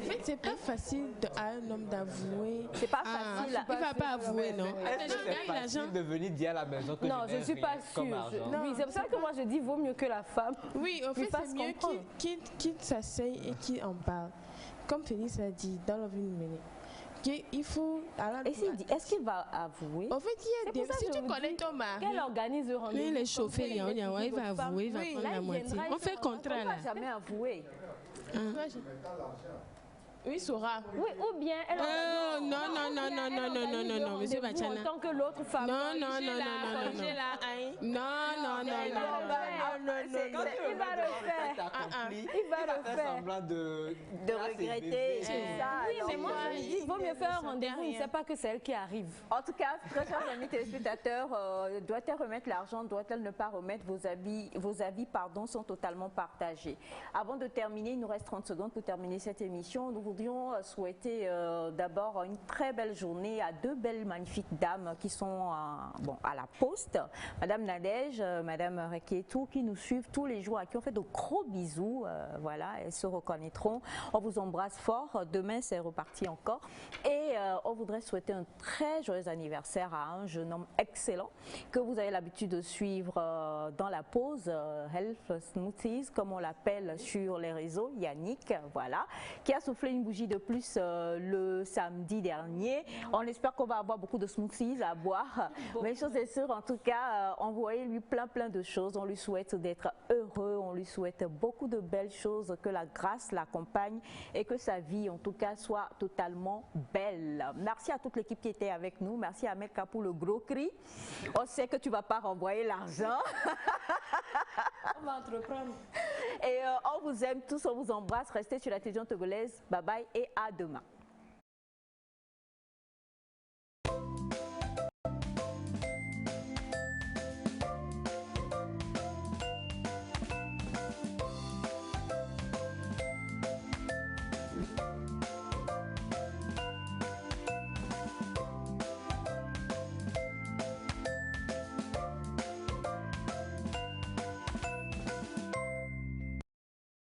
fait, c'est pas facile à un homme d'avouer. C'est pas facile. Il va pas avouer, non. C'est facile de venir dire à la maison que non, je ne suis pas sûre. Oui, c'est pour ça que moi je dis vaut mieux que la femme. Oui, en fait, c'est mieux qu'il s'asseye et qu'il en parle. Comme Félix a dit, dans une minute. Il faut. Est-ce qu'il va avouer? En fait, il y a des. Si tu connais ton mari. Qu'elle organise le rendez-vous. Il est chauffé, il va avouer, il va prendre la moitié. On fait contrat là. Il ne va jamais avouer. Oui, il saura. Oui, ou bien elle non, monsieur Bachana. Tant que l'autre femme. Non. Il va le faire. Il va faire semblant de regretter. Oui, mais moi, il vaut mieux faire un rendez-vous. Il ne sait pas que c'est elle qui arrive. En tout cas, très chers amis téléspectateurs, doit-elle remettre l'argent, doit-elle ne pas remettre? Vos avis sont totalement partagés. Avant de terminer, il nous reste 30 secondes pour terminer cette émission. Nous voudrions souhaiter d'abord une très belle journée à deux belles, magnifiques dames qui sont à la poste. Madame Nadège, Madame Reketou, qui nous suivent tous les jours, à qui on fait de gros bisous. Voilà, elles se reconnaîtront. On vous embrasse fort. Demain, c'est reparti encore. Et on voudrait souhaiter un très joyeux anniversaire à un jeune homme excellent que vous avez l'habitude de suivre dans la pause Health Smoothies, comme on l'appelle sur les réseaux, Yannick, voilà, qui a soufflé une bougie de plus le samedi dernier. On espère qu'on va avoir beaucoup de smoothies à boire, mais chose est sûre, en tout cas, envoyez-lui plein de choses. On lui souhaite d'être heureux, on lui souhaite beaucoup de belles choses, que la grâce l'accompagne et que sa vie, en tout cas, soit totalement belle. Merci à toute l'équipe qui était avec nous. Merci à Melka pour le gros cri. On sait que tu ne vas pas renvoyer l'argent. On va entreprendre. Et on vous aime tous, on vous embrasse. Restez sur la télévision togolaise. Bye bye et à demain.